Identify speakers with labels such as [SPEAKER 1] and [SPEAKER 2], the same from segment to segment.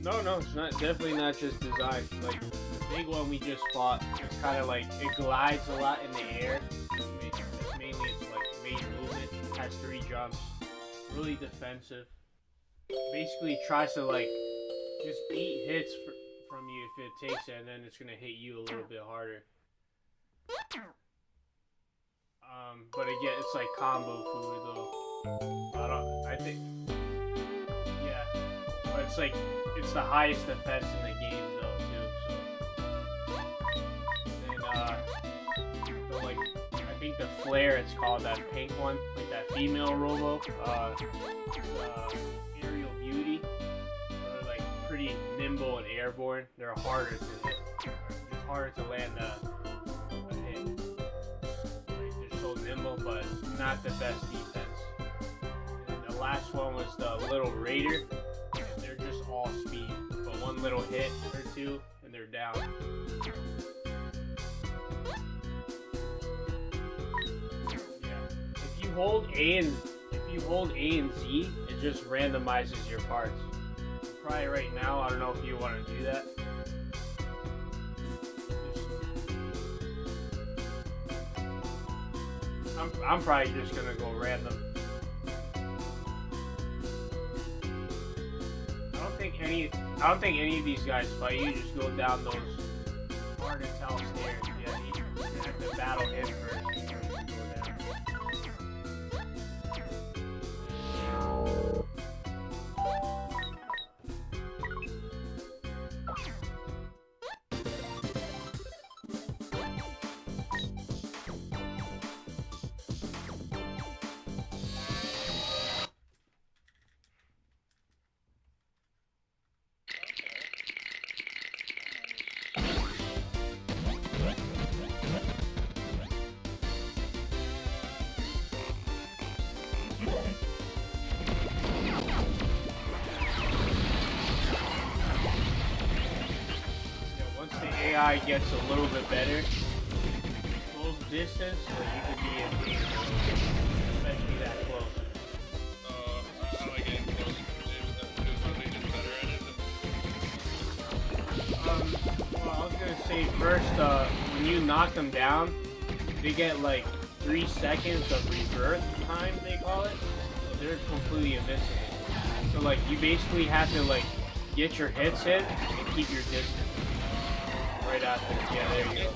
[SPEAKER 1] No, it's not. Definitely not just design. Like the big one we just fought, it's kind of like it glides a lot in the air. Mainly, it's like main movement. Has 3 jumps. Really defensive. Basically, tries to like just eat hits from you if it takes it, and then it's gonna hit you a little bit harder. But again, it's like combo food though. I think, yeah. But it's like, it's the highest defense in the game though too, so. And I think the flare, it's called, that pink one, like that female Robo, aerial beauty. They're like pretty nimble and airborne. They're harder to hit. It's harder to land a hit. Like, they're so nimble, but not the best defense. And the last one was the little Raider. They're just all speed, but one little hit or two and they're down. Yeah. If you hold A and Z, it just randomizes your parts. Probably right now, I don't know if you want to do that. I'm probably just gonna go random. I don't think any of these guys fight you. Just go down those hard to tell stairs. Yeah, you're gonna have to battle him first. AI gets a little bit better. Close distance, so you could be in danger, especially that close.
[SPEAKER 2] I like getting close to games that do just better at it.
[SPEAKER 1] Well, I was gonna say first, when you knock them down, they get like 3 seconds of rebirth time, they call it. So they're completely invincible. So like, you basically have to like get your hits in and keep your distance. Right after, yeah, there you go.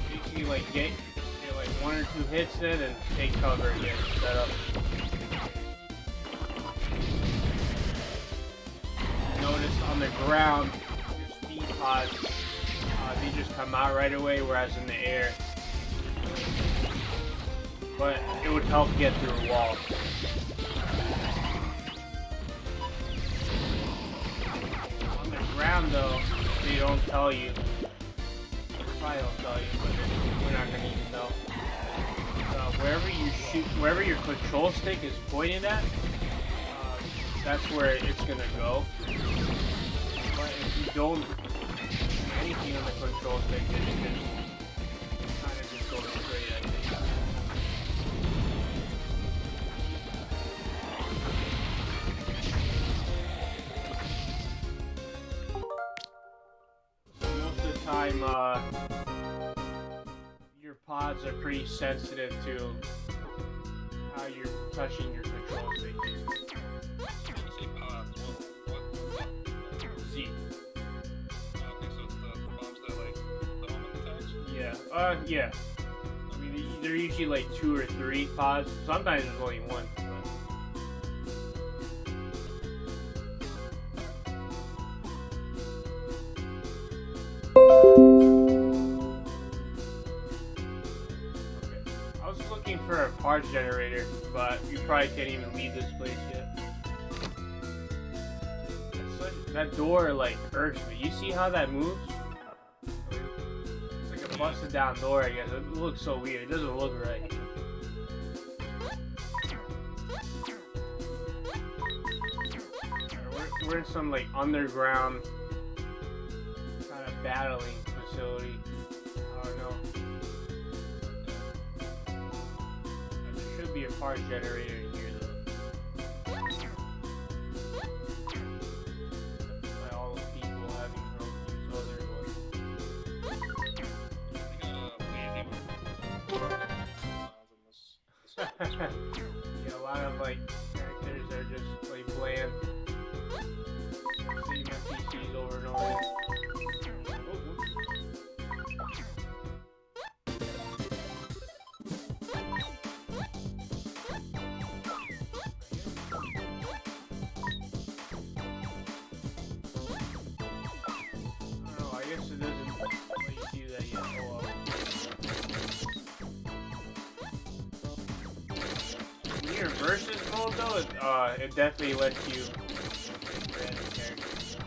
[SPEAKER 1] Basically, like get like 1 or 2 hits in and take cover again. Set up. Notice on the ground, your speed pods, they just come out right away, whereas in the air, but it would help get through a wall. Ground though, they don't tell you. They probably don't tell you, but we're not gonna even know. Wherever you shoot, wherever your control stick is pointed at, that's where it's gonna go. But if you don't do anything on the control stick, then it just kind of just goes straight at it. Time, your pods are pretty sensitive to how you're touching your control stick. Z.
[SPEAKER 2] Okay, so it's the bombs that like the moment attached?
[SPEAKER 1] Yeah. Yeah. I mean, they're usually like 2 or 3 pods. Sometimes there's only 1. For a parts generator, but you probably can't even leave this place yet. That door like irks me. You see how that moves? It's like a busted down door, I guess. It looks so weird. It doesn't look right. We're in some like underground kind of battling facility. I don't know. parts generator in here though. By all the people having use other ones. Yeah, a lot of like characters are just like bland. Same NPCs over and over. I guess it doesn't let you do that yet. Oh well. In your versus mode though, it definitely lets you random characters.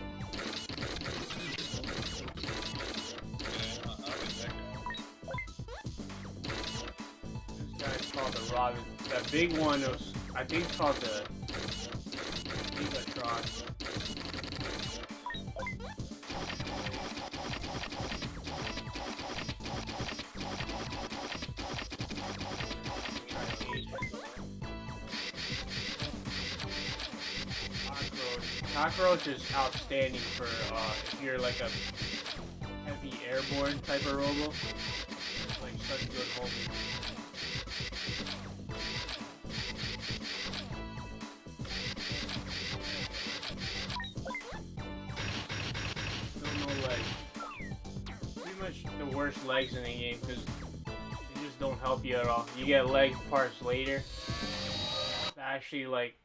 [SPEAKER 1] This guy's called the Robin. That big one was, I think it's called the Gigatron. Cockroach is outstanding for if you're like a heavy airborne type of robo. It's like such good homie. Still no legs. Pretty much the worst legs in the game because they just don't help you at all. You get leg parts later that actually like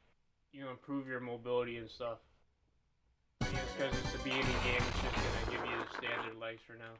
[SPEAKER 1] improve your mobility and stuff. Because it's the beginning game, it's just gonna give you the standard legs for now.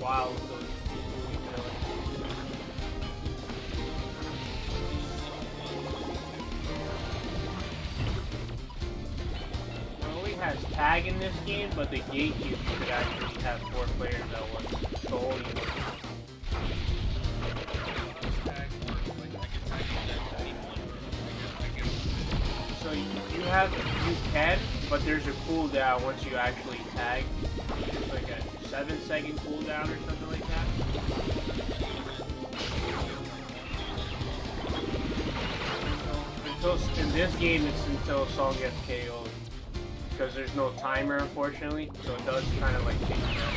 [SPEAKER 1] Wild with those it only has tag in this game, but the gate you could actually have 4 players at once. So only one. So you can, but there's a cooldown once you actually tag. It's like a 7-second cooldown or something like that. In this game, it's until someone gets KO'd. Because there's no timer, unfortunately, so it does kind of like change that.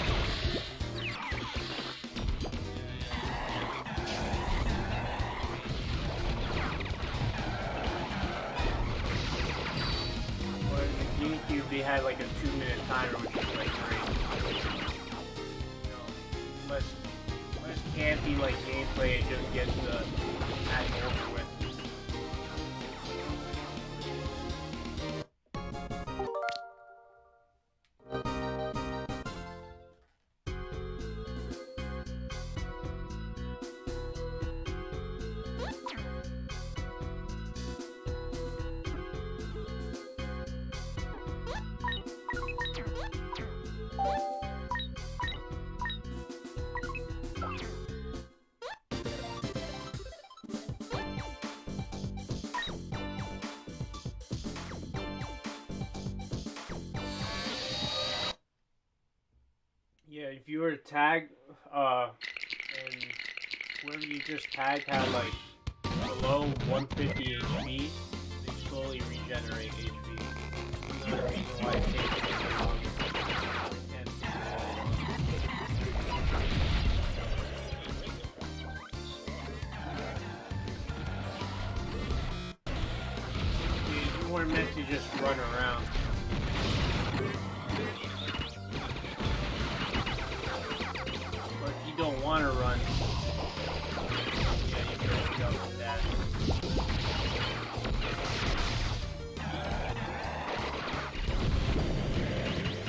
[SPEAKER 1] But in GameCube, they had like a 2-minute timer, which is like great. Less campy like gameplay, it just gets the match over with. Yeah, if you were to tag, and whoever you just tagged had like below 150 HP, they slowly regenerate HP. Another reason why it takes so long. You weren't meant to just run around. Don't want to run. Yeah, you can go with that.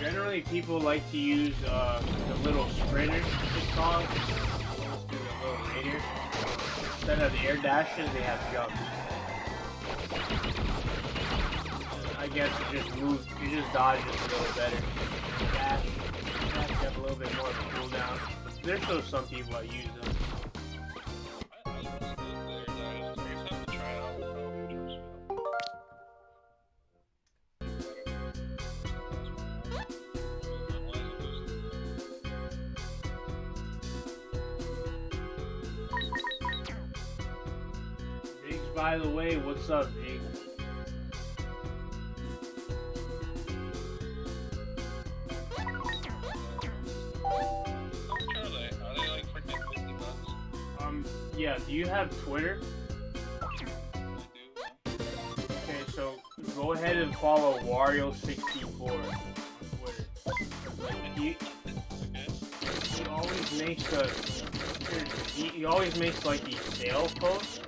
[SPEAKER 1] Generally, people like to use the little sprinters, it's called. Let's do the little raiders. Instead of the air dashes, they have jumps. I I guess it just moves, it just dodges a little better. Dash have a little bit more of a cooldown. But there's still some people that use them. By the way, what's up, Jake?
[SPEAKER 2] Are they like freaking $50?
[SPEAKER 1] Yeah, do you have Twitter?
[SPEAKER 2] I do.
[SPEAKER 1] Okay, so go ahead and follow Wario64 on Twitter. 'Cause, like, he always makes he always makes like these sale posts.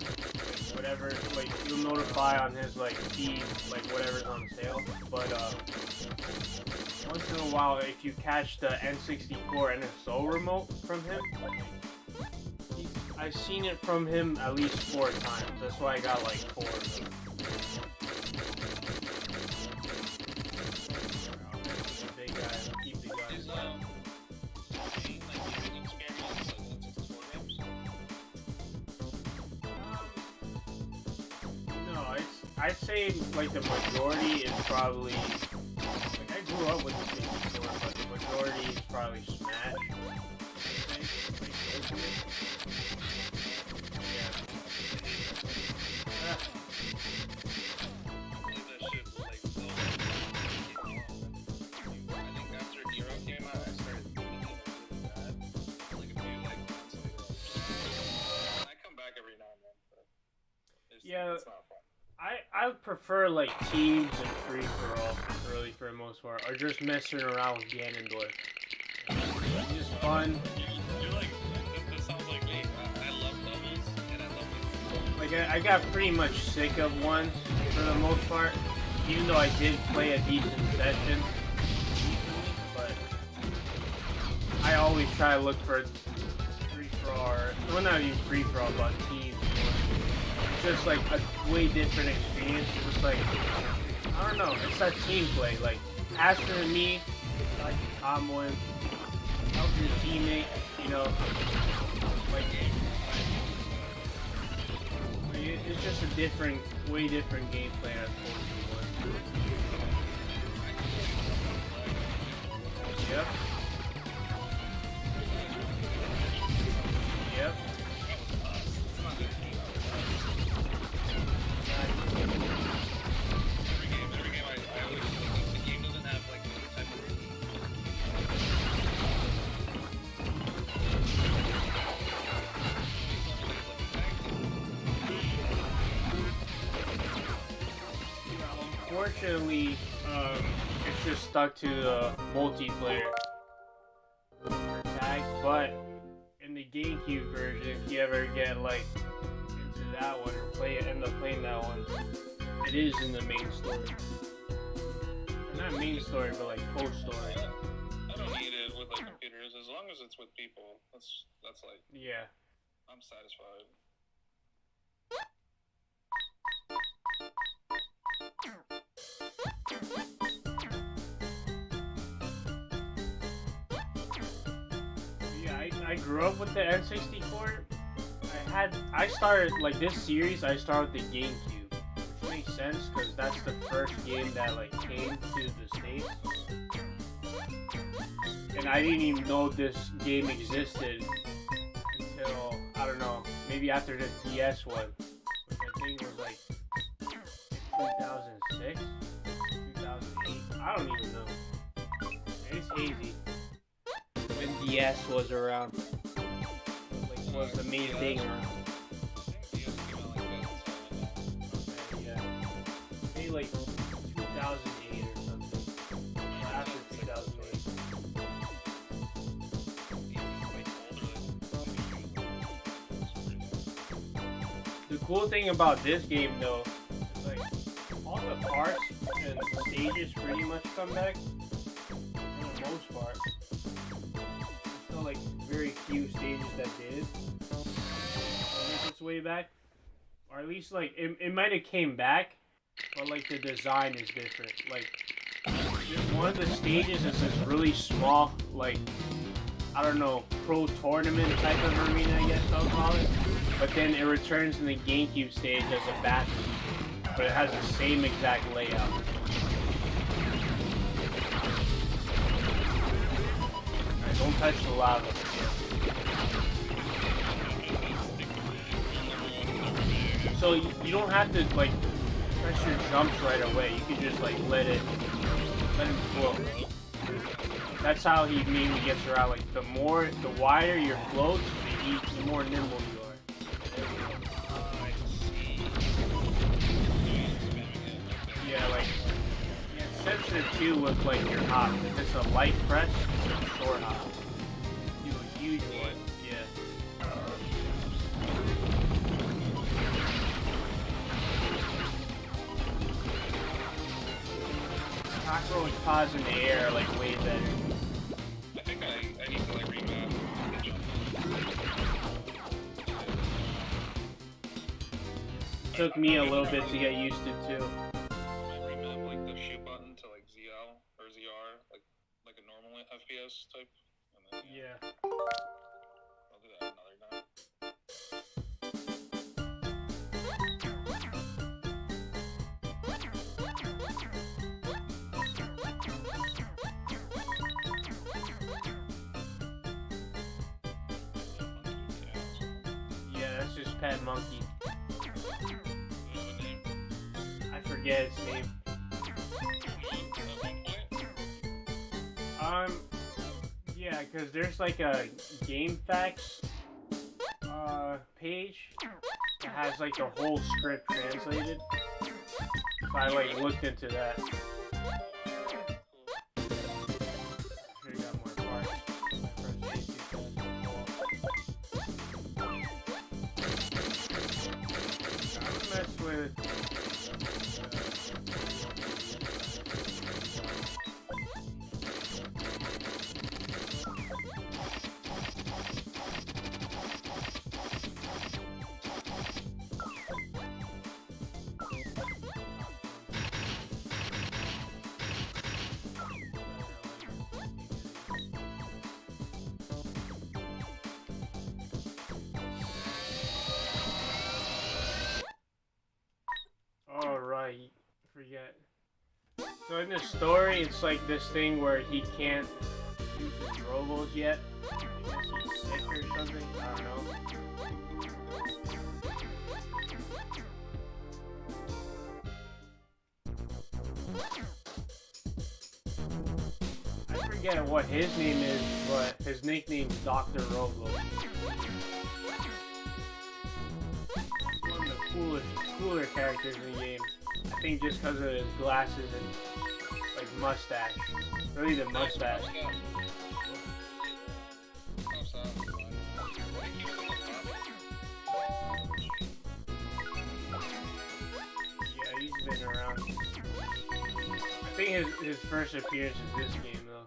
[SPEAKER 1] Whatever, like, you'll notify on his, like, feed, like, whatever's on sale, but, once in a while, if you catch the N64 NSO remote from him, I've seen it from him at least 4 times, that's why I got, like, 4 of them. The big guy, keep the guys. I'd say like the majority is probably like I grew up with the 64, but the majority is probably Smash. Yeah. I prefer like teams and free for all, really, for the most part, or just messing around with Ganondorf. It's just fun.
[SPEAKER 2] You're like, this sounds like me. I love doubles, and I love
[SPEAKER 1] like I got pretty much sick of ones for the most part, even though I did play a decent session, but I always try to look for free for all, or well, not even free for all, but teams. Just like a way different experience. It's just like, I don't know, it's that team play. Like, Asher and me, like comboing, help your teammate, you know. Like, it's just a different, way different gameplay as opposed to one. Yep. Yep. Unfortunately, it's just stuck to the multiplayer tag, but in the GameCube version, if you ever get like into that one or end up playing that one, it is in the main story. Or not main story, but like post story.
[SPEAKER 2] I don't need it with like computers, as long as it's with people. That's like,
[SPEAKER 1] yeah.
[SPEAKER 2] I'm satisfied.
[SPEAKER 1] Yeah, I grew up with the N64. I started, like, this series, I started with the GameCube, which makes sense, because that's the first game that, like, came to the States. And I didn't even know this game existed until, I don't know, maybe after the DS one, which I think was, like, 2006? 2008? I don't even know. It's hazy. When DS was around. Like, was the main thing around. Okay, yeah. Maybe like 2008 or something. After 2008. The cool thing about this game, though, is like all the parts and stages pretty much come back for the most part. There's still like very few stages that did make its way back, or at least like it might have came back, but like the design is different. Like one of the stages is this really small, like I don't know, pro tournament type of arena, I guess I'll call it. But then it returns in the GameCube stage as a bathroom, but it has the same exact layout. Alright, don't touch the lava. So you don't have to like press your jumps right away. You can just like let him float. That's how he mainly gets around. Like the wider your floats, the more nimble you are. Yeah, like it's sensitive too with like your hop. If it's a light press, it's a short hop. Do a huge one, yeah. Cockroach pods in the air are like way better.
[SPEAKER 2] I think I need to like remap the jump.
[SPEAKER 1] Took me a little bit to get used to too.
[SPEAKER 2] I remap like the shoot button to like ZL or ZR, like a normal FPS type. And then,
[SPEAKER 1] Yeah.
[SPEAKER 2] I'll do that another time.
[SPEAKER 1] Yeah, that's just Pet Monkey. I forget its name. Yeah, because there's like a Game Facts page that has like the whole script translated. So I like looked into that. Sure you got more parts. I would mess with. Alright, forget. So in the story, it's like this thing where he can't use his Robos yet. I guess he's sick or something, I don't know. I forget what his name is, but his nickname's Dr. Robo. One of the cooler characters in the game. I think just because of his glasses and like mustache. Really the mustache. Yeah, he's been around. I think his first appearance is this game though.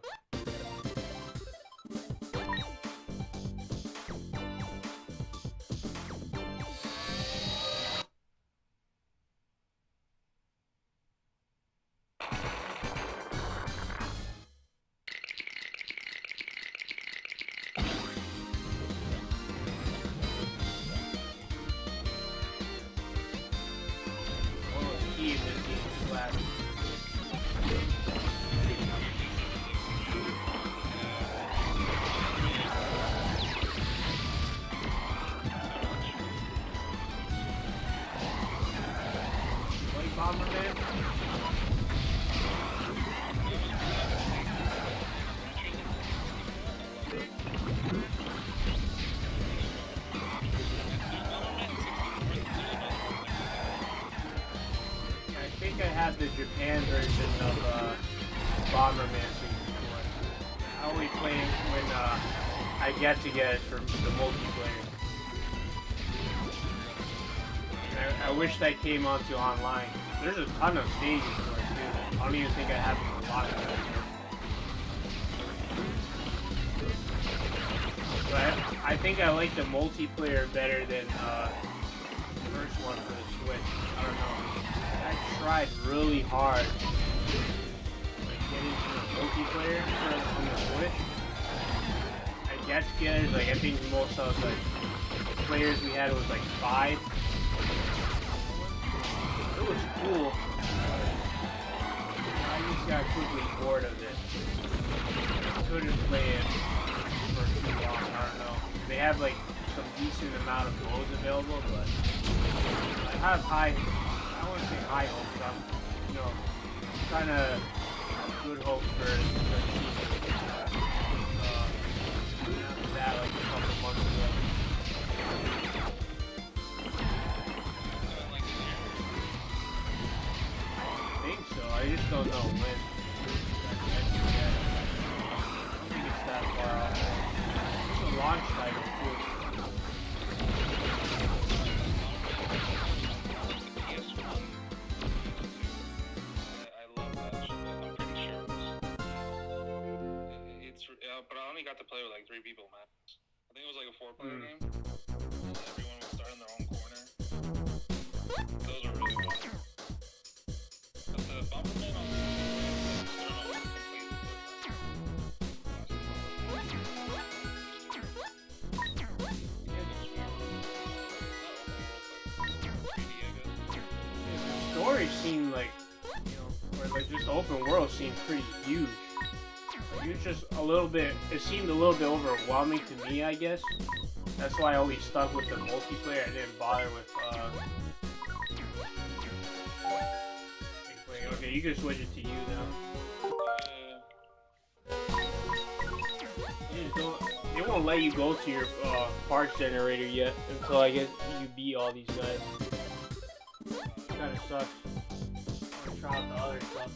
[SPEAKER 1] The Japan version of Bomberman 64. I only play it when I get to get it for the multiplayer. And I wish that came onto online. There's a ton of stages for it too. I don't even think I have a lot of them. But I think I like the multiplayer better than the first one for the Switch. I don't know. I tried really hard to get into the multiplayer on the Switch. And get together, like I think most of the players we had was like 5. It was cool. I just got quickly bored of it. Couldn't play it for too long. I don't know. They have like some decent amount of modes available, but I have high. I wouldn't say high hopes. I'm, trying to have good hopes for the season. Announced that like a couple months ago. I think so. I just don't know when. I don't think it's that far off. It's a launch title too.
[SPEAKER 2] But I only got to play with like 3 people max. I think it was like a 4-player game. Everyone would start in their own corner. Those are really fun. But the Bomberman on
[SPEAKER 1] the story seemed like, or like just the open world seemed pretty huge. It was just a little bit, it seemed a little bit overwhelming to me, I guess. That's why I always stuck with the multiplayer. I didn't bother with, okay, you can switch it to you now. It won't let you go to your, parts generator yet until I guess you beat all these guys. Kinda sucks. I'm gonna try out the other stuff.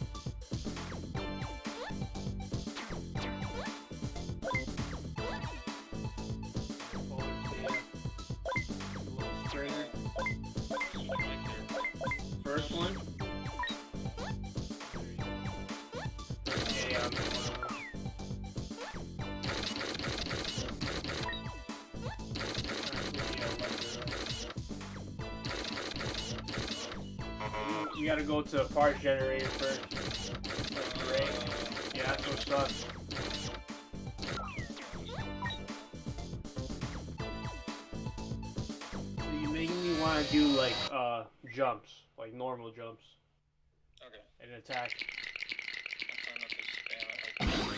[SPEAKER 1] First one. Yeah, you gotta go to the parts generator first. That's great. Yeah, that's what sucks. So you're making me want to do like jumps, like normal jumps.
[SPEAKER 2] Okay.
[SPEAKER 1] And attack.
[SPEAKER 2] I'm trying not to spam it.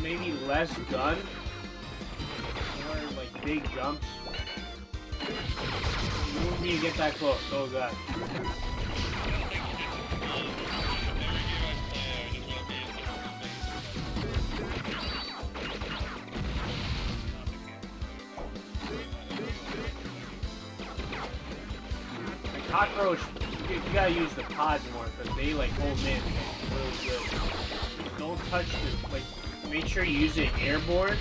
[SPEAKER 1] Maybe less gun, more like big jumps. You won't need to get that close. Oh god. The cockroach, you gotta use the pods more because they like hold in really good. Don't touch the like. Make sure you use it airborne.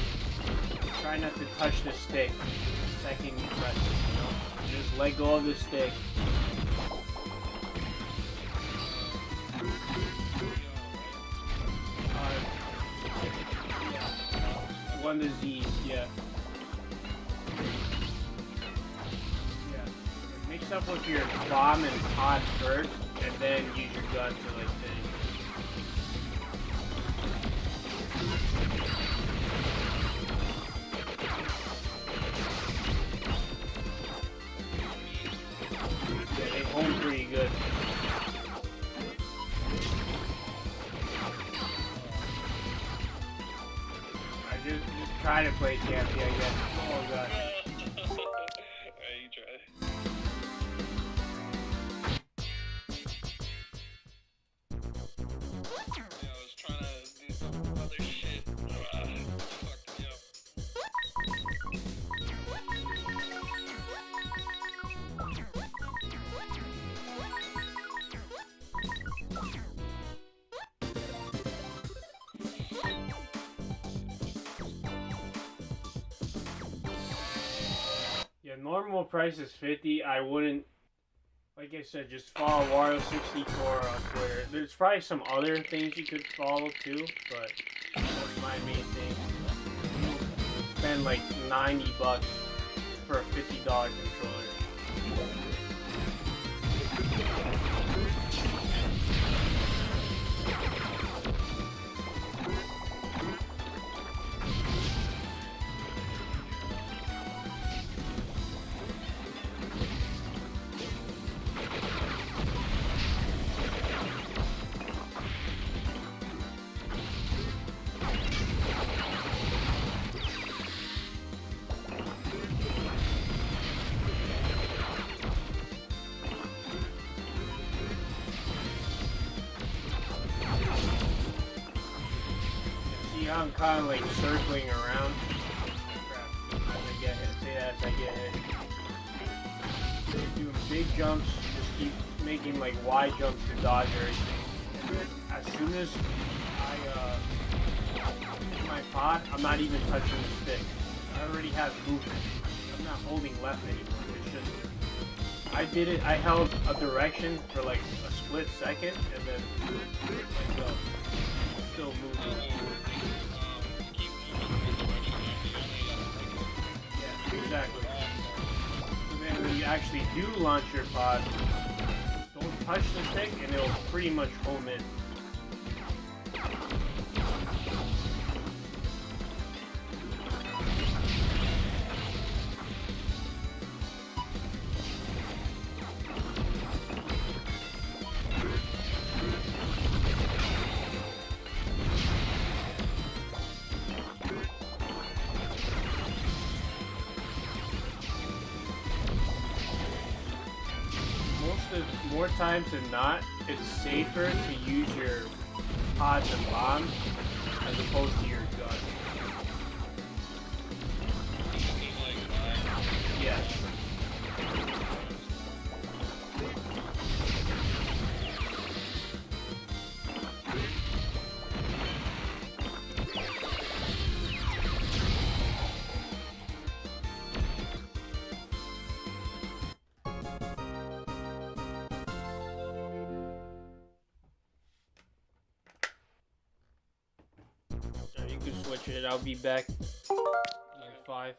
[SPEAKER 1] Try not to touch the stick the second you press it, Just let go of the stick. One to Z, yeah. Yeah. Mix up with your bomb and pod first, and then use your gun to like finish. Yeah, they hold pretty good. I just try to play Campy, I guess. Oh god.
[SPEAKER 2] Alright, you try. Yeah, I was trying to do some other shit. Fucked me up.
[SPEAKER 1] normal price is 50. I wouldn't, like I said, just follow Wario64 on Twitter. There's probably some other things you could follow too, but that's my main thing. Spend like $90 for a $50 controller. I'm kind of like circling around. Crap. As I get hit, say that as I get hit. Doing big jumps, just keep making like wide jumps to dodge everything. And then as soon as I hit my pod, I'm not even touching the stick. I already have movement. I'm not holding left anymore. It's just I did it. I held a direction for like a split second, and then let go. Still moving. Exactly. So then when you actually do launch your pod, don't touch the stick and it'll pretty much home in. More times than not, it's safer to use your pods and bombs as opposed to your gun. Yes. You can switch it. I'll be back in 5.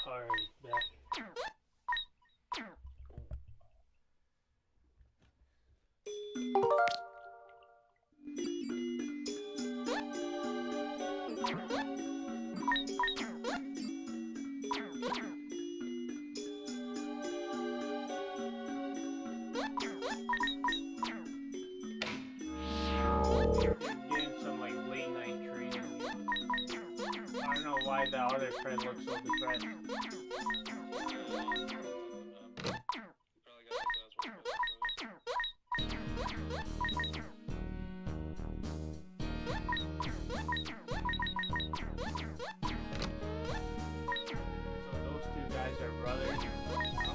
[SPEAKER 1] Alright, back. Getting some like late night training. I don't know why the other friend looks so depressed. So those two guys are brothers.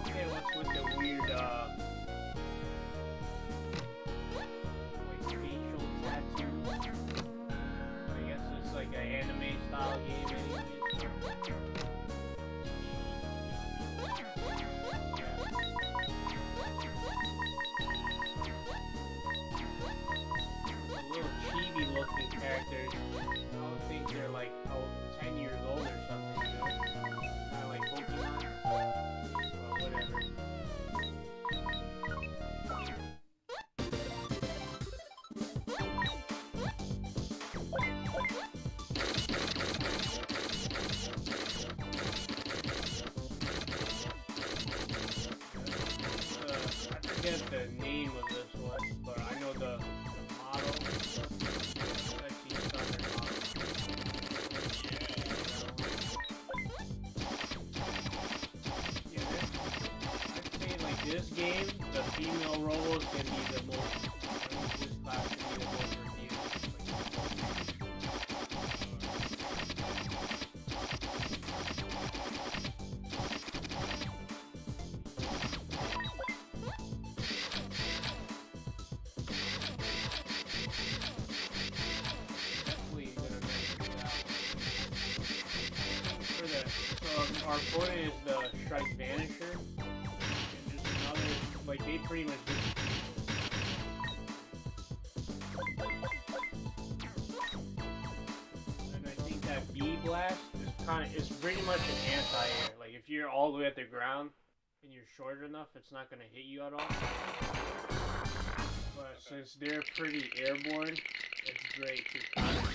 [SPEAKER 1] Okay, what's with the weird like facial tattoos? I guess it's like an anime style game anyways. The little chibi looking characters, I would think they're like 10 years old or something, you know? Kind of like Pokemon. Well, whatever. I forget the name of this one, but I know the model. It's actually Southern model. Yeah, I'd say like this game, the female Robos can be the most. I think this class can be the most reviewed. Definitely gonna make it out. For the so our opponent is the Strike Vanisher, and there's another like they pretty much just and I think that B blast is pretty much an anti-air. Like if you're all the way at the ground and you're short enough, it's not gonna hit you at all. But since they're pretty airborne, it's great to counter.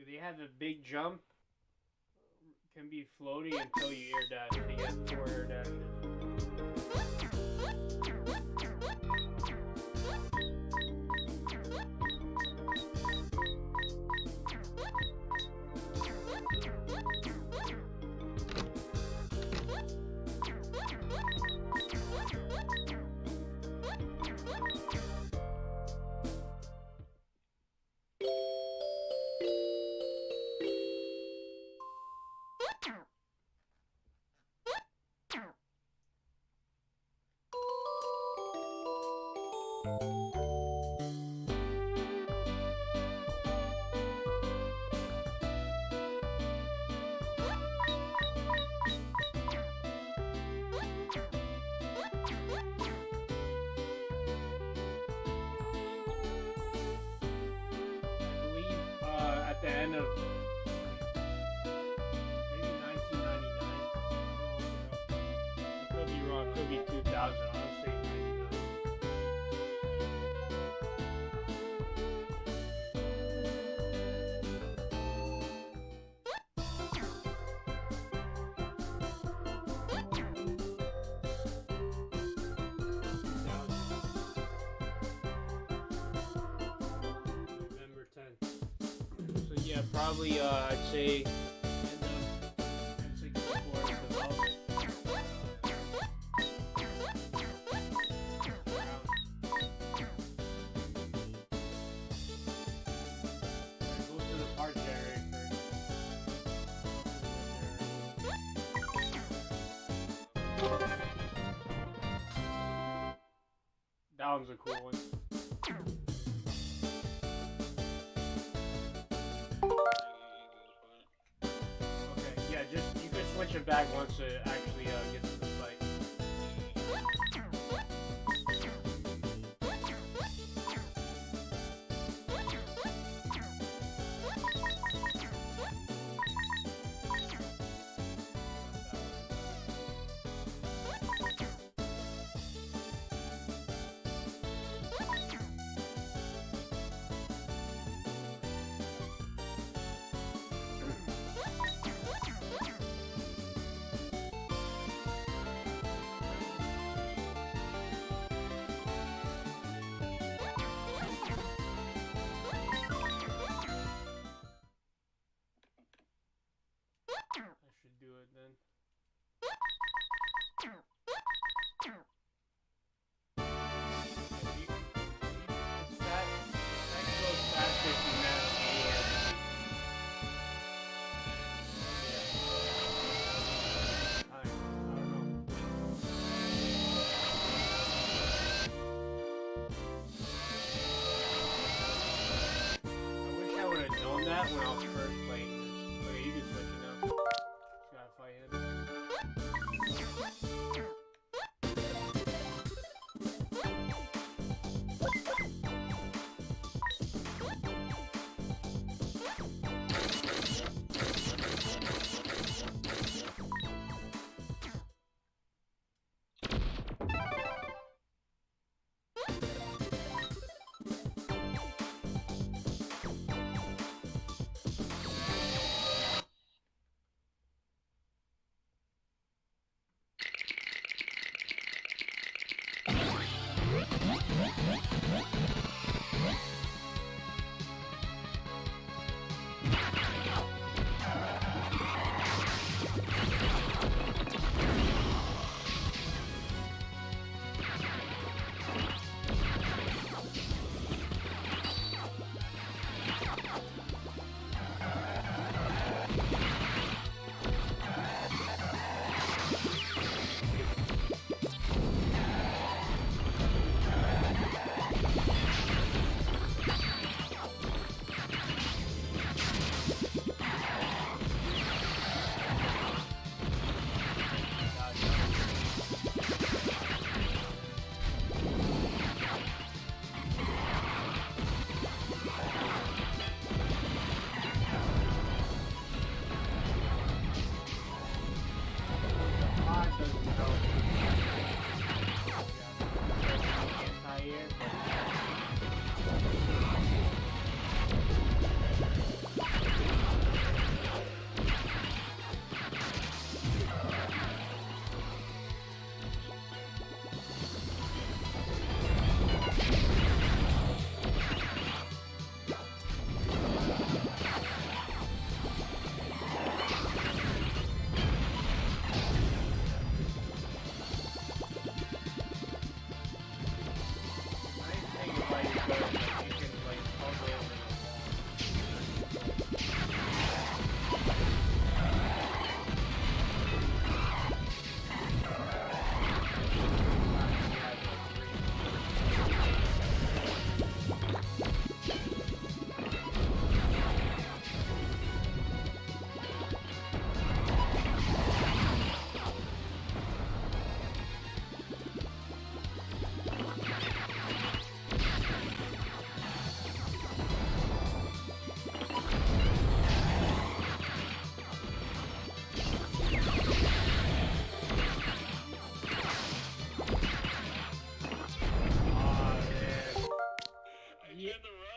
[SPEAKER 1] They have a big jump, can be floaty until you air dash. They get 4 air dashes. At the end of maybe 1999. I could be wrong. It could be 2000. I'll say 99. November 10th. So yeah, probably I'd say end of 64 development. Go to the part generator first. That one's a cool one. You could switch it back once it actually gets to the fight. Should do it then. That goes faster if you manage to do it. I don't know. I wish I would have known that when I was first playing this. Okay, you can switch it now. Just gotta fight him.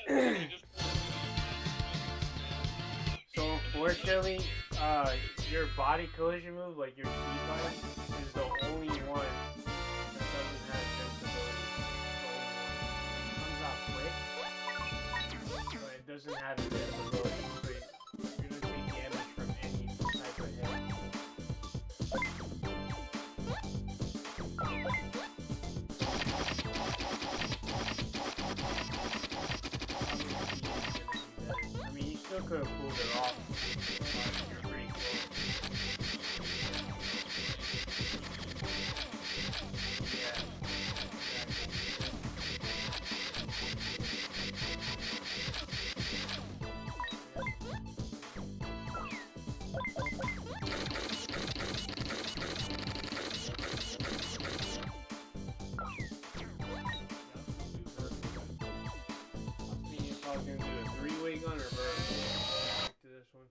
[SPEAKER 2] It just
[SPEAKER 1] So unfortunately, your body collision move, like your C-button, is the only one that doesn't have invincibility. It's the only one. It comes out quick, but it doesn't have invincibility. So you're gonna take damage from any type of hit. I mean, you still could have pulled it off. But you're pretty close. Yeah. I was gonna do a three-way gun or back to this one.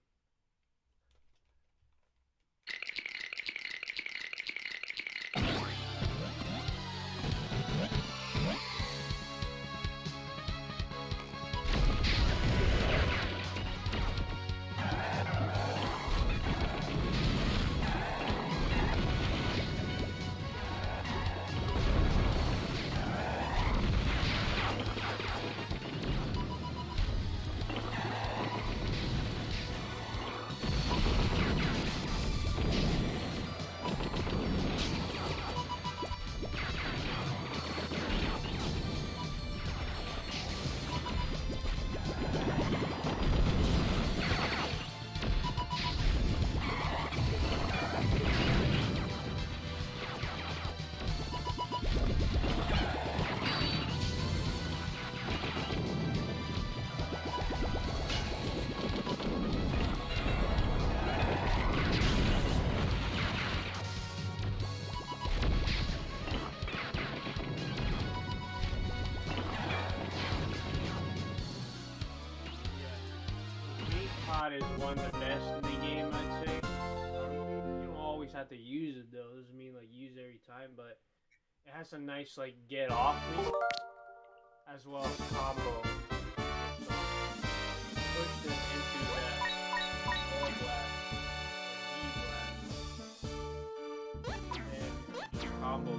[SPEAKER 1] Is one of the best in the game, I'd say. You don't always have to use it though. Doesn't mean like use it every time, but it has a nice like get off me as well as combo. So push this into that wall blast or knee blast, and just combo.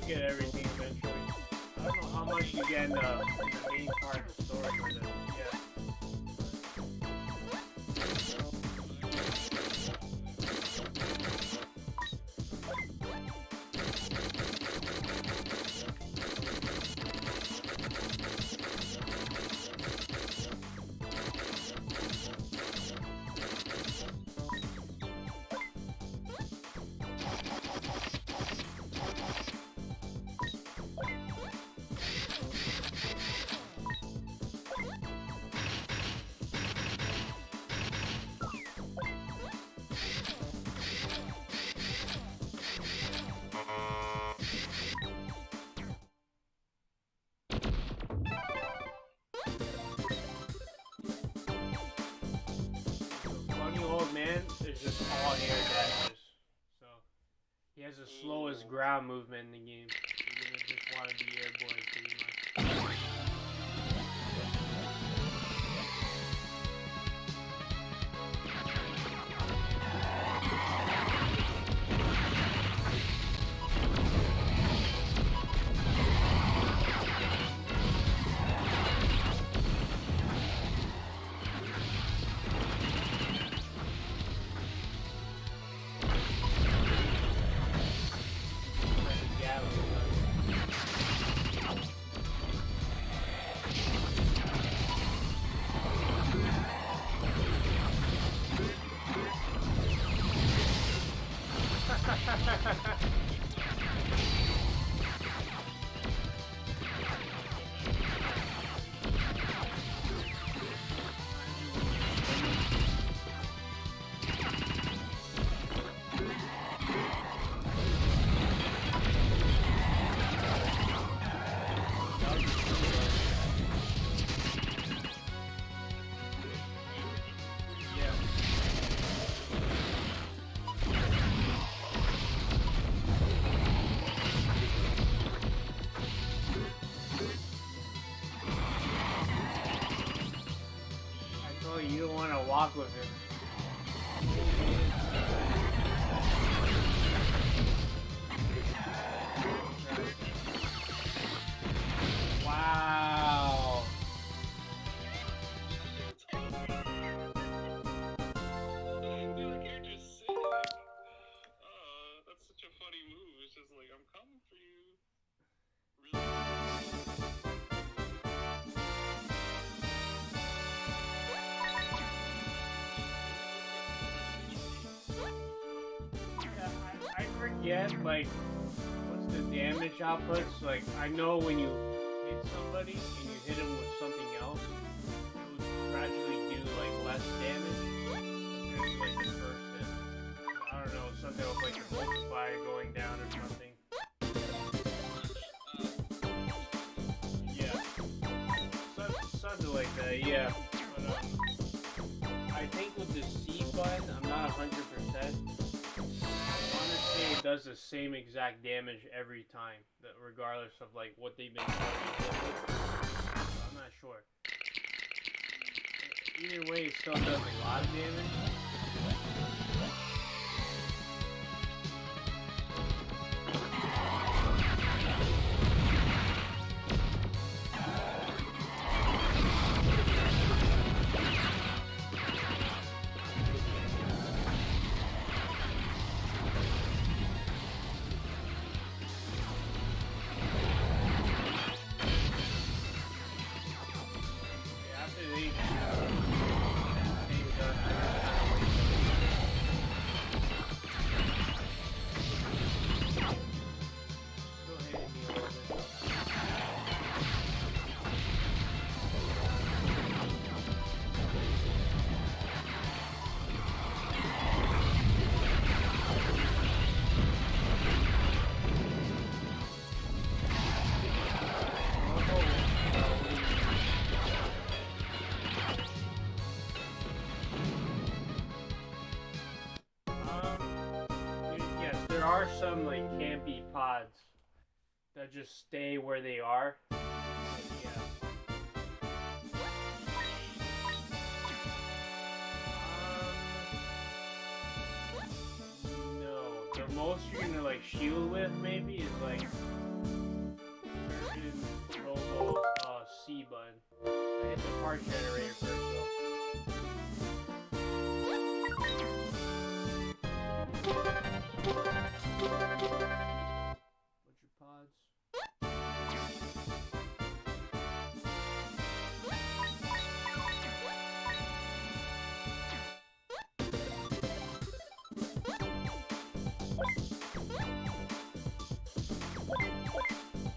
[SPEAKER 1] Get everything eventually. I don't know how much you get in the main part of the story, but yeah. Old man is just all air dashes, so he has the slowest ground movement in the game. You're gonna just want to be airborne pretty much. with him. Wow.
[SPEAKER 2] Dude, like you're just sitting there. That's such a funny move. It's just like, I'm coming for you.
[SPEAKER 1] I forget, like, what's the damage outputs? Like, I know when you hit somebody and you hit them with something else, it would gradually do, like, less damage. There's, like, the first hit. I don't know, something with, like, the multiplier going down or something. Yeah. Something like that, yeah. But, I think with the C button, I'm not 100%. It does the same exact damage every time, regardless of like what they've been doing. I'm not sure. Either way, it still does a lot of damage. There are some like campy pods that just stay where they are. Yeah. No. The most you're gonna like shield with maybe is like certain Robo C button. I hit the part generator first though. What's your pods?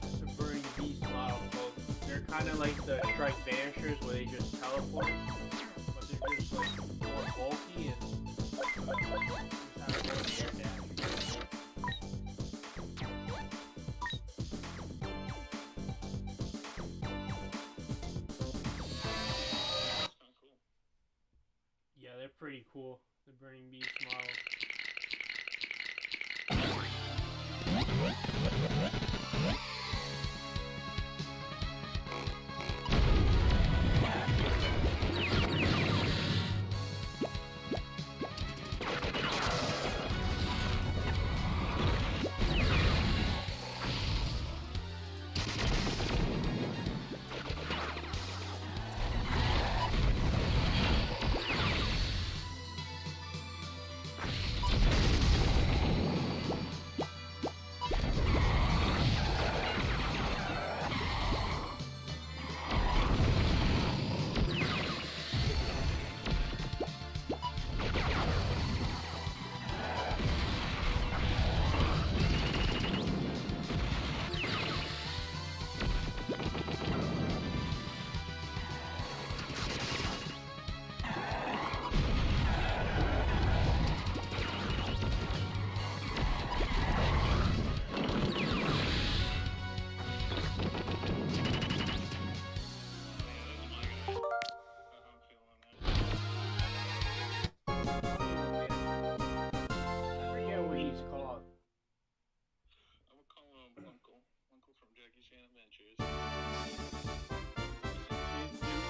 [SPEAKER 1] It's a burning beast model. They're kind of like the strike banishers where they just teleport, but they're just like more bulky and just have a more air dash. Yeah, they're pretty cool. The Burning Beast model.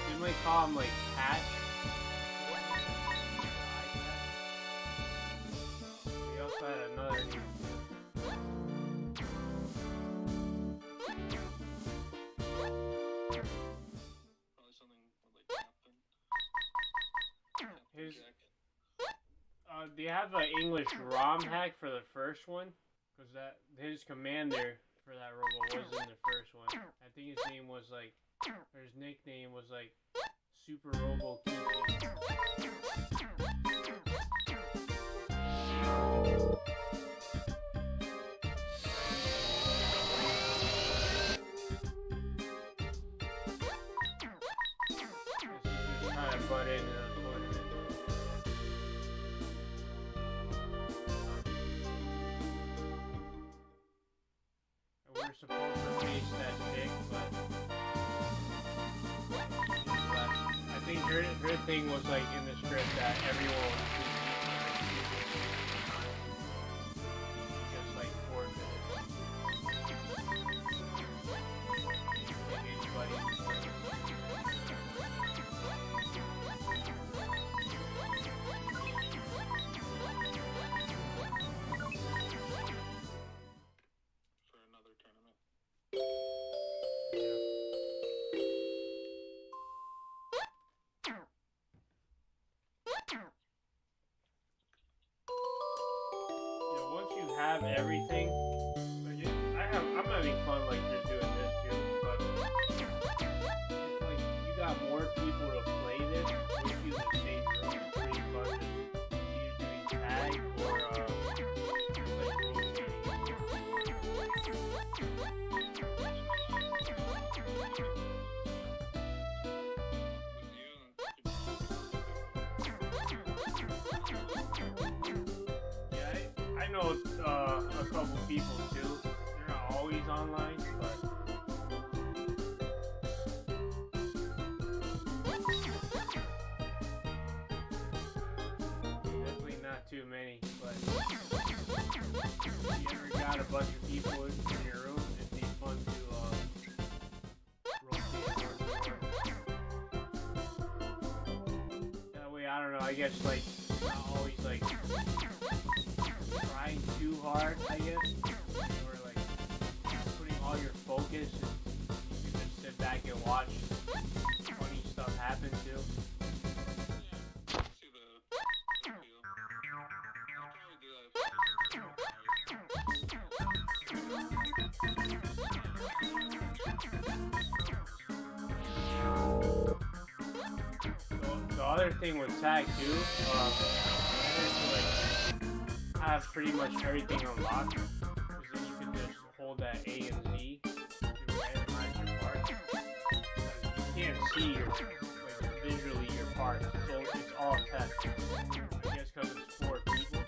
[SPEAKER 1] They might call him like Patch. you have an English ROM hack for the first one, because that his commander for that Robo was in the first one. I think his name was like, or his nickname was like Super Robo Kiki. Butt in a tournament. And we're supposed to face that chick, but she just left. I think her thing was like in the script that everyone just like forfeited. Like anybody. Have everything. I'm having fun like just doing this too, but it's like you got more people to play this with you in the same room. It's pretty fun just either doing tag or like rotating. Yeah, I know a couple people too. They're not always online, but definitely not too many. But if you ever got a bunch of people in your room, it'd be fun to rotate more. That way, I don't know. I guess like not always like trying too hard, I guess, or like putting all your focus, and you can just sit back and watch funny stuff happen too.
[SPEAKER 2] Yeah, I see the appeal. I'll probably do
[SPEAKER 1] So the other thing with tag too, is to like have pretty much everything unlocked, because then you can just hold that A and Z to randomize your parts. You can't see your like visually your parts, so it's all text. I guess because it's 4 people.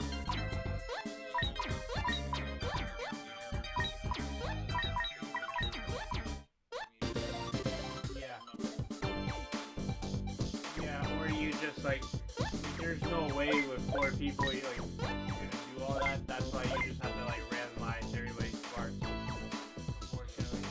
[SPEAKER 1] Yeah, or you just like, there's no way with 4 people you like do all that. That's why you just have to like randomize everybody's parts, unfortunately.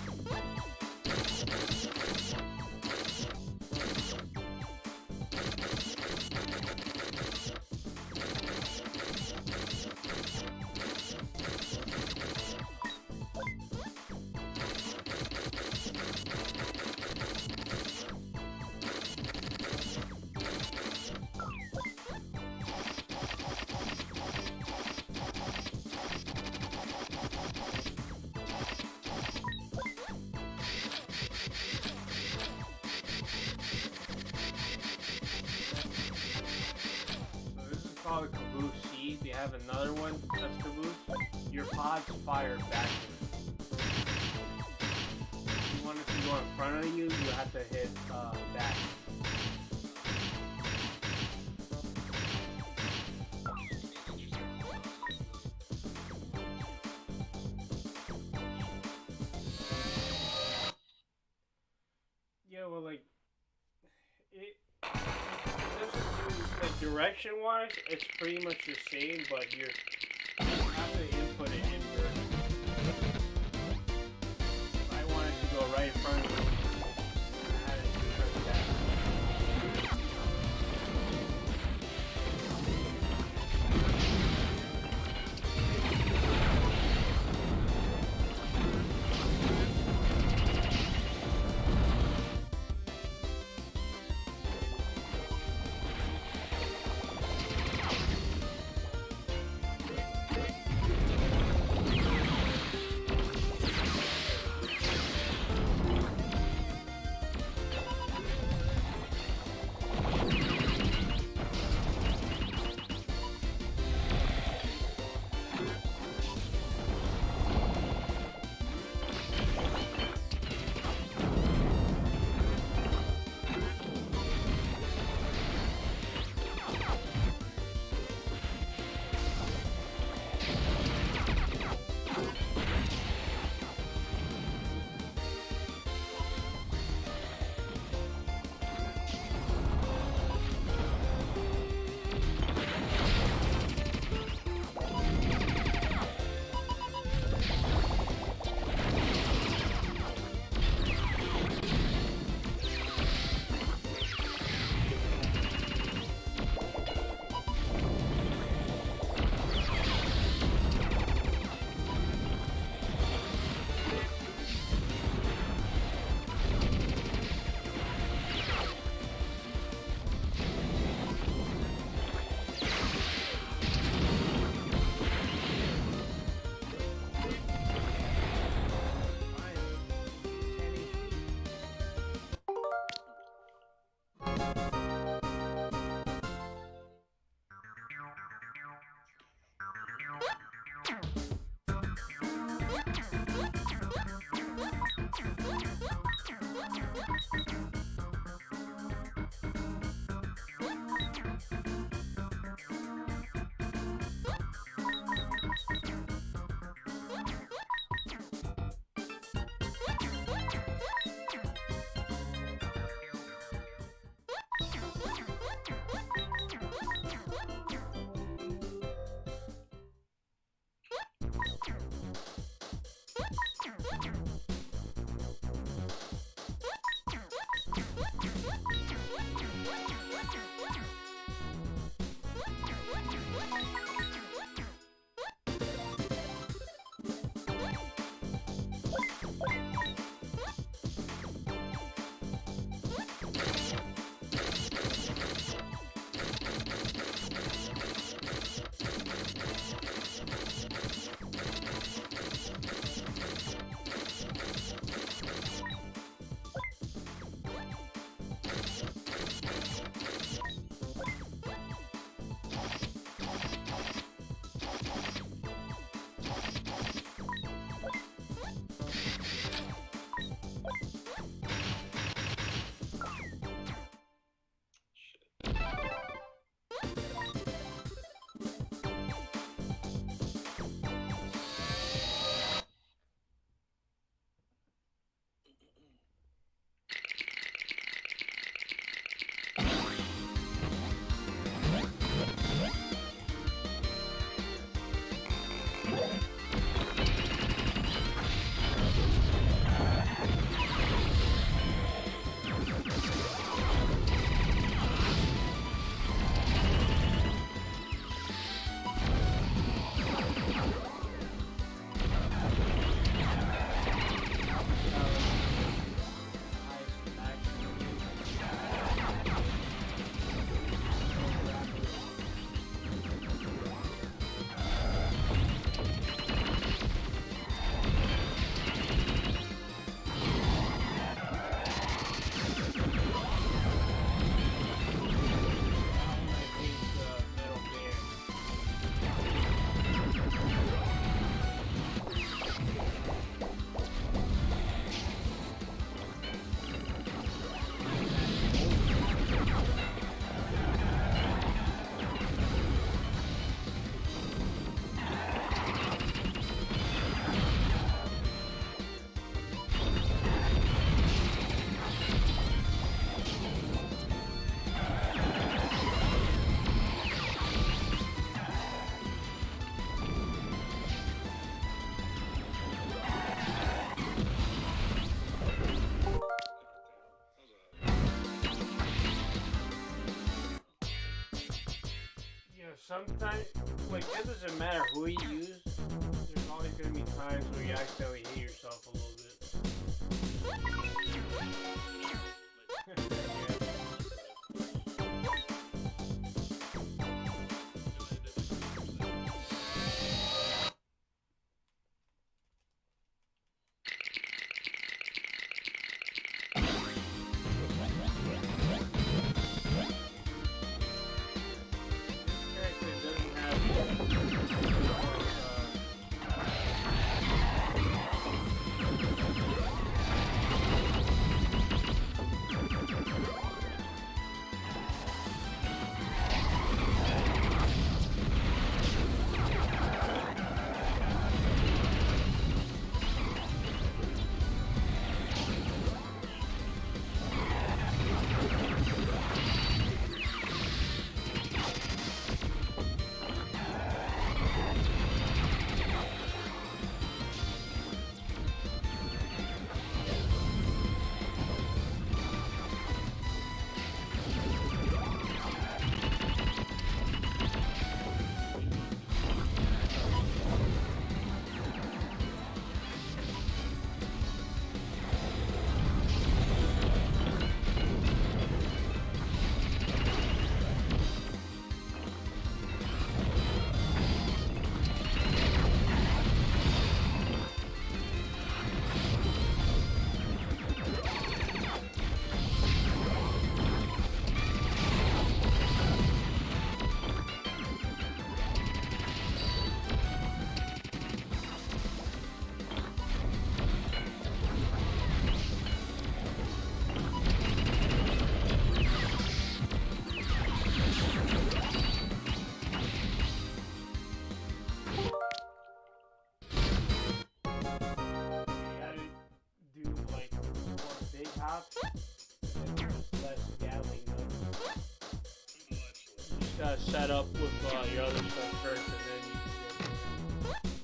[SPEAKER 1] Called a caboose C. They have another one that's caboose. Your pods fire backwards. If you want it to go in front of you, you have to hit back. Yeah, well, like it. Like direction-wise, it's pretty much the same, but you have to input it in first. If I wanted to go right in front of you, I had to press that. Sometimes, like, it doesn't matter who you use. There's always going to be times where you accidentally hit yourself a little bit. top. And then there's less Gatling guns. You just gotta set up with your other stuff first, and then you can go from there.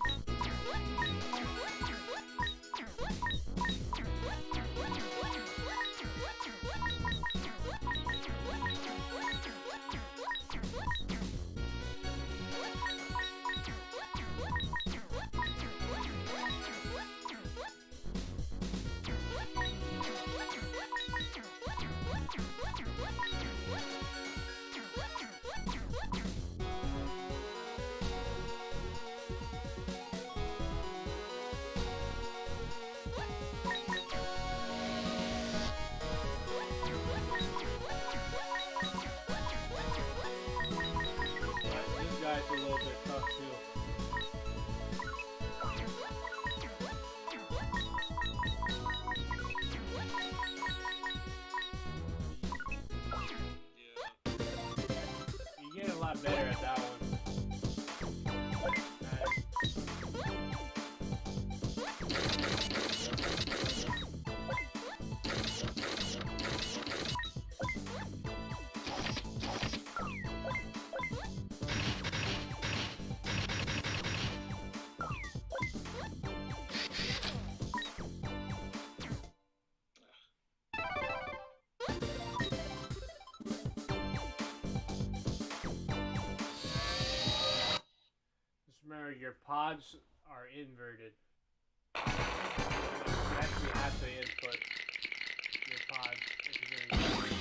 [SPEAKER 1] It's a little bit tough too. You get a lot better at that one. Remember, your pods are inverted. You actually have to input your pods if you're going to use it.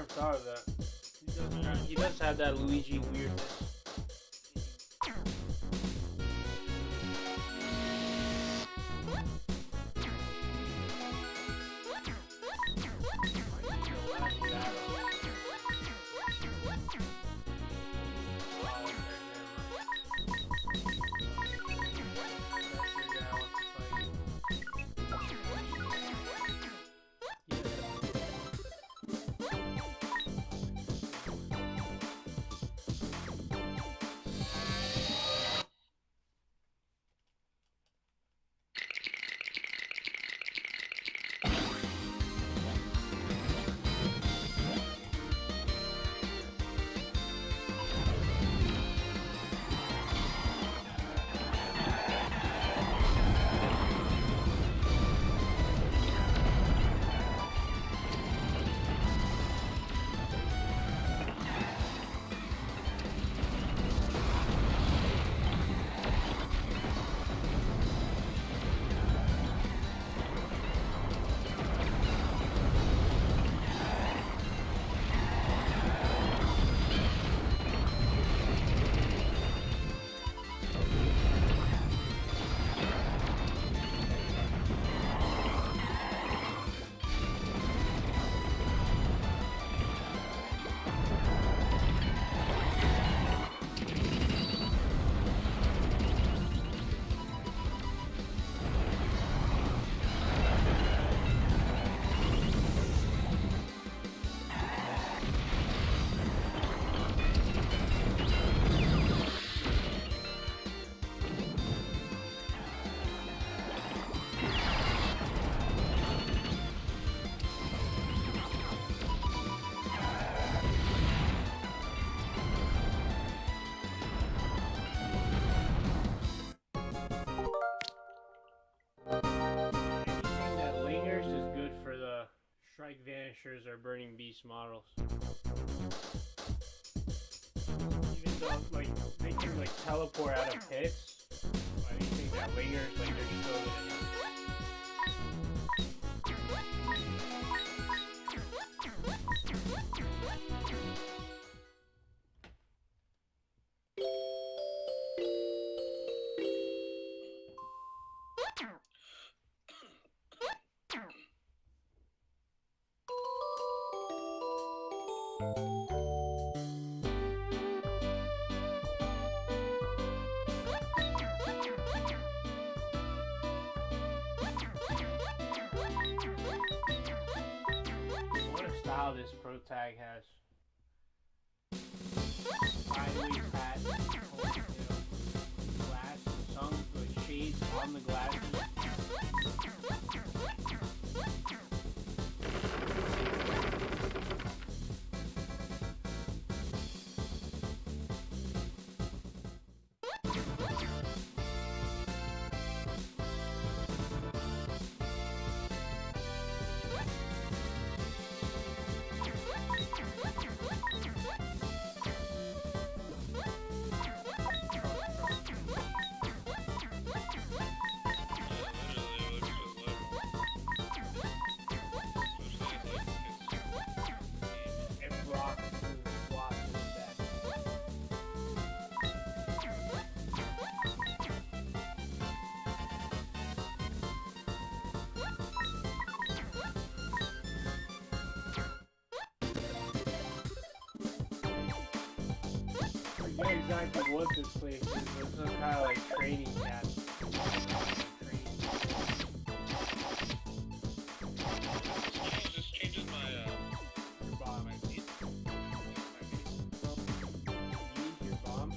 [SPEAKER 1] Thought of that. He does have that Luigi weirdness. Strike Vanishers are Burning Beast models. Even though, like, they can, like, teleport out of pits, anything that lingers, like, they're still gonna do. What a style this Pro Tag has. Sideways hat, glass, some like shades on the glasses. I forget exactly what this place is, but it's some kind of like training camp.
[SPEAKER 2] Just changes my
[SPEAKER 1] Your bomb.
[SPEAKER 2] my teeth.
[SPEAKER 1] Use your bomb.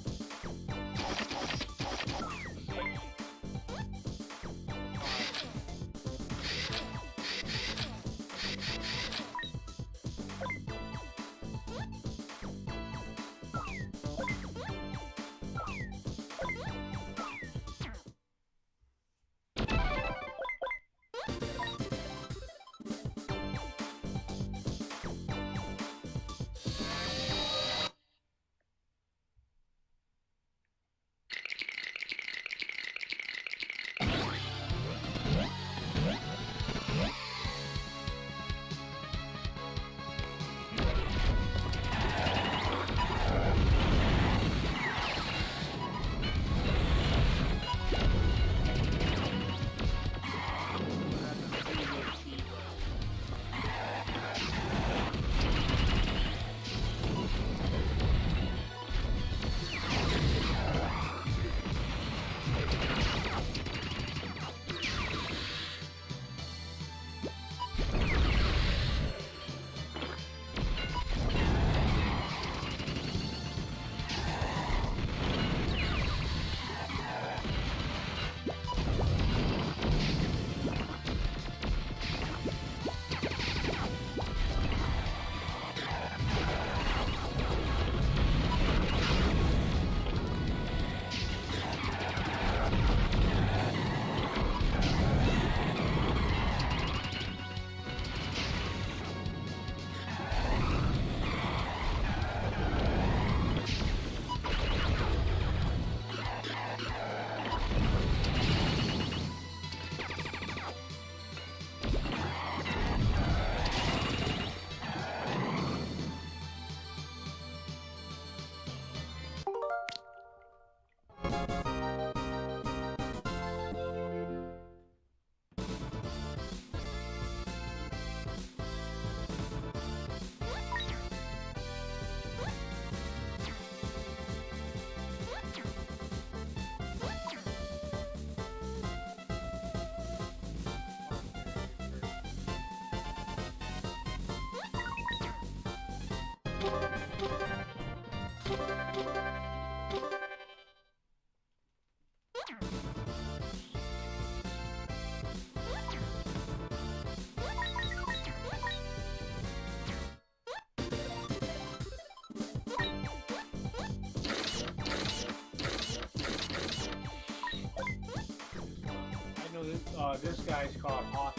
[SPEAKER 1] This guy's called Hawkman.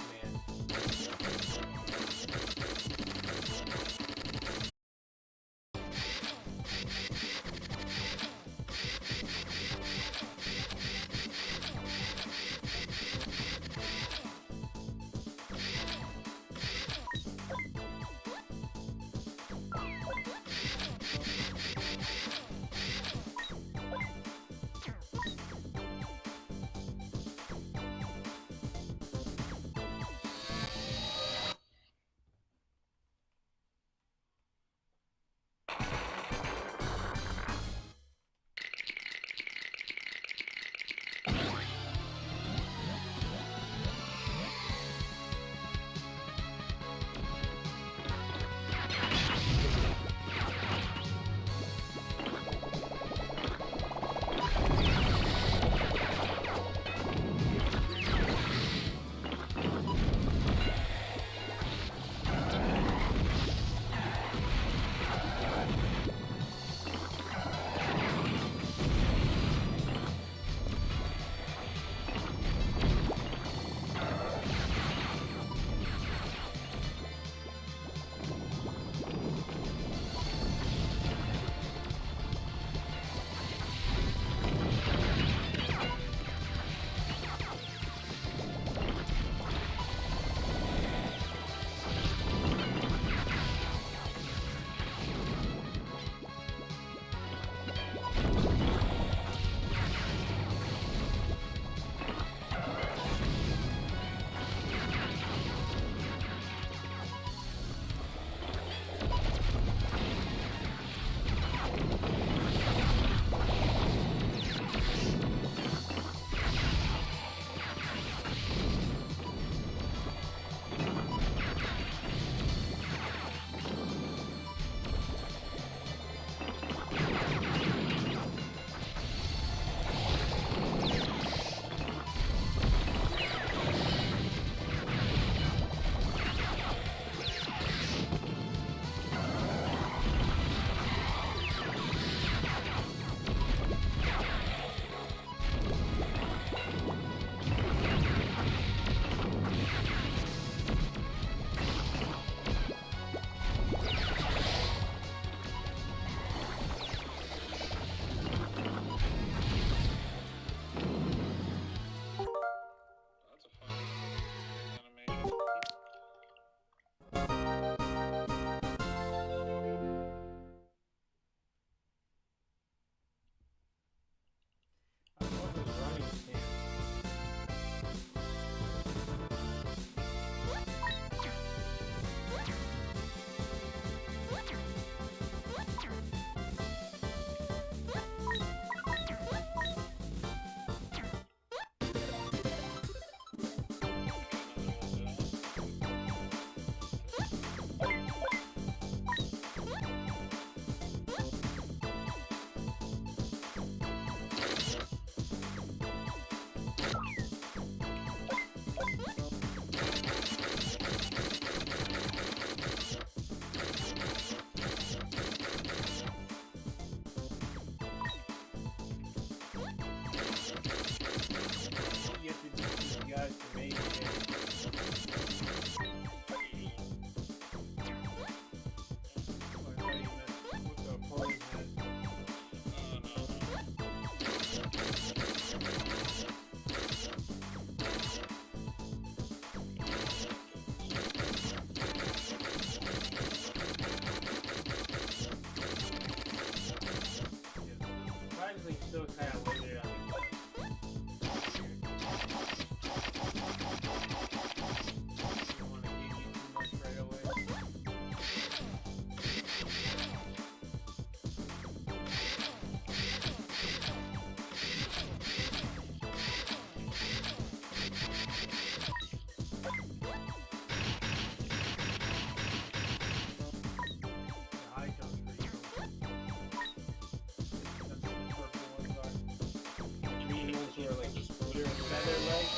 [SPEAKER 1] their legs,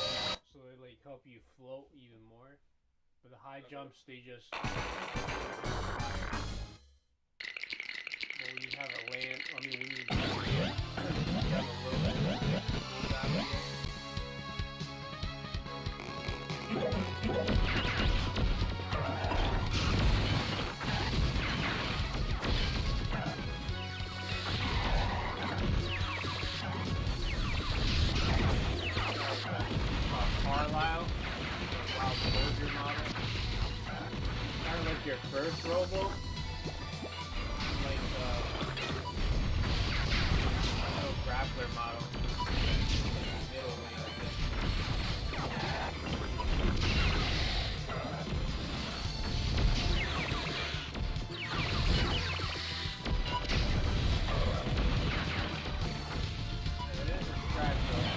[SPEAKER 1] so they like help you float even more. But the high jumps, they just. But when you have a land, I mean, when you have a little bit of pull down Carlisle, Wild Soldier model. Kind of like your first Robo. Like no grappler model. Middle lane, I guess. It is a strat though.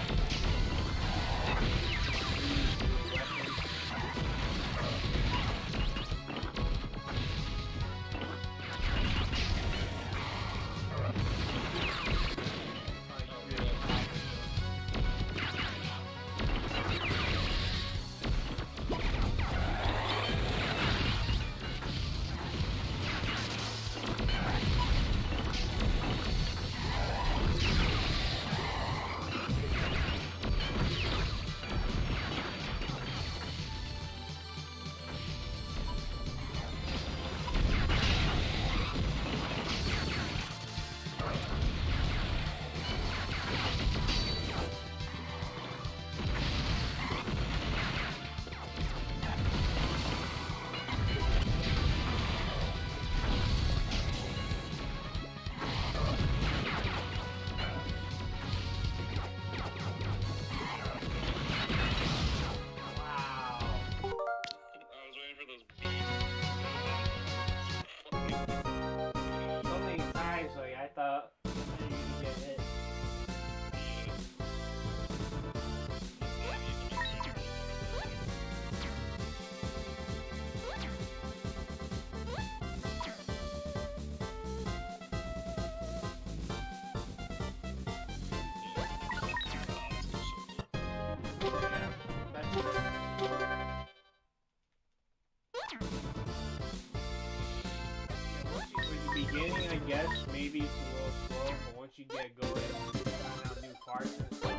[SPEAKER 1] Beginning, I guess, maybe it's a little slow, but once you get going, find out new parts and stuff,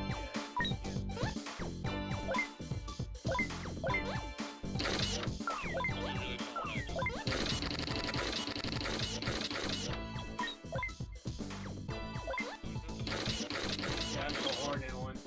[SPEAKER 1] yeah, that's the Hornet one.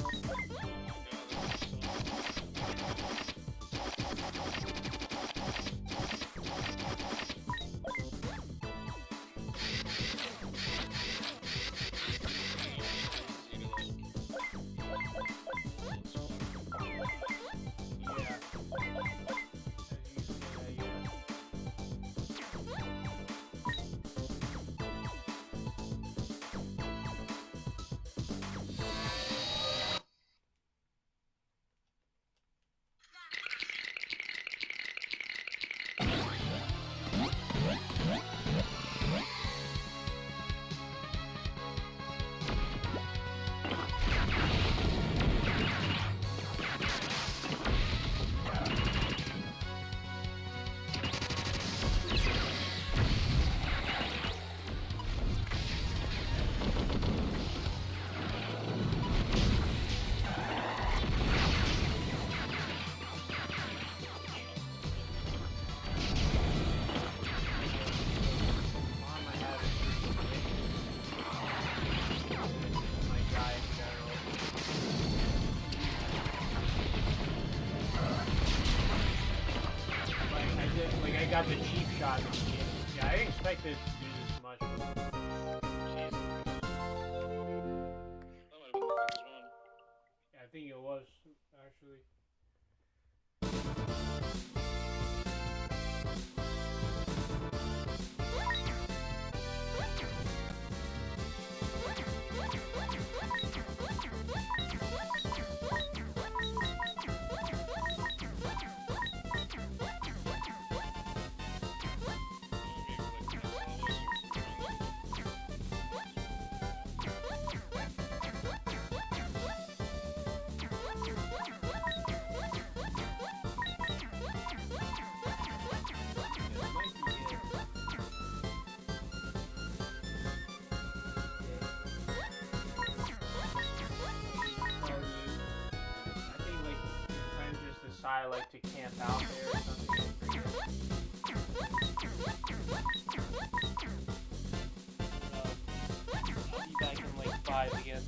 [SPEAKER 1] I got the cheap shot in the beginning. Yeah, I didn't expect it to do this much. Yeah, I think it was, actually. I like to camp out there or something. I'll be back in like 5 again.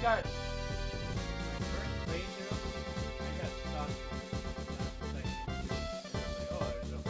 [SPEAKER 1] got my first playthrough. I got stuck. Oh, there's a.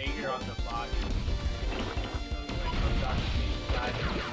[SPEAKER 1] bigger on the body. So it like comes out the inside.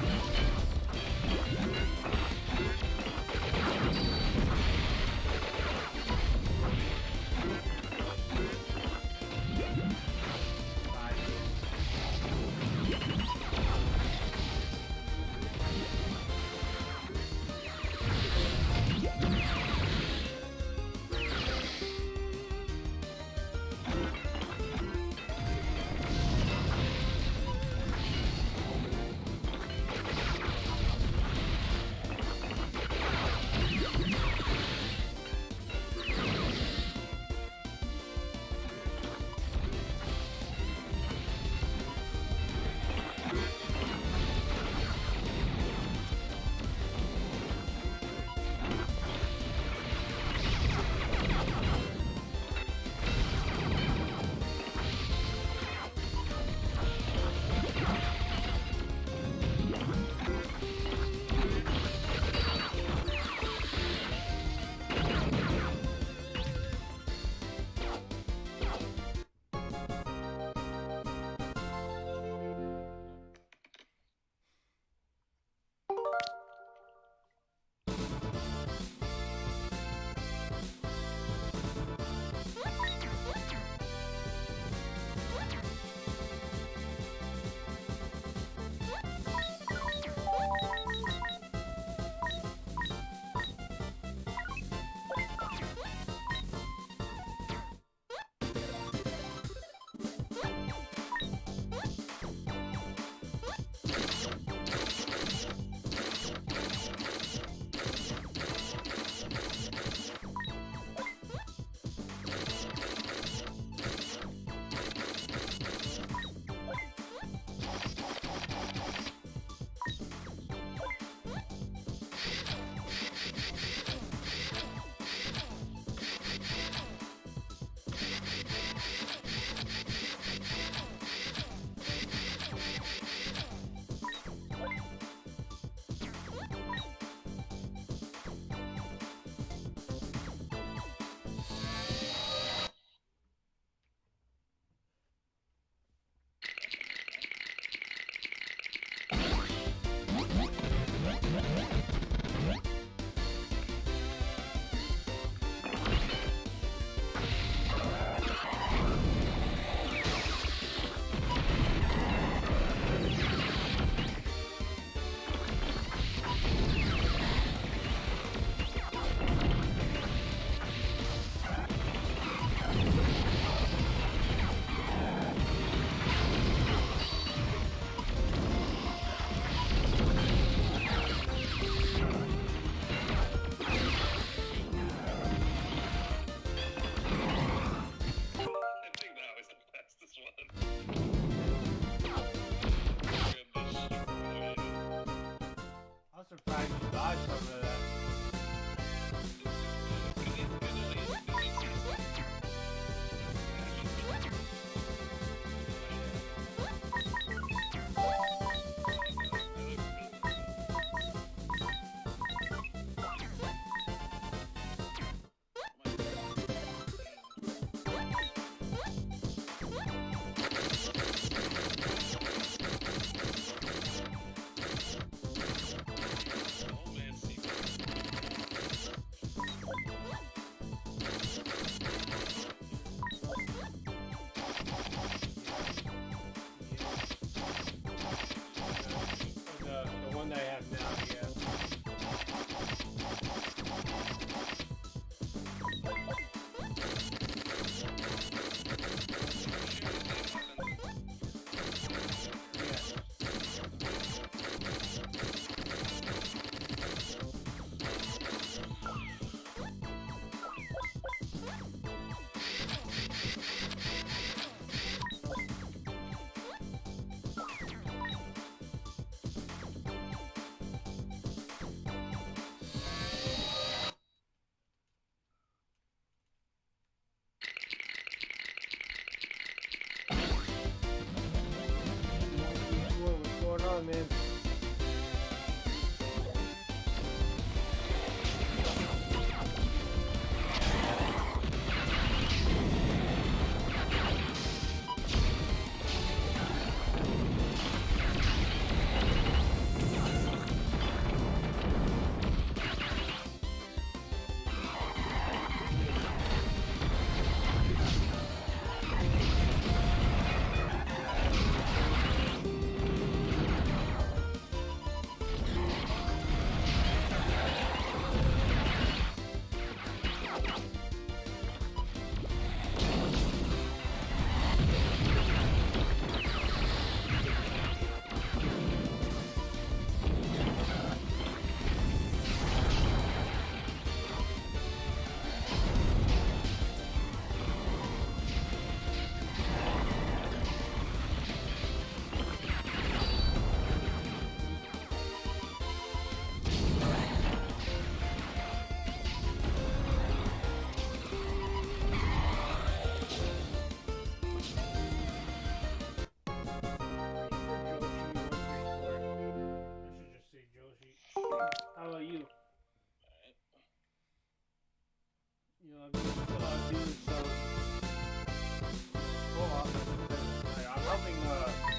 [SPEAKER 1] surprised you dodged some of that. The one that I have now, yeah. What's going on, man? How about you? You know, I've been doing some. Well, I'm helping my friend.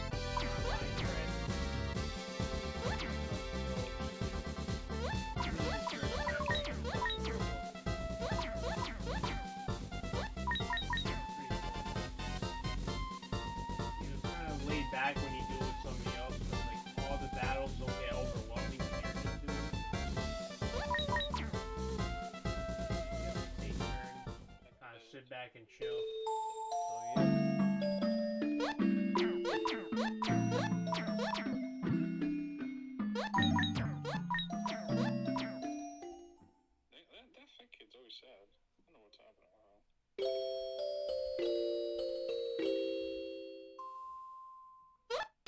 [SPEAKER 1] It's kind of laid back when you do it with somebody else, but like all the battles don't get overwhelming when you're just doing it. Take turns, kind of sit back and chill. So yeah.
[SPEAKER 2] That fat kid's always sad. I don't know what's happening with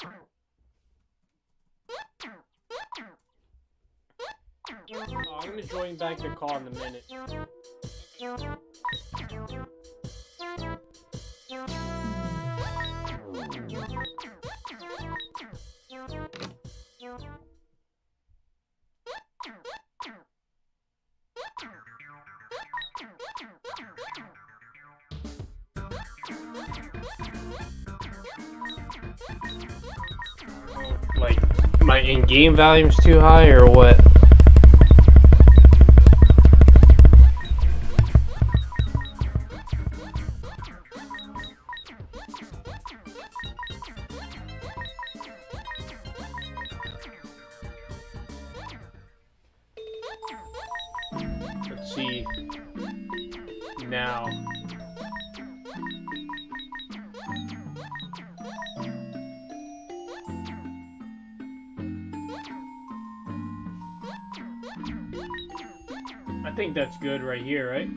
[SPEAKER 2] her.
[SPEAKER 1] Oh, I'm gonna join back the call in a minute. Like, my in-game volume's too high or what? Let's see. Now. I think that's good right here, right?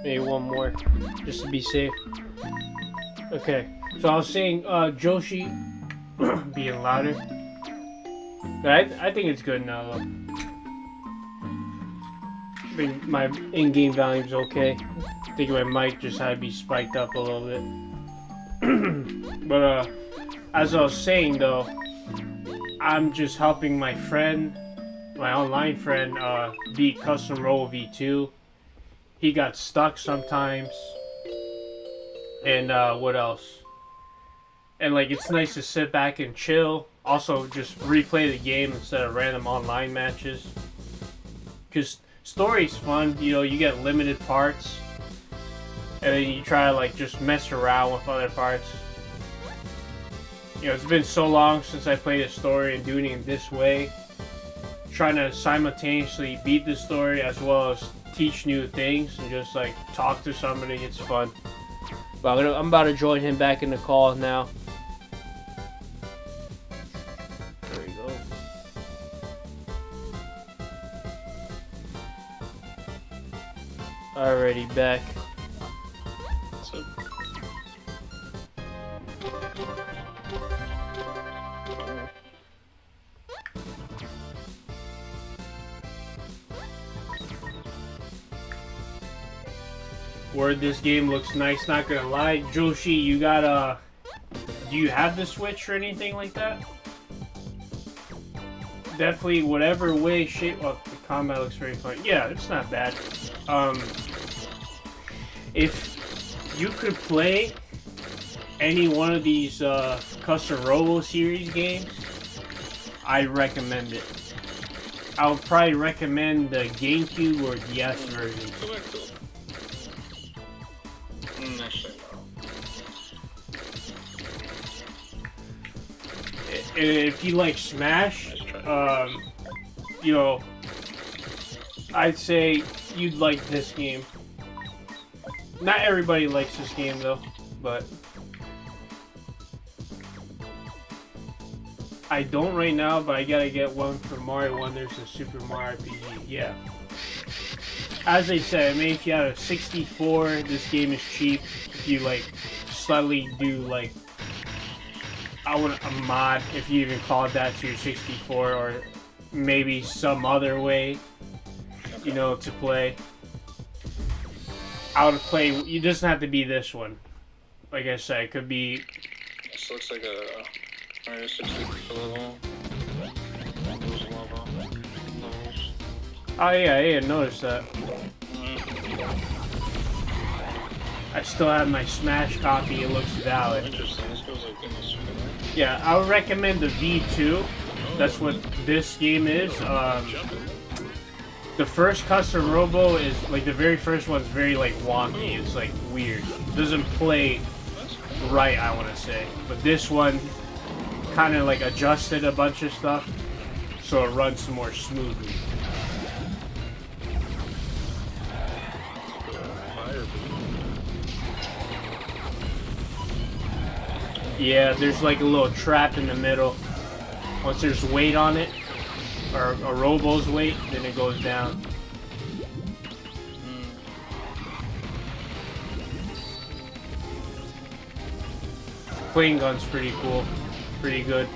[SPEAKER 1] Maybe one more, just to be safe. Okay, so I was saying, Joshi being louder. But I think it's good now, though. I think my in-game volume's okay. I think my mic just had to be spiked up a little bit. But, as I was saying, though, I'm just helping my friend, my online friend, beat Custom Robo V2. He got stuck sometimes. And, what else? And, like, it's nice to sit back and chill. Also, just replay the game instead of random online matches. Because story's fun, you know, you get limited parts. And then you try to, like, just mess around with other parts. You know, it's been so long since I played a story and doing it this way. Trying to simultaneously beat the story as well as teach new things and just, like, talk to somebody. It's fun. But I'm about to join him back in the call now. There we go. Alrighty, back.
[SPEAKER 2] So,
[SPEAKER 1] Word, this game looks nice, not gonna lie. Joshi, you got do you have the Switch or anything like that? Definitely, whatever way, shape, well, the combat looks very fun. Yeah, it's not bad. If you could play any one of these Custom Robo series games, I recommend it. I would probably recommend the GameCube or DS version.
[SPEAKER 2] go back to it. Actually,
[SPEAKER 1] If you like Smash, you know, I'd say you'd like this game. Not everybody likes this game though, but I don't right now, but I gotta get one for Mario Wonders and Super Mario RPG, yeah. As I said, I mean, if you have a 64, this game is cheap. If you, like, slightly do, like, I want a mod, if you even call it that, to your 64, or maybe some other way, you know, to play. I would play, it doesn't have to be this one. like I said, it could be.
[SPEAKER 2] This looks like a Mario 64 level. Those lava levels.
[SPEAKER 1] Oh yeah, I didn't notice that. I still have my Smash copy. It looks valid.
[SPEAKER 2] Interesting. This goes like in the super.
[SPEAKER 1] Yeah, I would recommend the V2. That's what this game is. The first custom Robo is like the very first one's very like wonky. It's like weird. It doesn't play right, I want to say. But this one kind of like adjusted a bunch of stuff so it runs more smoothly. Yeah, there's like a little trap in the middle. Once there's weight on it, or a Robo's weight, then it goes down. Flame gun's pretty cool. Pretty good.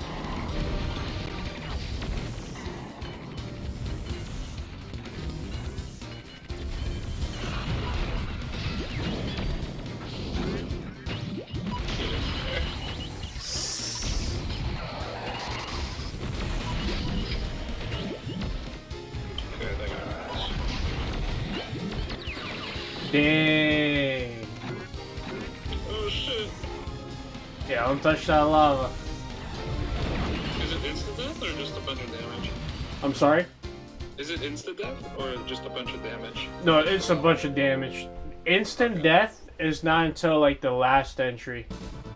[SPEAKER 1] Dang.
[SPEAKER 2] Oh shit.
[SPEAKER 1] Yeah, don't touch that lava.
[SPEAKER 2] Is it instant death or just a bunch of damage?
[SPEAKER 1] I'm sorry?
[SPEAKER 2] Is it instant death or just a bunch of damage?
[SPEAKER 1] No, it's a bunch of damage. Instant death is not until like the last entry,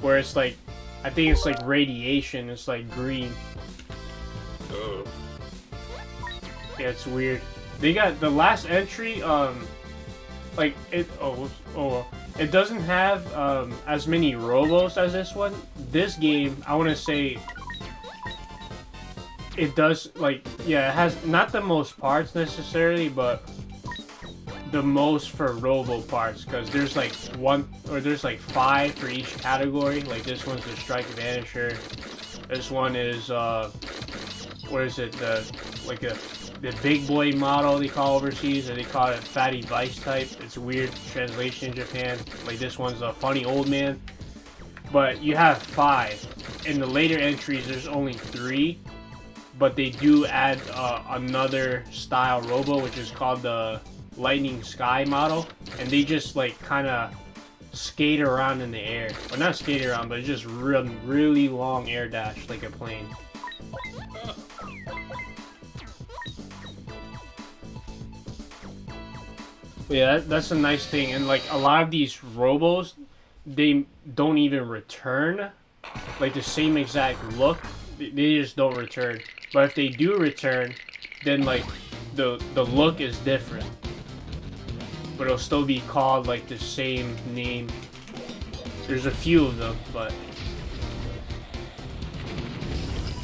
[SPEAKER 1] where it's like, I think it's like radiation. It's like green.
[SPEAKER 2] Oh.
[SPEAKER 1] Yeah, it's weird. They got the last entry. Like it. It doesn't have as many Robos as this one. This game, I want to say, it does like, yeah, it has not the most parts necessarily, but the most for Robo parts, because there's like there's like 5 for each category. Like this one's the Strike Vanisher. This one is what is it? The big boy model they call overseas, and they call it Fatty Vice type. It's a weird translation in Japan. Like this one's a funny old man. But you have 5. In the later entries, there's only 3. But they do add another style Robo, which is called the Lightning Sky model. And they just like kind of skate around in the air. Well, not skate around, but just run really long air dash like a plane. Yeah, that's a nice thing. And like a lot of these Robos, they don't even return like the same exact look. They just don't return. But if they do return, then like the look is different. But it'll still be called like the same name. There's a few of them, but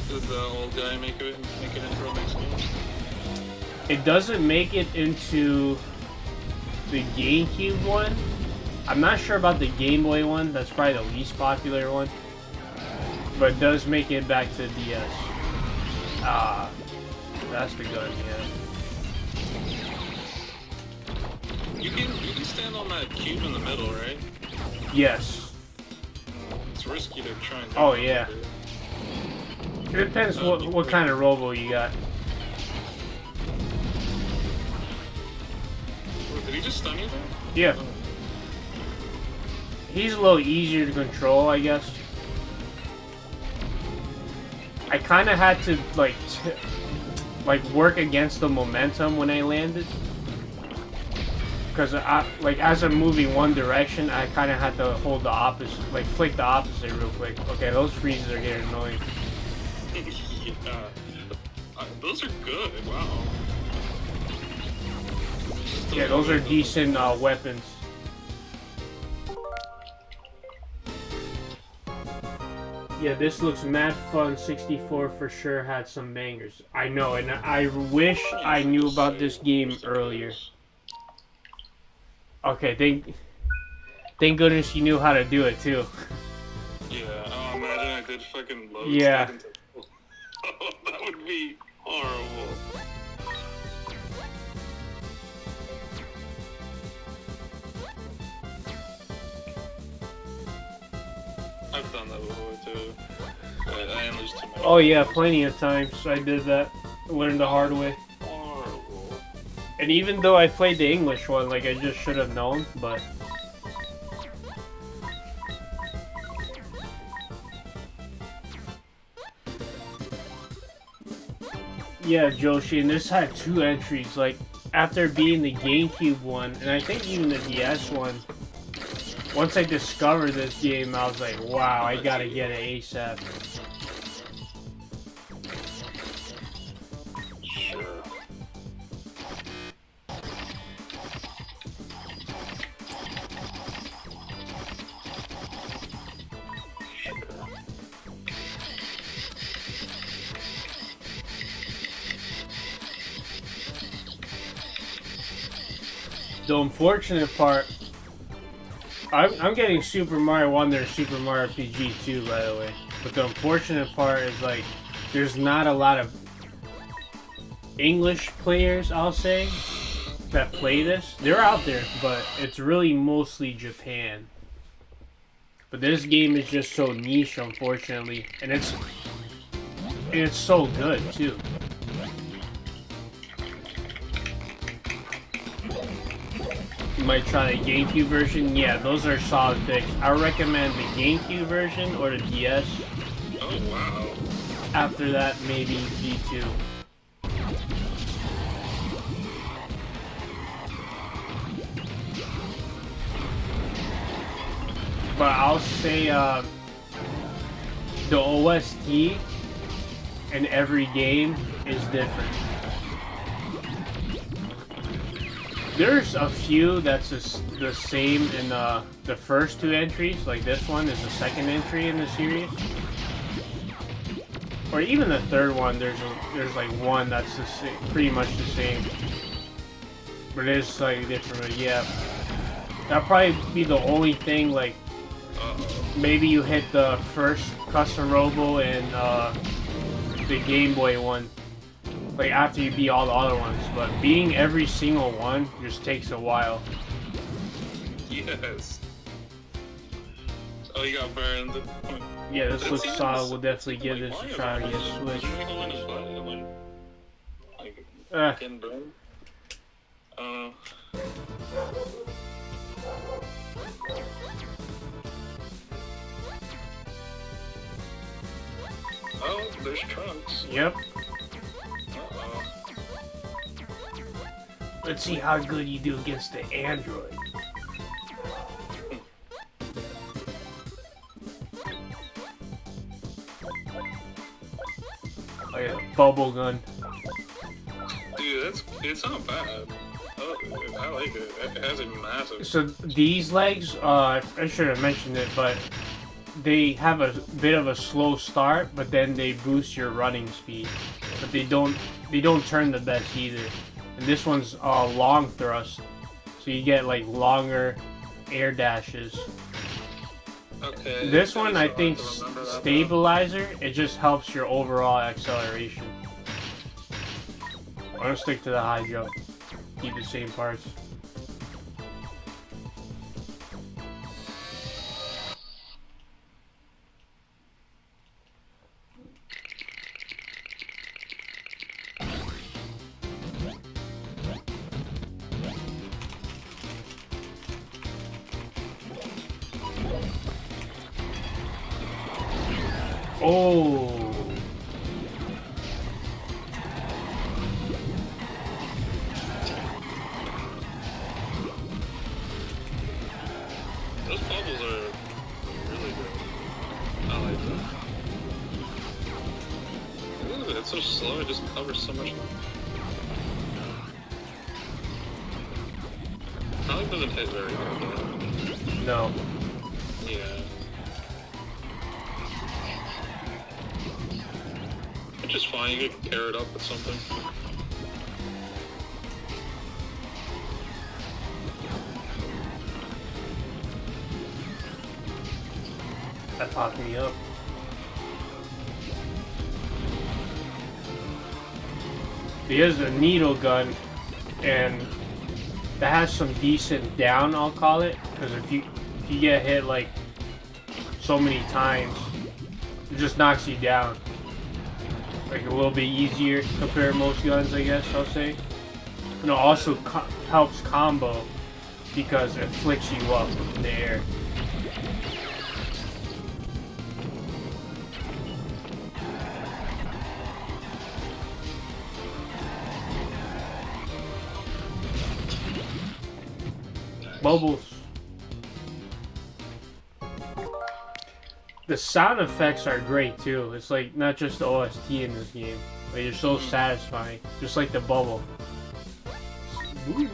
[SPEAKER 2] did the old guy make it into a mixed game?
[SPEAKER 1] It doesn't make it into the GameCube one. I'm not sure about the Game Boy one. That's probably the least popular one. But it does make it back to DS. Ah, that's the gun, yeah.
[SPEAKER 2] You can stand on that cube in the middle, right?
[SPEAKER 1] Yes.
[SPEAKER 2] It's risky to try and.
[SPEAKER 1] Oh yeah. It depends what kind of Robo you got.
[SPEAKER 2] Did he just stun you there?
[SPEAKER 1] Yeah. He's a little easier to control, I guess. I kind of had to like work against the momentum when I landed, because as I'm moving one direction, I kind of had to hold the opposite, like flick the opposite real quick. Okay, those freezes are getting annoying.
[SPEAKER 2] Yeah. Those are good. Wow.
[SPEAKER 1] Yeah, those are decent weapons. Yeah, this looks mad fun. 64 for sure had some bangers. I know, and I wish I knew about this game earlier. Okay, thank goodness you knew how to do it too.
[SPEAKER 2] Yeah, oh, imagine I did fucking load.
[SPEAKER 1] Yeah.
[SPEAKER 2] That would be horrible. I've done that before too. I am just too much.
[SPEAKER 1] Oh yeah, plenty of times I did that. Learned the hard way.
[SPEAKER 2] Horrible.
[SPEAKER 1] And even though I played the English one, like I just should have known, but yeah, Joshi, and this had 2 entries, like after being the GameCube one, and I think even the DS one, once I discovered this game, I was like, wow, I gotta get it ASAP.
[SPEAKER 2] Sure.
[SPEAKER 1] The unfortunate part, I'm getting Super Mario Wonder and Super Mario RPG 2, by the way. But the unfortunate part is, like, there's not a lot of English players, I'll say, that play this. They're out there, but it's really mostly Japan. But this game is just so niche, unfortunately, and it's so good too. You might try the GameCube version. Yeah, those are solid picks. I recommend the GameCube version or the DS.
[SPEAKER 2] Oh wow.
[SPEAKER 1] After that, maybe V2. But I'll say the OST in every game is different. There's a few that's the same in the first 2 entries, like this one is the second entry in the series. Or even the third one, there's like one that's the same, pretty much the same. But it is slightly different, but yeah. That'll probably be the only thing, like, maybe you hit the first custom Robo and the Game Boy one, like after you beat all the other ones, but beating every single one just takes a while.
[SPEAKER 2] Yes. Oh, you got burned.
[SPEAKER 1] Yeah, this looks solid. We'll definitely give this a try to get switched.
[SPEAKER 2] Getting burned. Oh, there's Trunks.
[SPEAKER 1] Yep.
[SPEAKER 2] Uh-oh.
[SPEAKER 1] Let's see how good you do against the Android. Oh yeah, bubble gun.
[SPEAKER 2] Dude, it's not bad. Oh, I like it. It has a massive.
[SPEAKER 1] So these legs, I should have mentioned it, but they have a bit of a slow start, but then they boost your running speed. But they don't turn the best either. And this one's long thrust, so you get like longer air dashes.
[SPEAKER 2] Okay.
[SPEAKER 1] This one, I think, stabilizer, it just helps your overall acceleration. I'm gonna stick to the high jump. Keep the same parts. Oh.
[SPEAKER 2] Those bubbles are really good. I like them. Look at it, it's so slow, it just covers so much. Probably doesn't hit very hard.
[SPEAKER 1] No.
[SPEAKER 2] Yeah. Which is fine, you could pair it up with something.
[SPEAKER 1] That popped me up. He has a needle gun, and that has some decent down, I'll call it, because if you get hit like so many times, it just knocks you down. Like a little bit easier compared to most guns, I guess I'll say. And it also helps combo because it flicks you up in the air. Bubbles. The sound effects are great too. It's like not just the OST in this game. Like they're so satisfying. Just like the bubble.
[SPEAKER 2] Alright,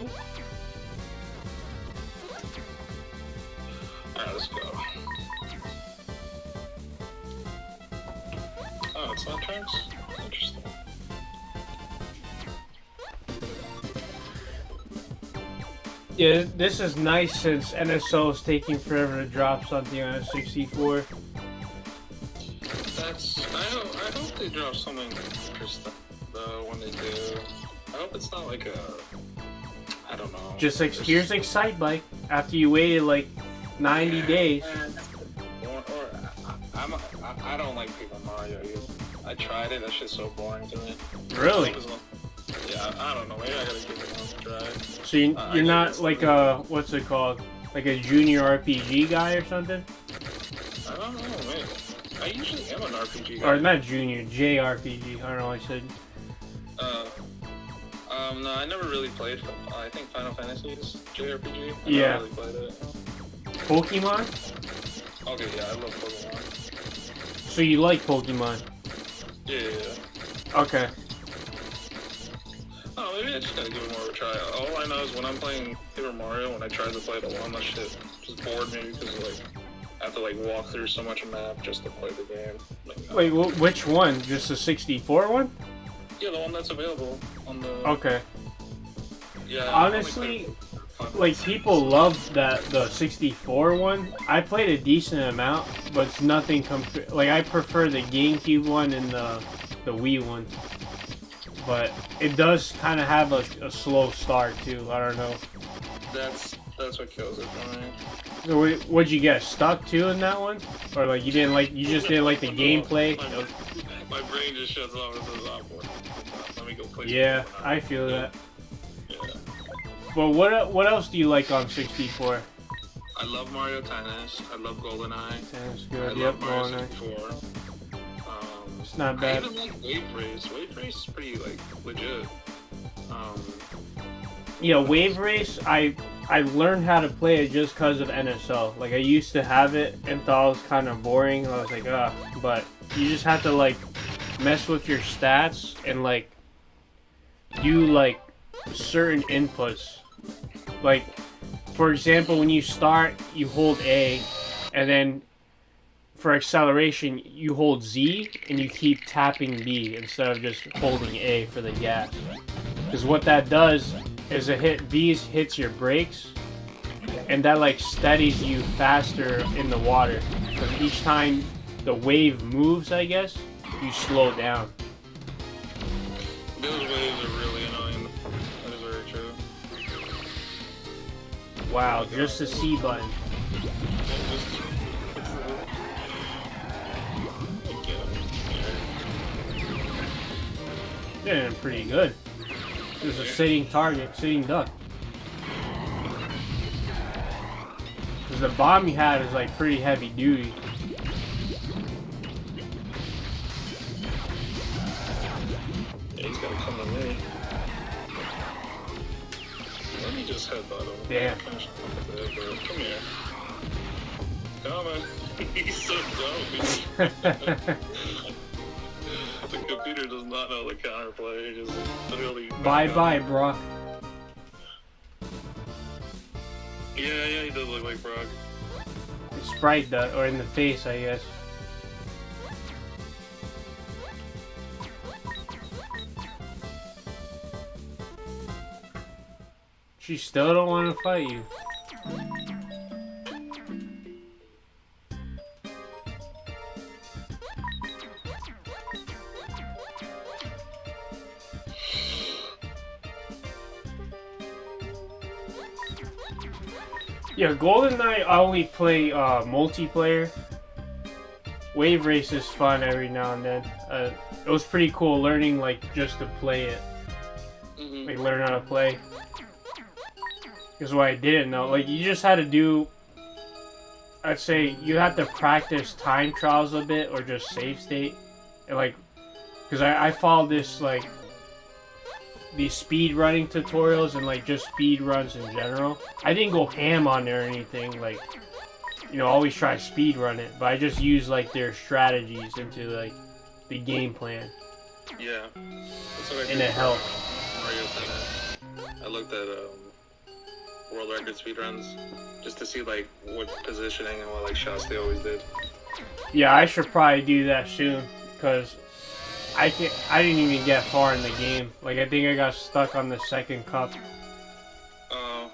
[SPEAKER 2] let's go. Oh, it's not tracks? Interesting.
[SPEAKER 1] Yeah, this is nice since NSO is taking forever to drop something on a 64.
[SPEAKER 2] I hope they drop something interesting though when they do. I hope it's not like a, I don't know.
[SPEAKER 1] Just like here's Excitebike after you waited like 90 days.
[SPEAKER 2] I don't like Paper Mario either. I tried it. That shit's so boring to me.
[SPEAKER 1] Really?
[SPEAKER 2] Yeah, I don't know. Maybe I gotta give it a try.
[SPEAKER 1] So you're not like a, what's it called? Like a junior RPG guy or something?
[SPEAKER 2] I don't know, man. I usually am an RPG guy.
[SPEAKER 1] Or not junior, JRPG. I don't know what I said.
[SPEAKER 2] No, I never really played. I think Final Fantasy's JRPG. I
[SPEAKER 1] Yeah.
[SPEAKER 2] never really played it.
[SPEAKER 1] Pokemon?
[SPEAKER 2] Okay, yeah, I love Pokemon.
[SPEAKER 1] So you like Pokemon?
[SPEAKER 2] Yeah.
[SPEAKER 1] Okay.
[SPEAKER 2] Oh, maybe I just gotta give it more of a try. All I know is when I'm playing Paper Mario, when I tried to play it alone, that shit just bored me because like I have to like walk through so much map just to play the game. Like,
[SPEAKER 1] Wait, which one? Just the 64 one?
[SPEAKER 2] Yeah, the one that's available on the.
[SPEAKER 1] Okay.
[SPEAKER 2] Yeah.
[SPEAKER 1] Honestly, like people love the 64 one. I played a decent amount, but it's nothing like I prefer the GameCube one and the Wii one. But it does kind of have a slow start too. I don't know.
[SPEAKER 2] That's what kills it for me.
[SPEAKER 1] So what'd you get stuck too in that one, or like you just didn't like the gameplay?
[SPEAKER 2] My brain just shuts off and says awkward. Let me go play.
[SPEAKER 1] Yeah, I feel that.
[SPEAKER 2] Yeah.
[SPEAKER 1] But what else do you like on 64?
[SPEAKER 2] I love Mario Tennis. I love GoldenEye.
[SPEAKER 1] Sounds
[SPEAKER 2] I
[SPEAKER 1] good.
[SPEAKER 2] love
[SPEAKER 1] Yep,
[SPEAKER 2] Mario
[SPEAKER 1] GoldenEye.
[SPEAKER 2] 64.
[SPEAKER 1] It's not
[SPEAKER 2] I
[SPEAKER 1] bad.
[SPEAKER 2] even like Wave Race. Wave Race is pretty like legit.
[SPEAKER 1] Yeah, Wave Race. I learned how to play it just because of NSO. Like I used to have it and thought it was kind of boring. I was like, but you just have to like mess with your stats and like do like certain inputs. Like for example, when you start, you hold A, and then for acceleration, you hold Z and you keep tapping B instead of just holding A for the gas. Because what that does is B hits your brakes, and that like steadies you faster in the water. Because each time the wave moves, I guess, you slow down.
[SPEAKER 2] Those waves are really annoying. That is very true.
[SPEAKER 1] Wow, just the C button. Yeah, pretty good. There's a sitting target, sitting duck. Because the bomb you had is like pretty heavy duty.
[SPEAKER 2] Yeah, he's gotta come to me. Let me just headbutt him.
[SPEAKER 1] Damn.
[SPEAKER 2] Come here. Come on. He's so dumb. The computer does not know the counterplay. He just literally.
[SPEAKER 1] Bye, Brock.
[SPEAKER 2] Yeah, he does look like Brock.
[SPEAKER 1] Sprite does, or in the face, I guess. She still don't want to fight you. Yeah, GoldenEye I only play multiplayer, Wave race is fun every now and then. It was pretty cool learning like just to play it. Like learn how to play. Because what I didn't know, like you just had to do. I'd say you have to practice time trials a bit or just save state, and like, because I followed this like these speed running tutorials and like just speed runs in general. I didn't go ham on it or anything, like, you know, always try to speed run it, but I just used like their strategies into like the game plan.
[SPEAKER 2] Yeah, that's what I did.
[SPEAKER 1] And it helped.
[SPEAKER 2] Mario Tennis. I looked at world record speedruns just to see like what positioning and what like shots they always did.
[SPEAKER 1] Yeah, I should probably do that soon, because I didn't even get far in the game. Like, I think I got stuck on the second cup.
[SPEAKER 2] Oh.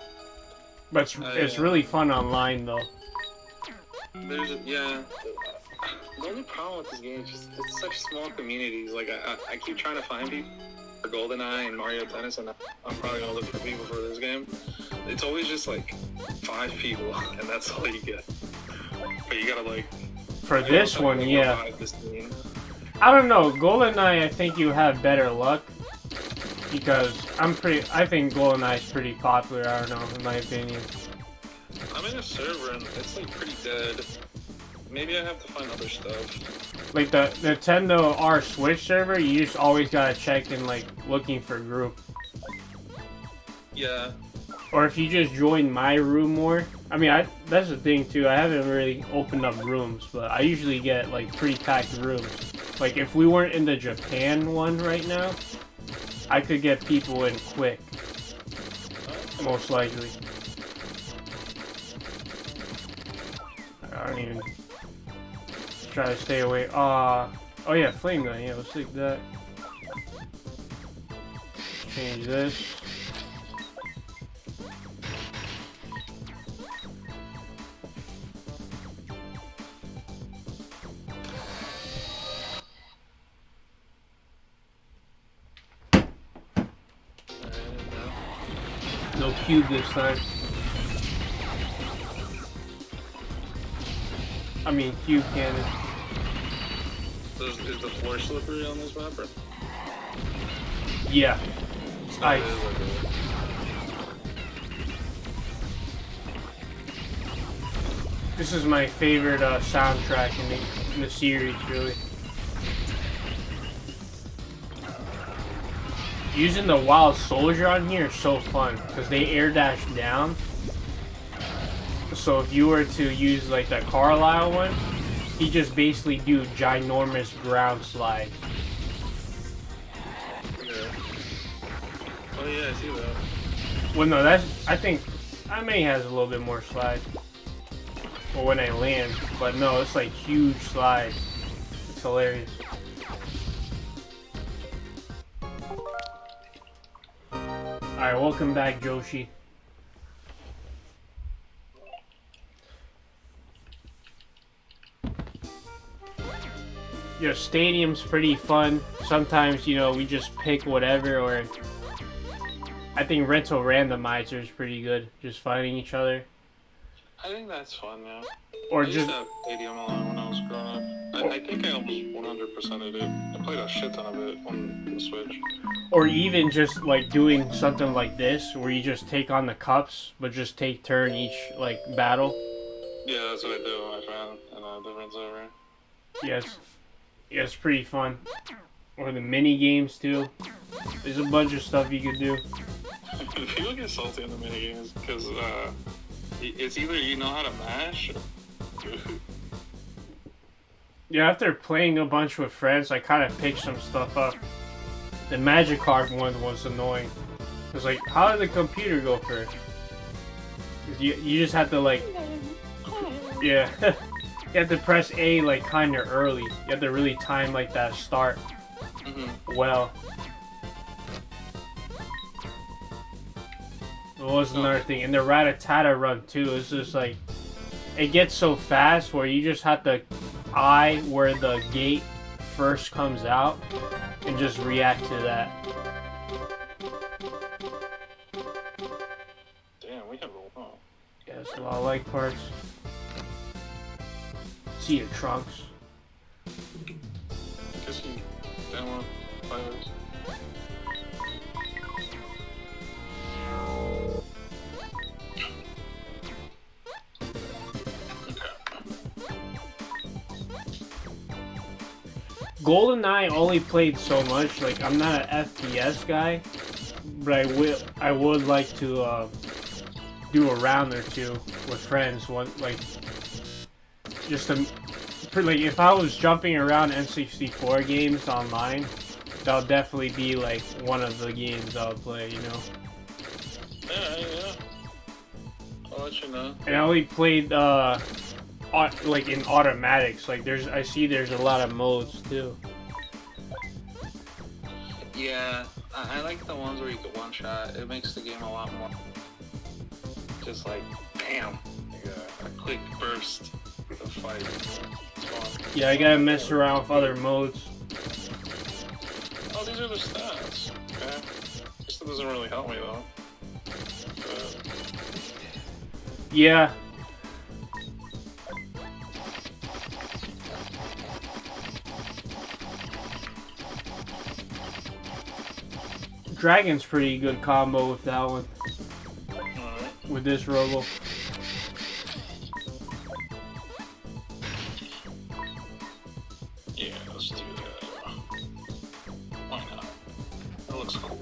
[SPEAKER 1] But it's really fun online, though.
[SPEAKER 2] Yeah. The only problem with this game is just it's such small communities. Like, I keep trying to find people for GoldenEye and Mario Tennis, and I'm probably gonna look for people for this game. It's always just like 5 people, and that's all you get. But you gotta like.
[SPEAKER 1] For this one, yeah. I don't know, GoldenEye, I think you have better luck, because I think GoldenEye is pretty popular, I don't know, in my opinion.
[SPEAKER 2] I'm in a server and it's like pretty dead. Maybe I have to find other stuff.
[SPEAKER 1] Like the Nintendo R Switch server, you just always gotta check in like looking for group.
[SPEAKER 2] Yeah.
[SPEAKER 1] Or if you just join my room more. I mean, that's the thing too, I haven't really opened up rooms, but I usually get like pretty packed rooms. Like if we weren't in the Japan one right now, I could get people in quick. Most likely. I don't even try to stay away. Oh yeah, flame gun. Yeah, let's take that. Change this. No cube this time. I mean, cube cannon.
[SPEAKER 2] Is the floor slippery on this map? Or?
[SPEAKER 1] Yeah. It's ice. This is my favorite soundtrack in the series, really. Using the Wild Soldier on here is so fun, because they air dash down. So if you were to use like the Carlisle one, he just basically do ginormous ground slides.
[SPEAKER 2] Yeah. Oh yeah, I see that.
[SPEAKER 1] Well, no, I think Ame has a little bit more slides. Or when I land, but no, it's like huge slides. It's hilarious. Alright, welcome back, Joshi. Your stadium's pretty fun. Sometimes, you know, we just pick whatever, or I think rental randomizer is pretty good. Just fighting each other.
[SPEAKER 2] I think that's fun, yeah.
[SPEAKER 1] Or
[SPEAKER 2] I used
[SPEAKER 1] just
[SPEAKER 2] to have Stadium a lot when I was growing up. I think I almost 100%ed it. I played a shit ton of it on the Switch.
[SPEAKER 1] Or even just like doing something like this, where you just take on the cups, but just take turn each like battle.
[SPEAKER 2] Yeah, that's what I do with my friend in a different server.
[SPEAKER 1] Yes, yeah, it's pretty fun. Or the mini games too. There's a bunch of stuff you can do.
[SPEAKER 2] People get salty in the mini games because it's either you know how to mash. Or...
[SPEAKER 1] Yeah, after playing a bunch with friends, I kind of picked some stuff up. The Magikarp one was annoying. It was like, how did the computer go first? You just have to like, yeah, you have to press A like kind of early. You have to really time like that start well. It was another thing, and the Rattata run too. It's just like, it gets so fast where you just have to eye where the gate first comes out and just react to that.
[SPEAKER 2] Damn, we have a lot.
[SPEAKER 1] Yeah, it's a lot of like parts. See your trunks.
[SPEAKER 2] I want to play this.
[SPEAKER 1] GoldenEye only played so much. Like, I'm not an FPS guy, but I would like to do a round or two with friends. One like just to like if I was jumping around N64 games online, that would definitely be like one of the games I would play. You know.
[SPEAKER 2] Yeah. I'll let you know.
[SPEAKER 1] And I only played like in automatics. Like I see there's a lot of modes too.
[SPEAKER 2] Yeah, I like the ones where you get one shot. It makes the game a lot more just like bam, like a quick burst of fight. It's fun.
[SPEAKER 1] Yeah, I gotta mess around with other modes.
[SPEAKER 2] Oh, these are the stats. Okay, this doesn't really help me though.
[SPEAKER 1] Yeah. Dragon's pretty good combo with that one.
[SPEAKER 2] Alright.
[SPEAKER 1] With this Robo.
[SPEAKER 2] Yeah, let's do that. Why not? That looks cool.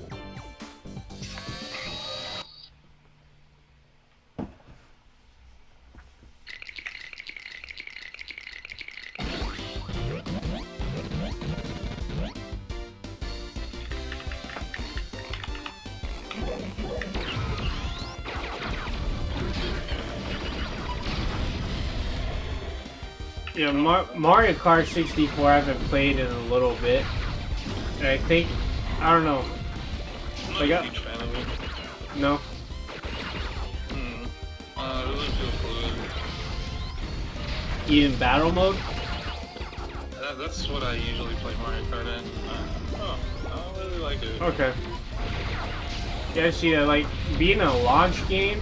[SPEAKER 1] Yeah, Mario Kart 64 I haven't played in a little bit. And I think, I don't know.
[SPEAKER 2] I'm not
[SPEAKER 1] Like,
[SPEAKER 2] a huge fan of it.
[SPEAKER 1] No?
[SPEAKER 2] It doesn't feel fluid.
[SPEAKER 1] You in battle mode?
[SPEAKER 2] That's what I usually play Mario Kart in. I don't really like it.
[SPEAKER 1] Okay. Yeah, I see that, like, being a launch game,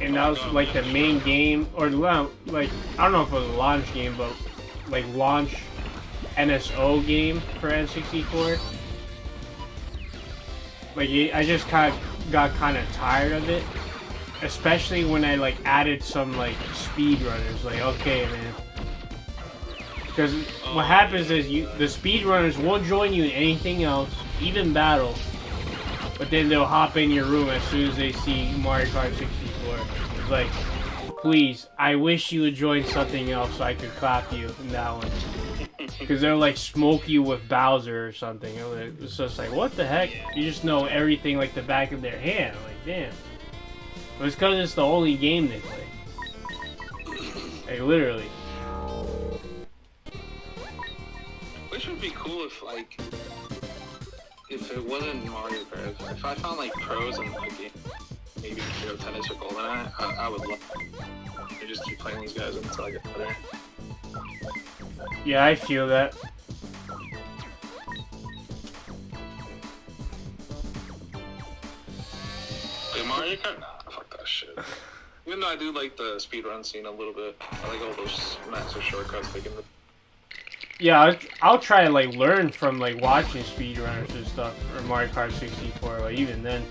[SPEAKER 1] and that was like the main game, or like, I don't know if it was a launch game, but like launch NSO game for N64. Like, I just got kind of tired of it, especially when I like added some like speedrunners. Like, okay, man, because what happens is the speedrunners won't join you in anything else, even battle, but then they'll hop in your room as soon as they see Mario Kart 64. It's like, please, I wish you would join something else so I could clap you in that one. Because they're like smoke you with Bowser or something. It's just like, what the heck? You just know everything like the back of their hand. Like, damn. But it's because it's the only game they play. Like, literally.
[SPEAKER 2] Which would be cool if, like, if it wasn't Mario Kart. If I found, like, pros in the game, maybe Hero Tennis or GoldenEye, I would love to just keep playing these guys until I get better.
[SPEAKER 1] Yeah, I feel that.
[SPEAKER 2] Wait, Mario Kart? Nah, fuck that shit. Even though I do like the speedrun scene a little bit, I like all those massive shortcuts they can.
[SPEAKER 1] Yeah, I'll try to like learn from like watching speedrunners and stuff, or Mario Kart 64, like even then.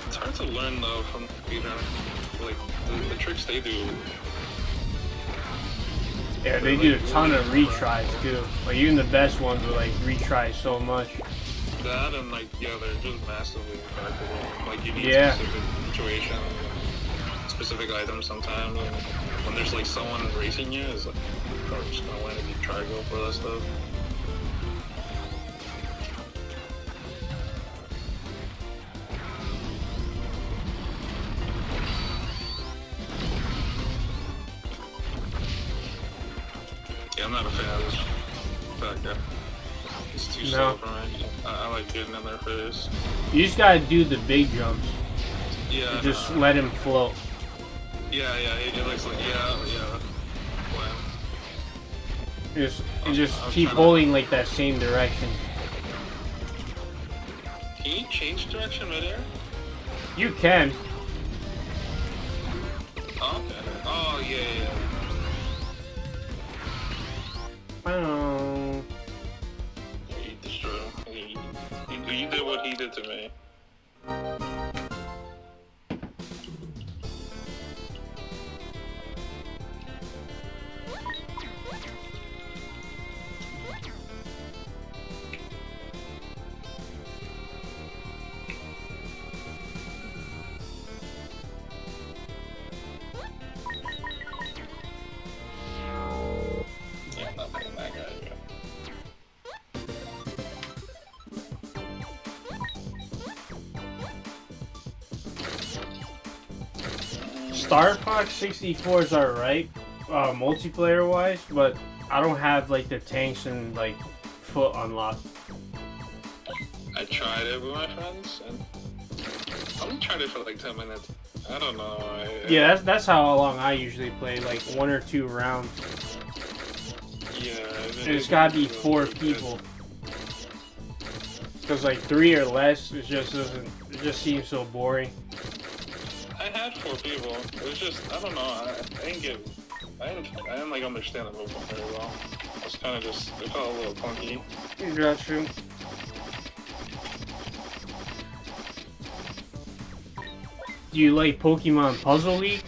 [SPEAKER 2] It's hard to learn though from speedrunner. Like the tricks they do.
[SPEAKER 1] Yeah, they do a ton of retries too. Like even the best ones will like retry so much.
[SPEAKER 2] That and like they're just massively impactful. Like you need specific situations, specific items sometimes. And when there's like someone racing you, it's like I'm just gonna win if you try to go for that stuff. Yeah, I'm not a fan of this fact that it's too slow for me. I like getting in there first.
[SPEAKER 1] You just gotta do the big jumps.
[SPEAKER 2] Yeah.
[SPEAKER 1] And just let him float.
[SPEAKER 2] Yeah, it looks like yeah.
[SPEAKER 1] Just keep holding like that same direction.
[SPEAKER 2] Can you change direction midair?
[SPEAKER 1] You can.
[SPEAKER 2] Oh, okay. Oh He destroyed him. He did what he did to me. Yeah, I'm not playing that guy yet.
[SPEAKER 1] Star Fox 64 is alright, multiplayer wise, but I don't have like the tanks and like foot unlocked.
[SPEAKER 2] I tried it with my friends, and I only tried it for like 10 minutes. I don't know.
[SPEAKER 1] Yeah, that's how long I usually play, like 1 or 2 rounds.
[SPEAKER 2] Yeah.
[SPEAKER 1] It's gotta be 4 people. Cause like 3 or less, it just doesn't. It just seems so boring.
[SPEAKER 2] I had 4 people. It was just, I don't know. I didn't like understand the movement very well. It was kind of just, it felt a little clunky.
[SPEAKER 1] Gotcha. Do you like Pokemon Puzzle League?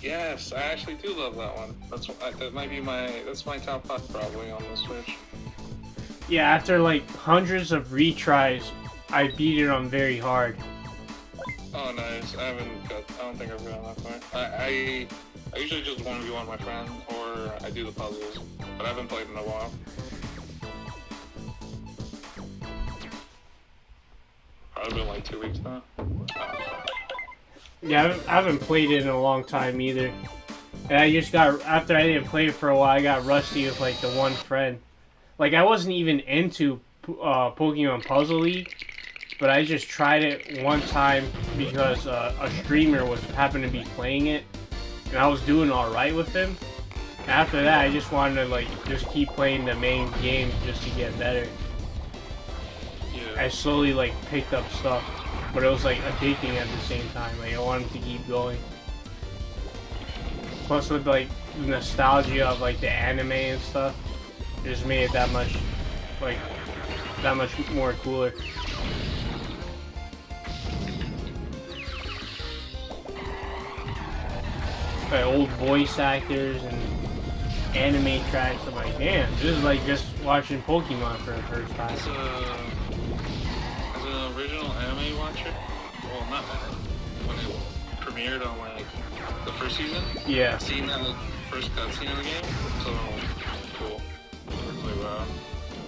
[SPEAKER 2] Yes, I actually do love that one. That might be that's my top 5 probably on the Switch.
[SPEAKER 1] Yeah, after like hundreds of retries, I beat it on very hard.
[SPEAKER 2] Oh, nice. I don't think I've gotten that far. I usually just 1v1 my friend, or I do the puzzles, but I haven't played in a while. Probably been like 2 weeks now.
[SPEAKER 1] Yeah, I haven't played it in a long time either. And I just got, after I didn't play it for a while, I got rusty with like the one friend. Like I wasn't even into Pokemon Puzzle League, but I just tried it one time because a streamer happened to be playing it, and I was doing all right with him. After that, I just wanted to like just keep playing the main game just to get better.
[SPEAKER 2] Yeah.
[SPEAKER 1] I slowly like picked up stuff, but it was like addicting at the same time. Like I wanted to keep going. Plus with like the nostalgia of like the anime and stuff, it just made it that much more cooler. Like old voice actors and anime tracks. I'm like, damn, this is like just watching Pokemon for the first time.
[SPEAKER 2] As an original anime watcher, well, not anime, when it premiered on like the first season,
[SPEAKER 1] Yeah.
[SPEAKER 2] seeing that first cutscene of the game, so cool. Really wow.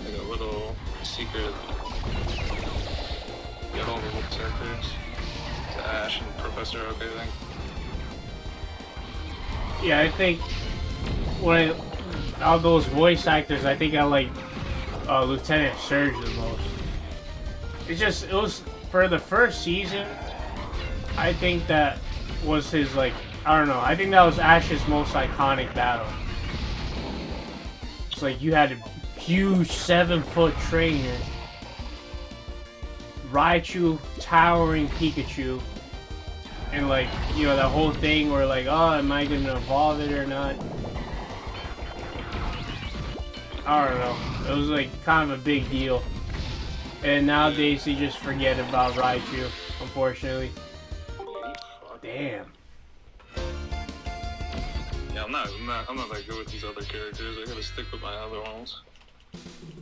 [SPEAKER 2] Like a little secret. Get all the little characters. To Ash and Professor Oak, I think.
[SPEAKER 1] Yeah, I think all those voice actors, I think I like Lieutenant Surge the most. It was for the first season. I think that was his like, I don't know. I think that was Ash's most iconic battle. It's like you had a huge 7-foot trainer, Raichu towering Pikachu. And like, you know, that whole thing where like, oh, am I gonna evolve it or not? I don't know. It was like kind of a big deal. And nowadays they just forget about Raichu, unfortunately. Damn.
[SPEAKER 2] Yeah, I'm not that good with these other characters. I gotta stick with my other ones.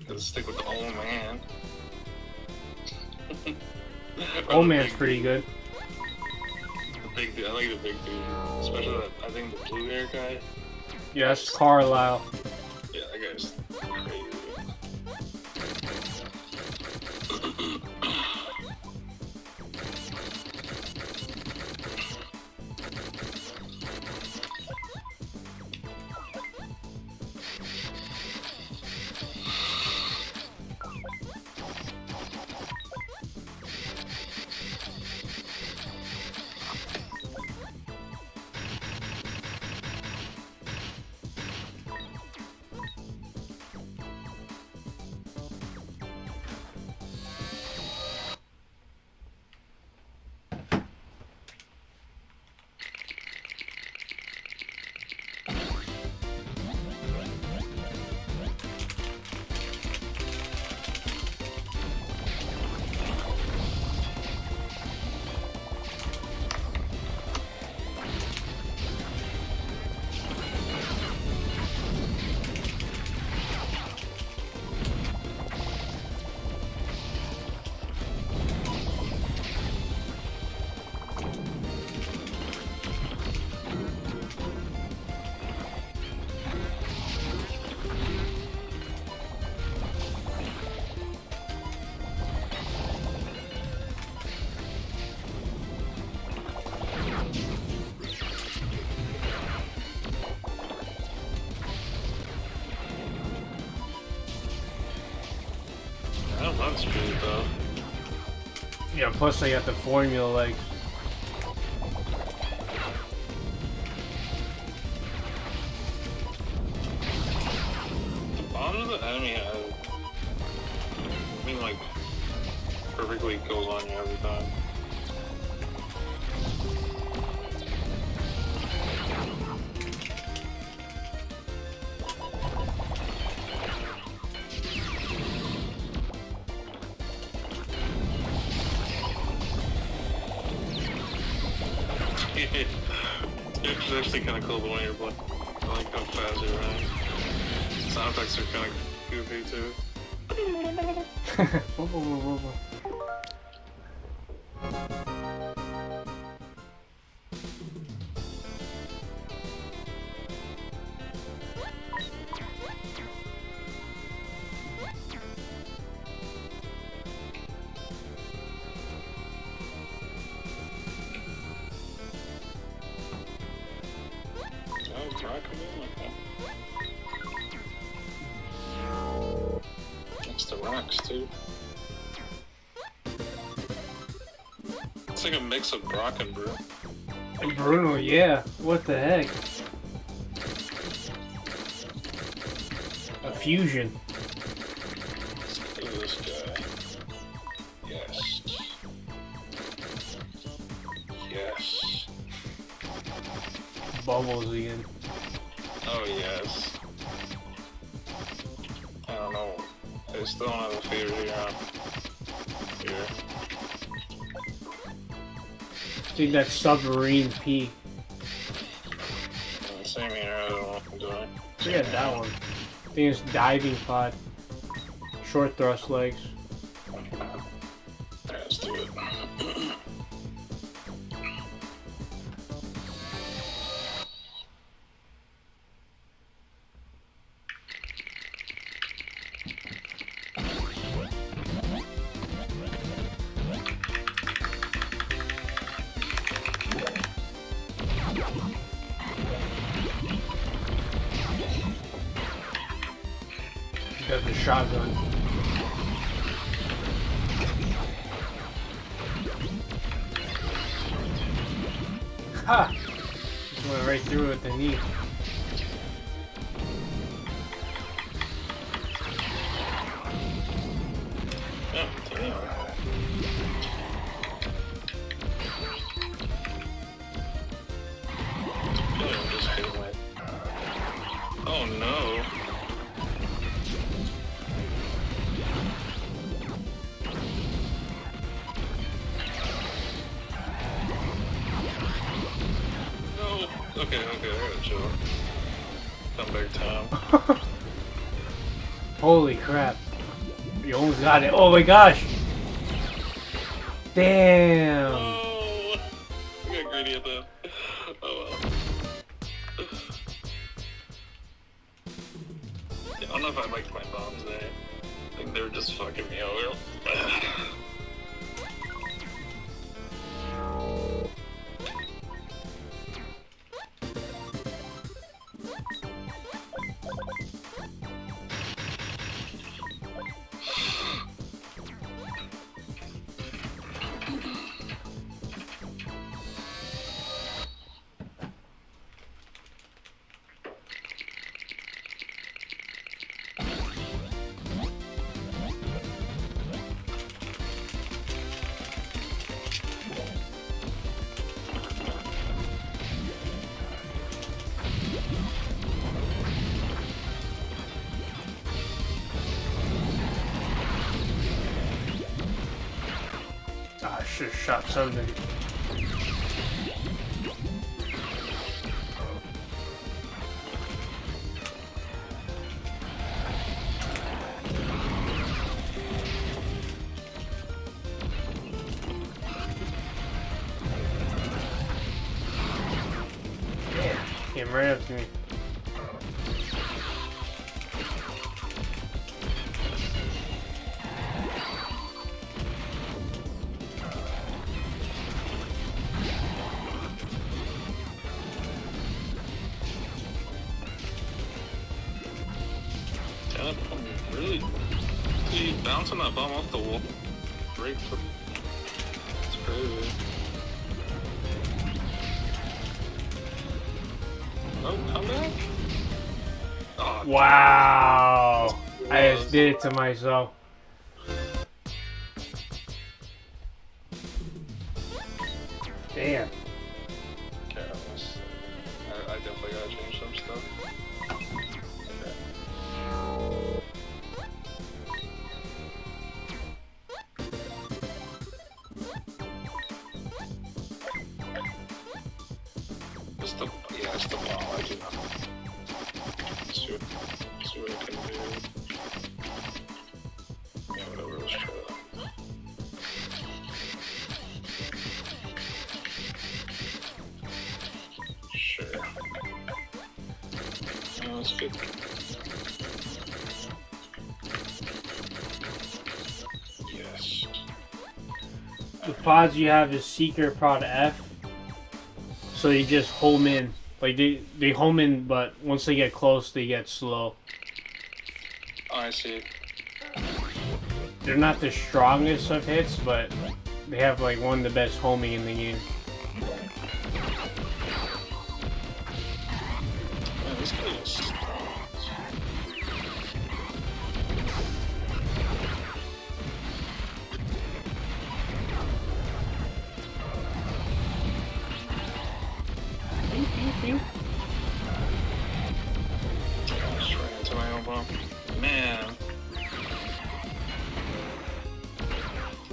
[SPEAKER 2] Gotta stick with the old man.
[SPEAKER 1] Old man's pretty good.
[SPEAKER 2] Big dude. I like the big dude. Especially that, I think the blue hair guy.
[SPEAKER 1] Yeah, that's Carlisle.
[SPEAKER 2] Yeah, that guy's crazy. Not speed though.
[SPEAKER 1] Yeah, plus I got the formula legs.
[SPEAKER 2] The bombs of the enemy have, I mean, like, perfectly goes on you every time. It's actually kind of cool the way you're playing. I like how fast you're running. Sound effects are kind of goofy too.
[SPEAKER 1] Whoa, whoa, whoa, whoa, whoa.
[SPEAKER 2] Oh, Brock, come in like that. Next to rocks too. It's like a mix of Brock and Brew.
[SPEAKER 1] And Bruno, yeah. What the heck? A fusion.
[SPEAKER 2] Look at this guy. Yes. Yes.
[SPEAKER 1] Bubbles again.
[SPEAKER 2] Oh yes. I don't know. I still don't have a favorite here.
[SPEAKER 1] I think that's submarine P.
[SPEAKER 2] Same here, I don't know what I'm doing.
[SPEAKER 1] Forget that one. I think it's diving pod. Short thrust legs.
[SPEAKER 2] Alright, let's do it.
[SPEAKER 1] Got the shotgun. Ha! Just went right through with the knee.
[SPEAKER 2] Yeah, damn. I'm just hitting my... Oh no. Okay, I gotta chill. Come back time.
[SPEAKER 1] Holy crap. You almost got it. Oh my gosh! Damn!
[SPEAKER 2] Oh! I got greedy at that. Oh well. Yeah, I don't know if I liked my bombs there. I think they were just fucking me over.
[SPEAKER 1] Ah, I should have shot something. Damn, came right up to me.
[SPEAKER 2] I'm really bouncing that bomb off the wall. Great. It's crazy. Oh, come back. Oh,
[SPEAKER 1] Wow. I just did it to myself. Damn.
[SPEAKER 2] Careless. I definitely gotta change some stuff. Okay. It's the ball. I do not. See what I can do. Yeah, whatever. Let's try that. Sure. Oh, that's good. Yes.
[SPEAKER 1] The pods you have is secret prod F. So you just home in. Like they home in, but once they get close, they get slow.
[SPEAKER 2] Oh, I see.
[SPEAKER 1] They're not the strongest of hits, but they have like one of the best homing in the game.
[SPEAKER 2] Man, this guy is strong. Straight into my own bomb. Man.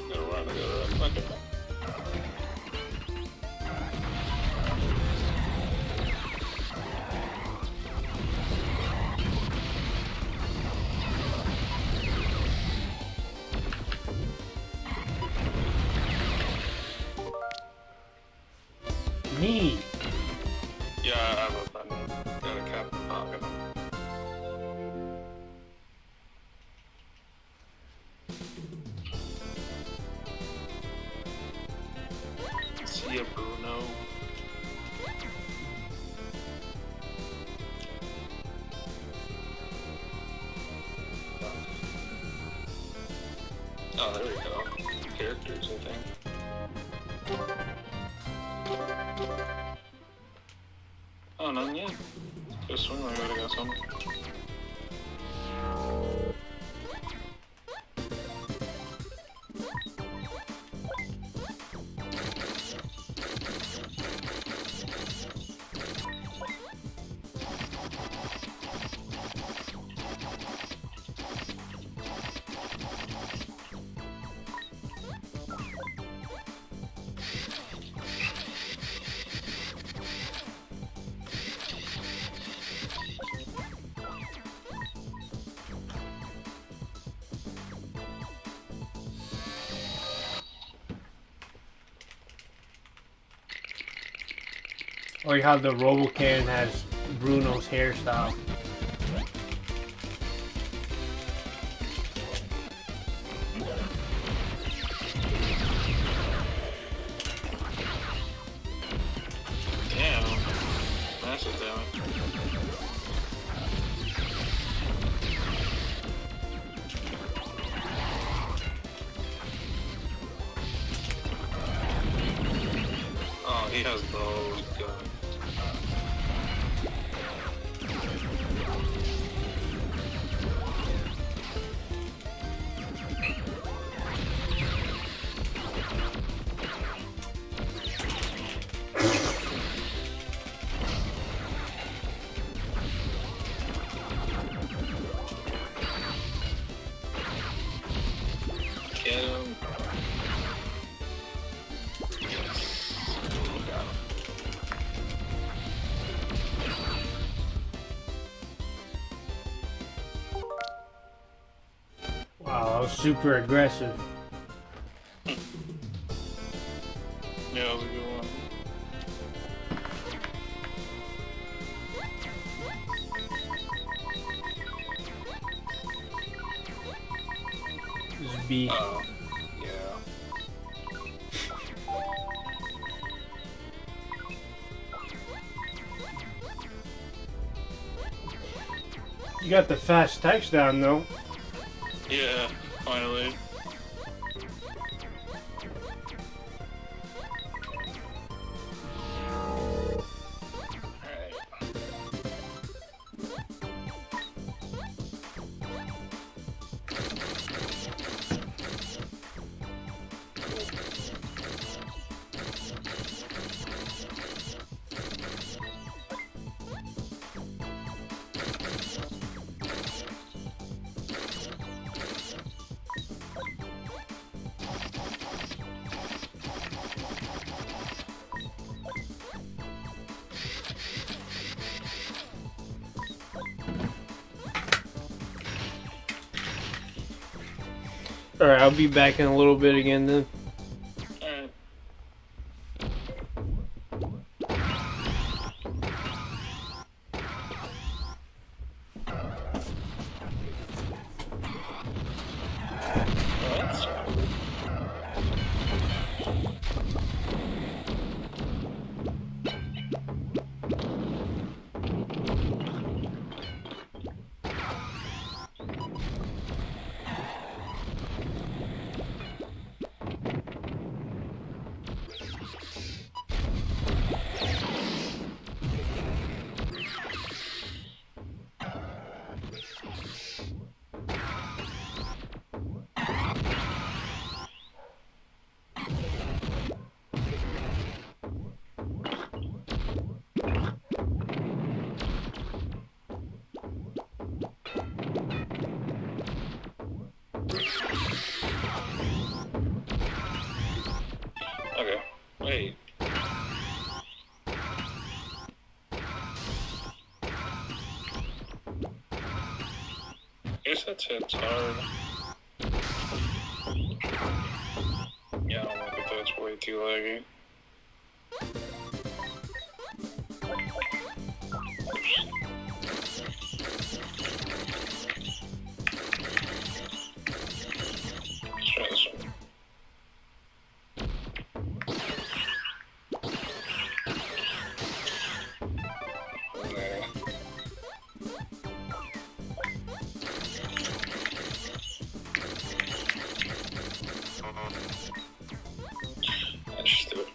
[SPEAKER 2] Gotta run. Okay.
[SPEAKER 1] Me.
[SPEAKER 2] Yeah, I love that. Got a cap pocket. See ya, Bruno. Oh, there we go. Characters, I think. Oh, none yet. Go swim, I gotta go somewhere.
[SPEAKER 1] Like how the Robo cannon has Bruno's hairstyle.
[SPEAKER 2] Damn. Massive damage. Oh, he has those guns. Get him. Yes. Got him.
[SPEAKER 1] Wow, that was super aggressive.
[SPEAKER 2] Yeah, that was a good one.
[SPEAKER 1] This is B.
[SPEAKER 2] Oh, yeah.
[SPEAKER 1] You got the fast touchdown though.
[SPEAKER 2] Yeah, Finally.
[SPEAKER 1] Alright, I'll be back in a little bit again then.
[SPEAKER 2] Alright. Okay, wait. I guess that hit's hard. Yeah, I don't like it, that's way too laggy. Let's try this one. Let's just do it.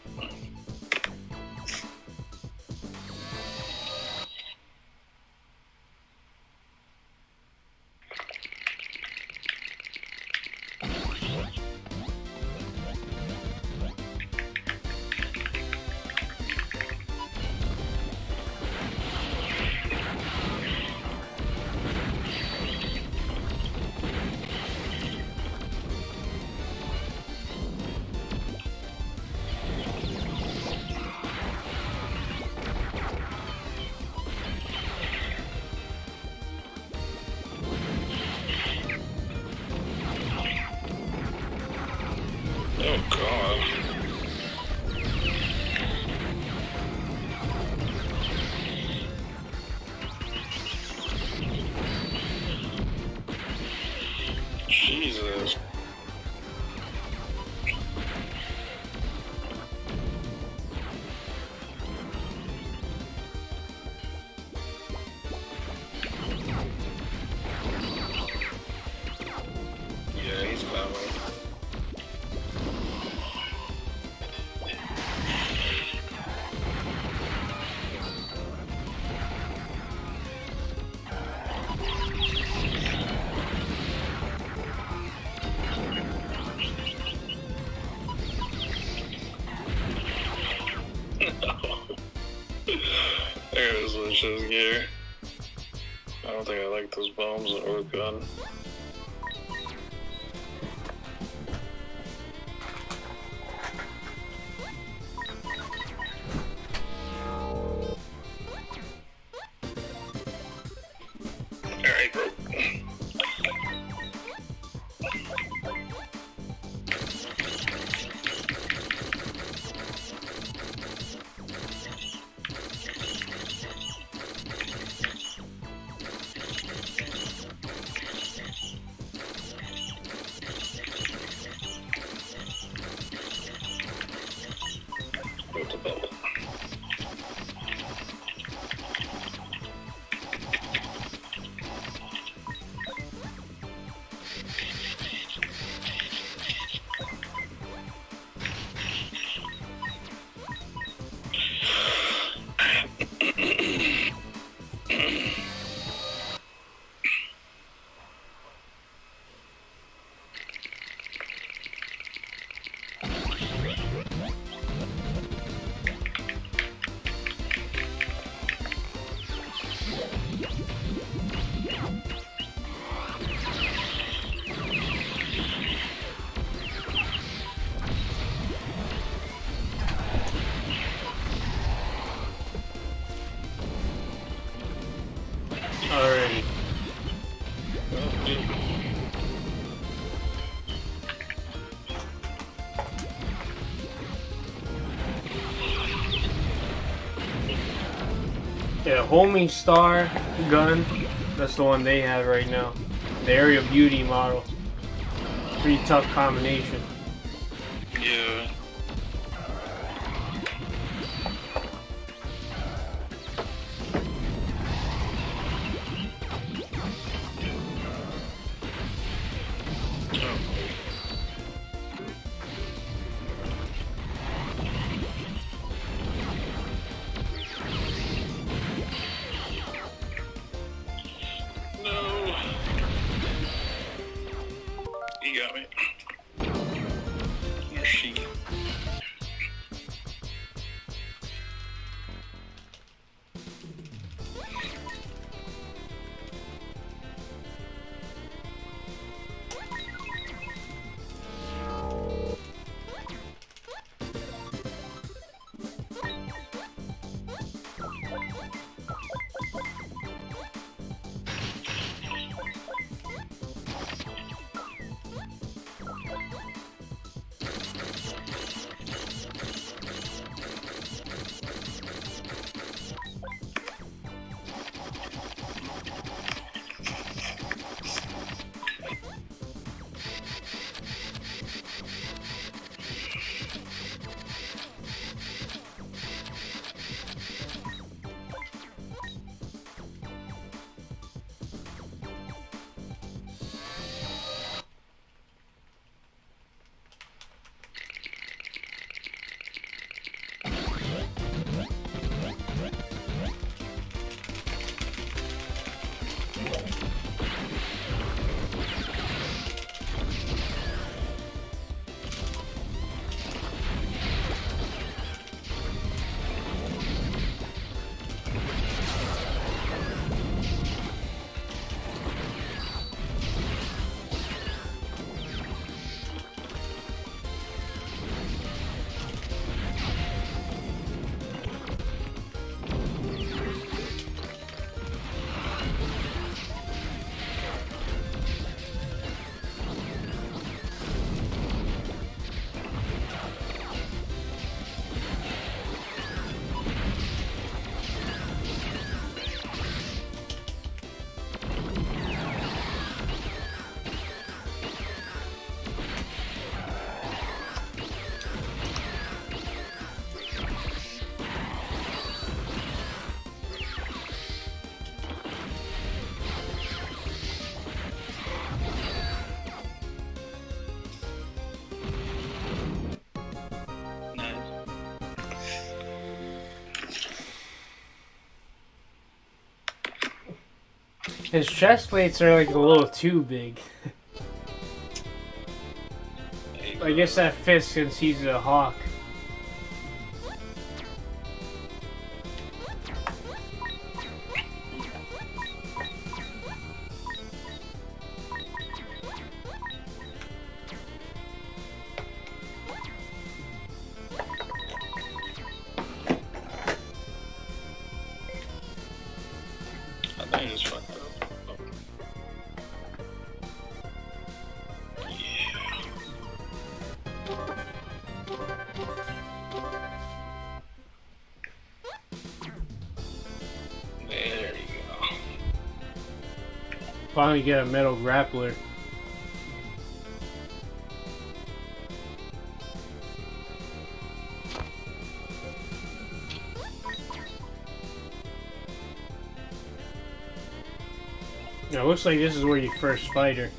[SPEAKER 2] Oh god. Jesus. Yeah, he's coming. There it is, Lucia's gear. I don't think I like those bombs or gun. Alright, bro.
[SPEAKER 1] Yeah, homing star gun. That's the one they have right now. The Area Beauty model. Pretty tough combination.
[SPEAKER 2] Yeah. You got me. Or she.
[SPEAKER 1] His chest plates are like a little too big. I guess that fits since he's a hawk.
[SPEAKER 2] I think I just fucked up. There you go.
[SPEAKER 1] Finally get a metal grappler. Now, it looks like this is where you first fight her.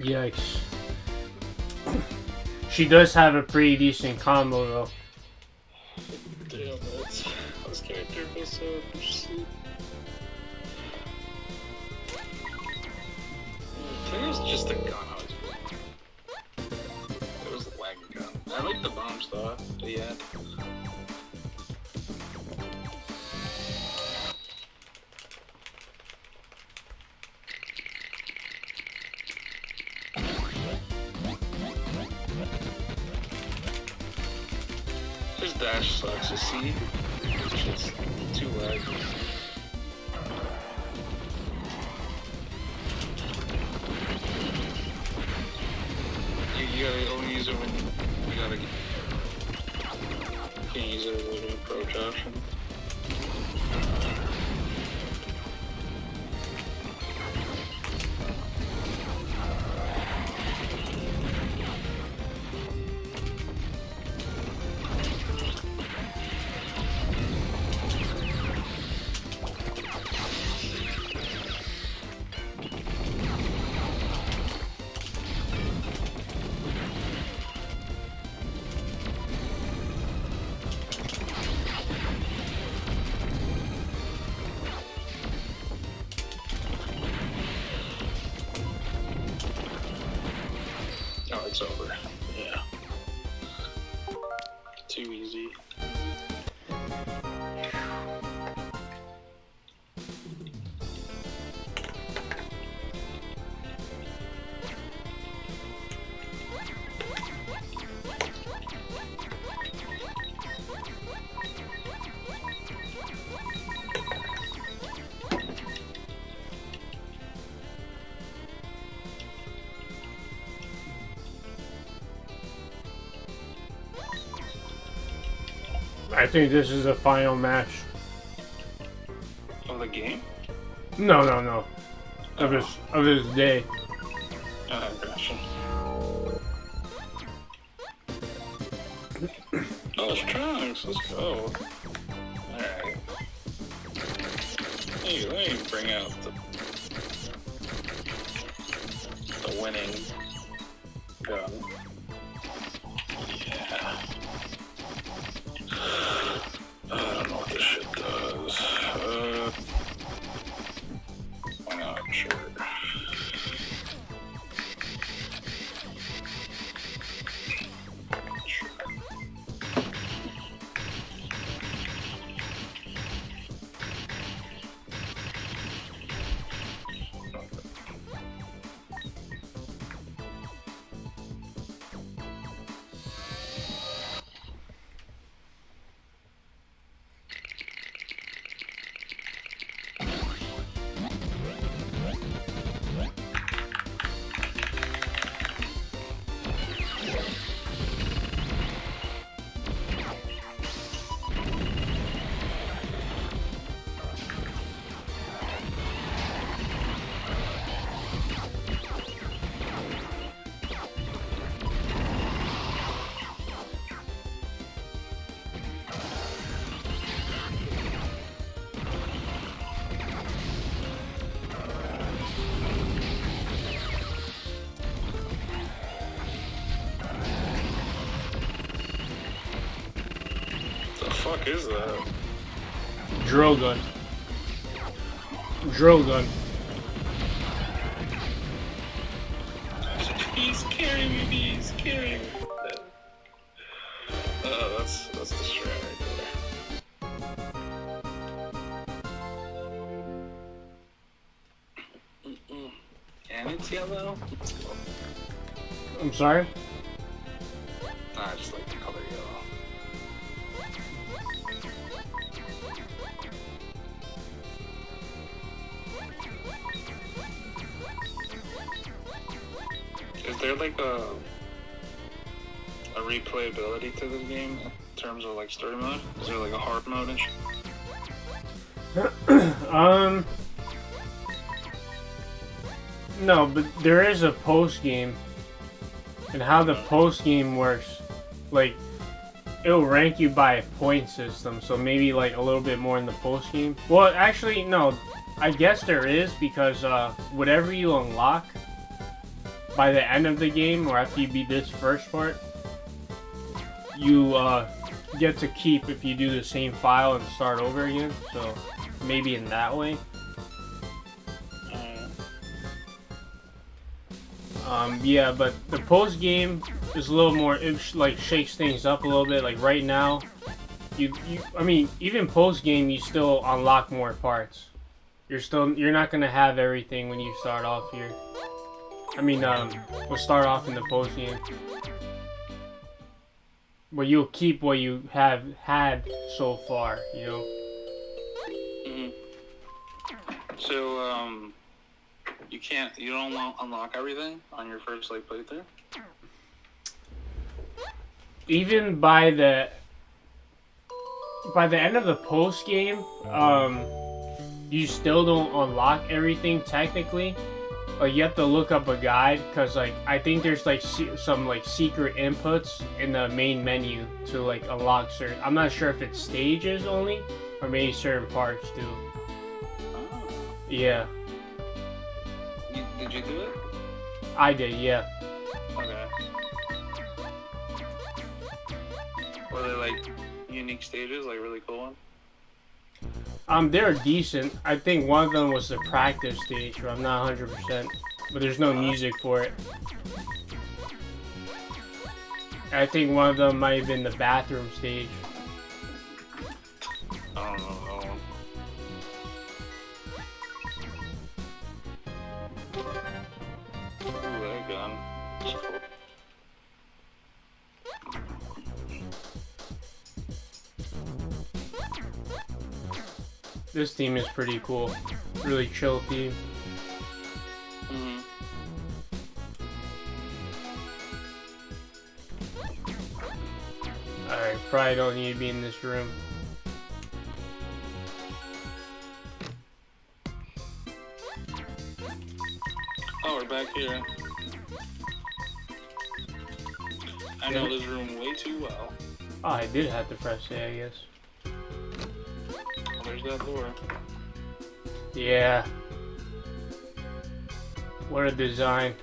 [SPEAKER 1] Yikes. She does have a pretty decent combo though.
[SPEAKER 2] Damn, this character was so interesting. I think it was just a gun I was using. It was a wagon gun. I like the bombs though, but yeah. This dash sucks, you see? It's just too laggy. You gotta only use it when you gotta get. Can't use it as an approach option. Oh, it's over. Yeah. Too easy.
[SPEAKER 1] I think this is the final match.
[SPEAKER 2] Of the game?
[SPEAKER 1] No. Of his day.
[SPEAKER 2] Oh, gotcha. Oh, it's Trunks. Let's go. Alright. Hey, let me bring out the winning gun. Yeah. I don't know what this shit does. Why not? Sure. The fuck is that?
[SPEAKER 1] Drill gun. Drill gun.
[SPEAKER 2] He's carrying me, he's carrying me. Oh, that's the strat right there. And it's yellow. Let's go.
[SPEAKER 1] I'm sorry?
[SPEAKER 2] I just like the color yellow. Is there like a replayability to this game in terms of like story mode? Is there like a hard mode and shit?
[SPEAKER 1] No, but there is a post game, and how the post game works, like it'll rank you by a point system, so maybe like a little bit more in the post game. Well, actually, no, I guess there is, because whatever you unlock by the end of the game, or after you beat this first part, you get to keep if you do the same file and start over again. So maybe in that way. Yeah, but the post game is a little more, it like shakes things up a little bit. Like right now, I mean, even post game, you still unlock more parts. You're not gonna have everything when you start off here. I mean, we'll start off in the post game, but you'll keep what you have had so far. You know.
[SPEAKER 2] So you don't unlock everything on your first like playthrough?
[SPEAKER 1] Even by the end of the post game, you still don't unlock everything technically. Like you have to look up a guide, because like I think there's like some like secret inputs in the main menu to like unlock certain. I'm not sure if it's stages only or maybe certain parts too.
[SPEAKER 2] Oh.
[SPEAKER 1] Yeah.
[SPEAKER 2] Did you do it?
[SPEAKER 1] I did, yeah.
[SPEAKER 2] Okay. Were they like unique stages, like really cool ones?
[SPEAKER 1] They're decent. I think one of them was the practice stage, but I'm not 100%. But there's no music for it. I think one of them might have been the bathroom stage.
[SPEAKER 2] I don't know that one. Ooh, that gun. That's cool.
[SPEAKER 1] This theme is pretty cool. Really chill theme. Alright, probably don't need to be in this room.
[SPEAKER 2] Oh, we're back here. I know this room way too well.
[SPEAKER 1] Oh, I did have to press A, I guess.
[SPEAKER 2] There's that door.
[SPEAKER 1] Yeah. What a design.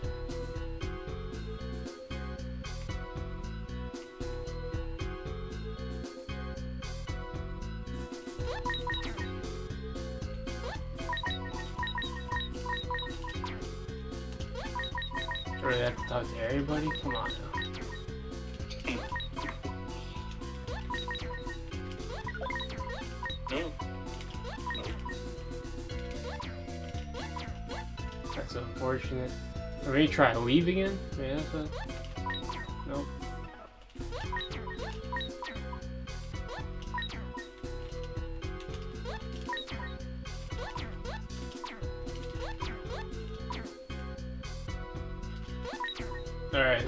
[SPEAKER 1] Do I have to talk to everybody? Come on now.
[SPEAKER 2] No.
[SPEAKER 1] That's unfortunate. Or maybe try to leave again? Maybe that's a... Nope. Alright.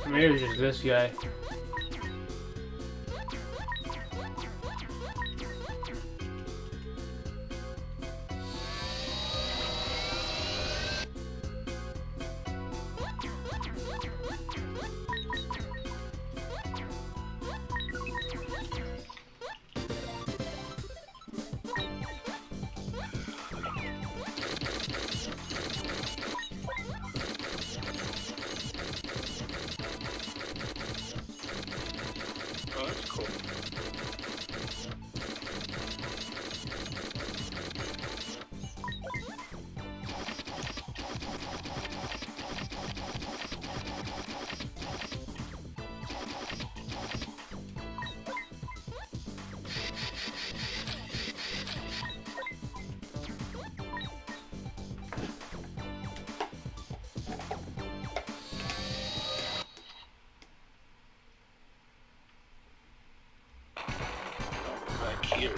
[SPEAKER 1] Maybe it was just this guy.
[SPEAKER 2] Oh, that's cool. Back here.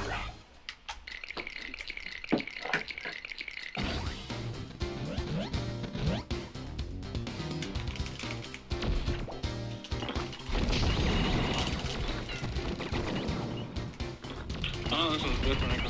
[SPEAKER 2] Oh, this one's different.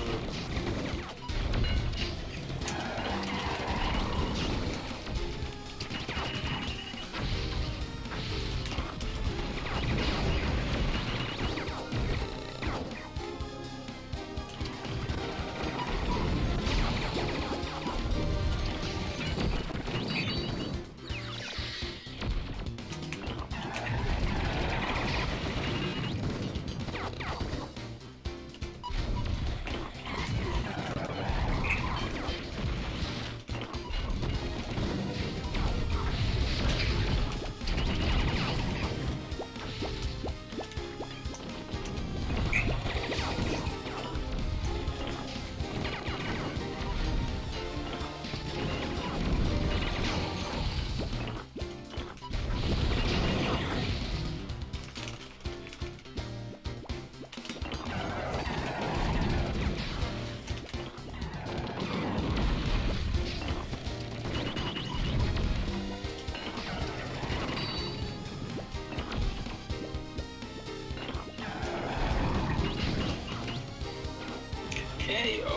[SPEAKER 2] Ayo.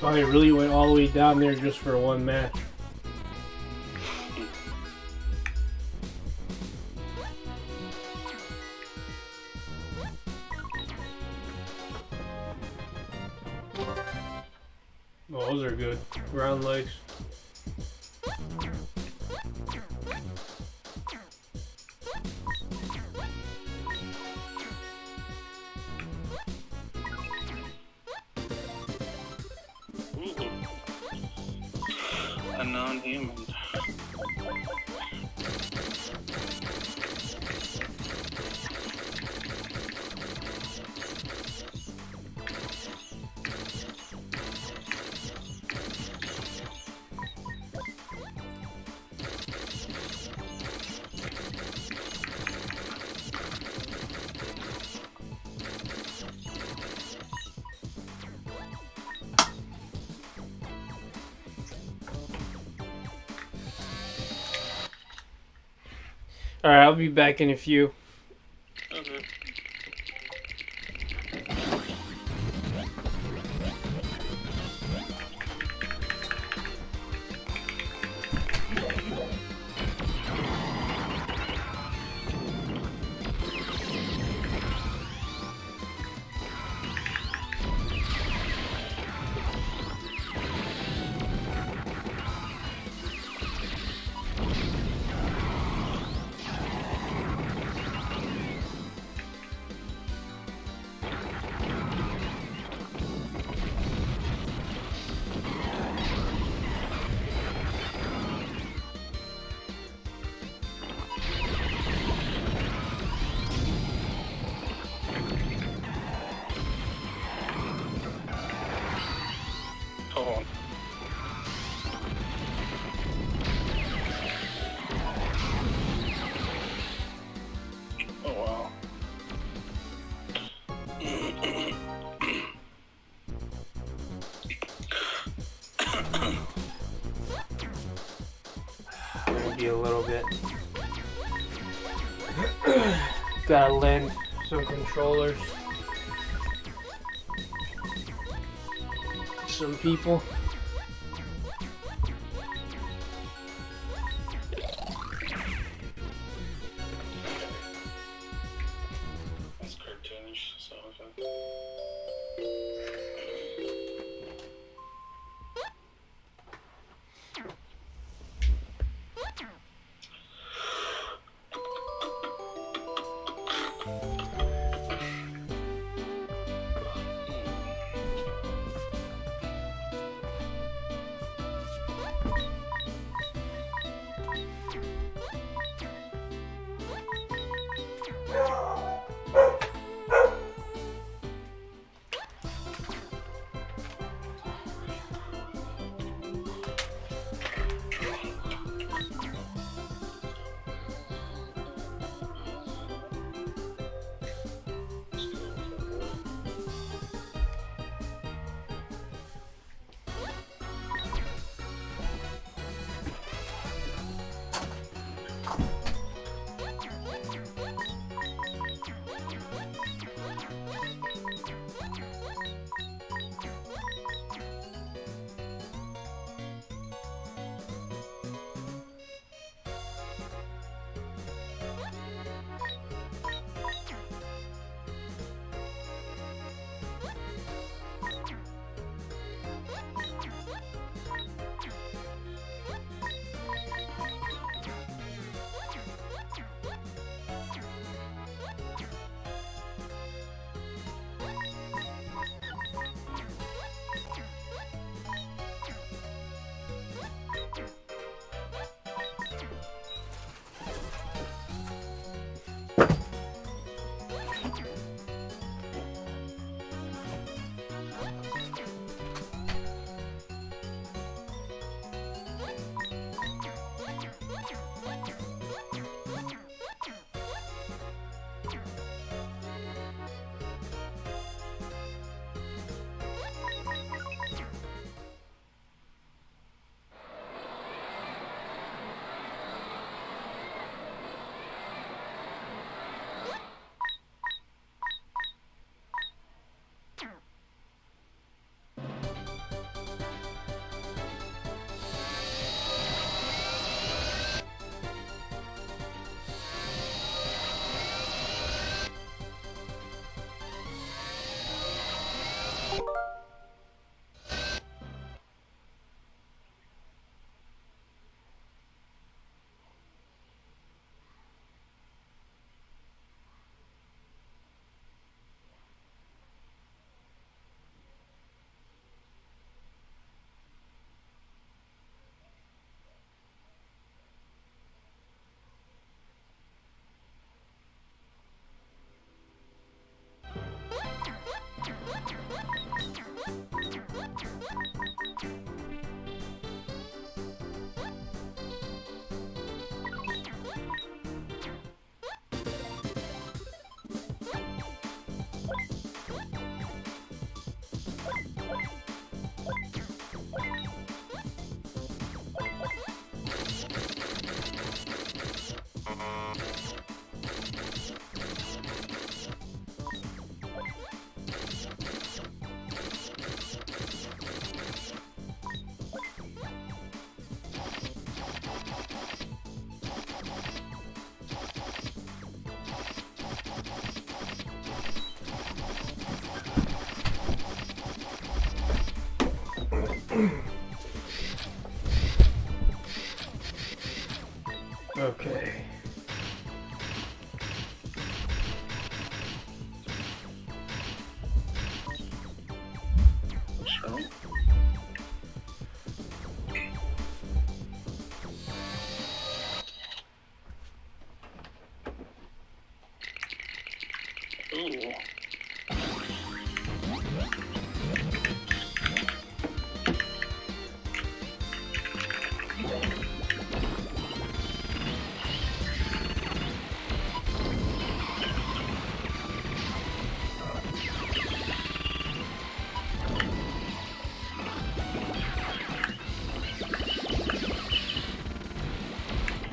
[SPEAKER 1] Oh, they really went all the way down there just for one match. Oh, those are good. Round legs.
[SPEAKER 2] A non-human.
[SPEAKER 1] Alright, I'll be back in a few.
[SPEAKER 2] Okay. Oh. Oh wow.
[SPEAKER 1] Maybe a little bit. Gotta lend some controllers. Some people.
[SPEAKER 2] That's cartoonish, so okay.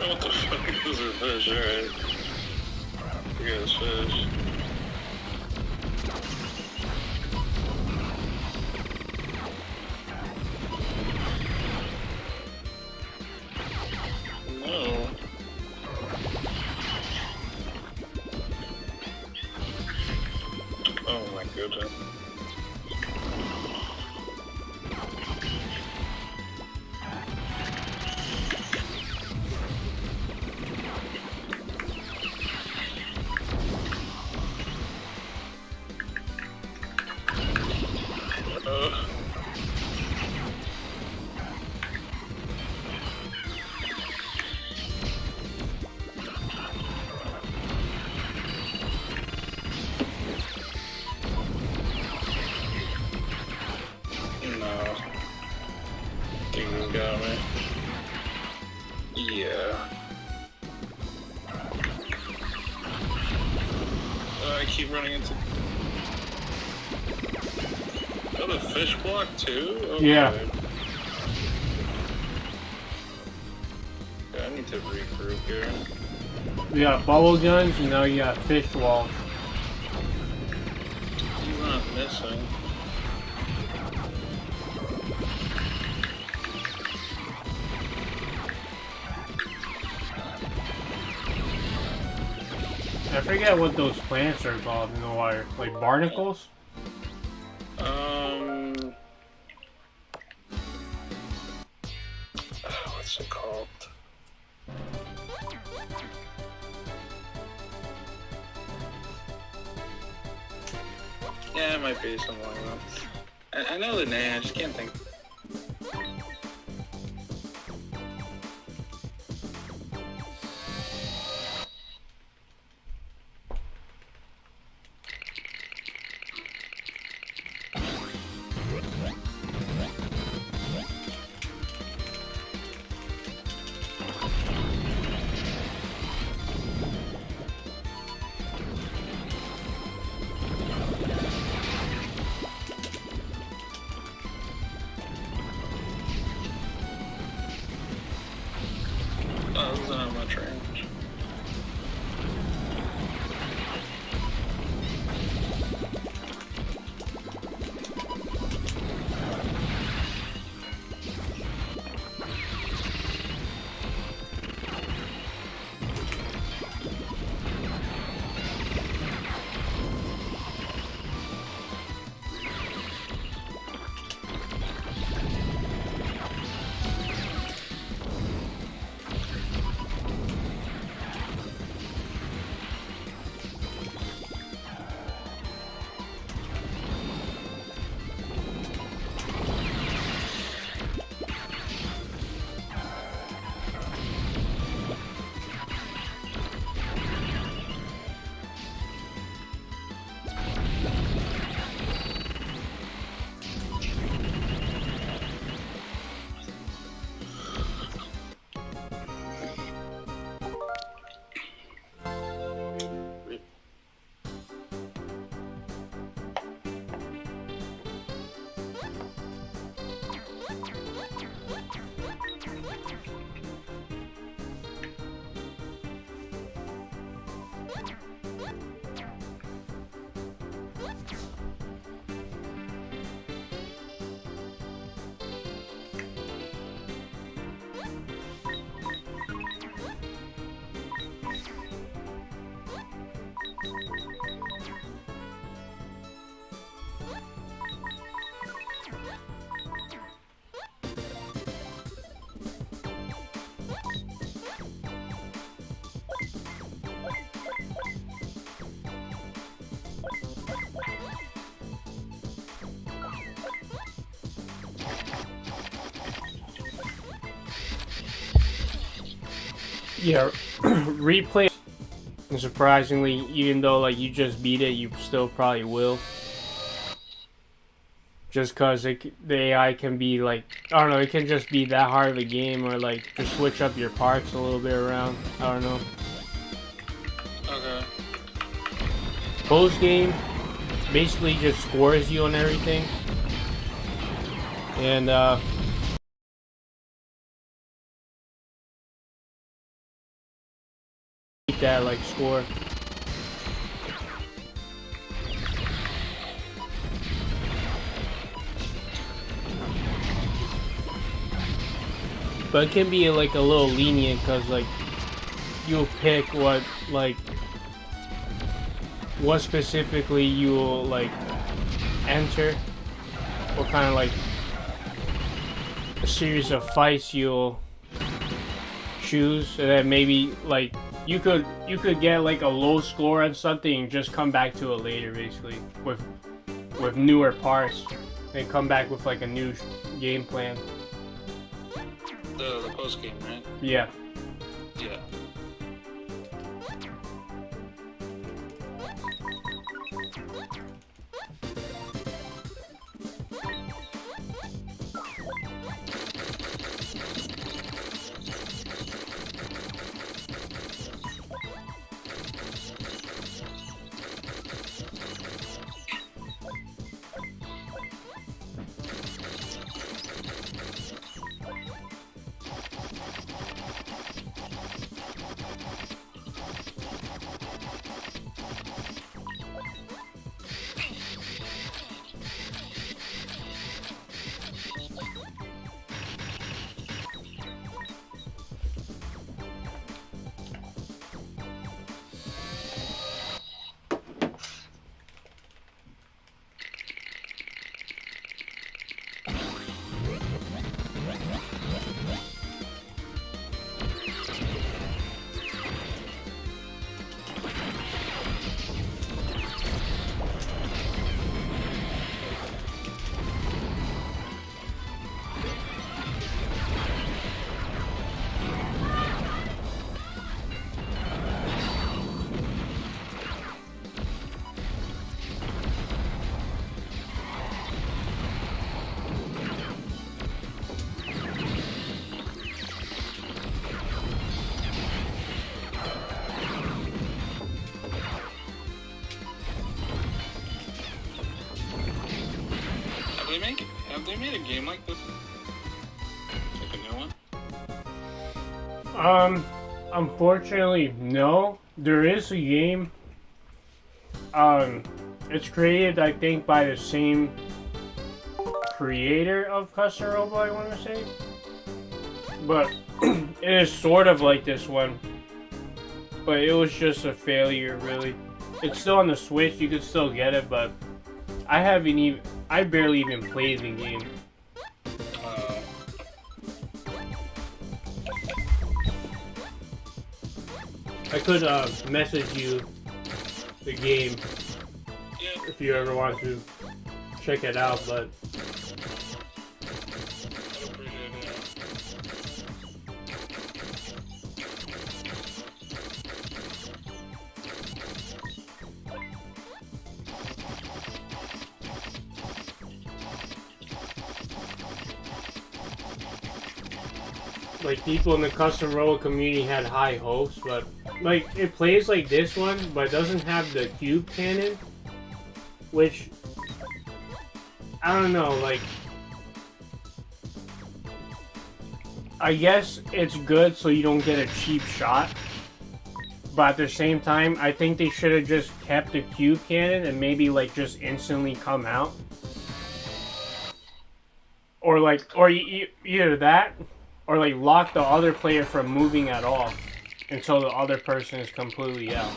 [SPEAKER 2] What the fuck is a fish? Alright. You got this fish. No. Oh my goodness. No. You got me. Yeah. I keep running into... Oh, the fish block too? Okay.
[SPEAKER 1] Yeah.
[SPEAKER 2] Yeah, I need to regroup here.
[SPEAKER 1] We got bubble guns, and now you got fish walls.
[SPEAKER 2] He's not missing.
[SPEAKER 1] I forget what those plants are called in the water. Like barnacles?
[SPEAKER 2] What's it called? Yeah, it might be something like that. I know the name, I just can't think. Oh, this isn't much range.
[SPEAKER 1] Yeah, replay. And surprisingly, even though like you just beat it, you still probably will. Just cause the AI can be like, I don't know, it can just be that hard of a game, or like just switch up your parts a little bit around. I don't know.
[SPEAKER 2] Okay.
[SPEAKER 1] Post game basically just scores you on everything, and beat that like score. But it can be like a little lenient because like you'll pick what specifically you'll like enter, what kind of like a series of fights you'll choose, and then maybe like you could get like a low score on something and just come back to it later, basically with newer parts, and come back with like a new game plan.
[SPEAKER 2] The post game, right?
[SPEAKER 1] Yeah.
[SPEAKER 2] Yeah. Have they made a game like this? Like a new one?
[SPEAKER 1] Unfortunately, no. There is a game. It's created, I think, by the same creator of Custom Robo, I want to say. But it is sort of like this one. But it was just a failure, really. It's still on the Switch, you can still get it, but I barely even played the game. I could message you the game if you ever want to check it out, but like people in the Custom Robo community had high hopes, but like it plays like this one, but it doesn't have the cube cannon, which I don't know, like I guess it's good so you don't get a cheap shot, but at the same time I think they should have just kept the cube cannon and maybe like just instantly come out, or either that or like lock the other player from moving at all until the other person is completely out.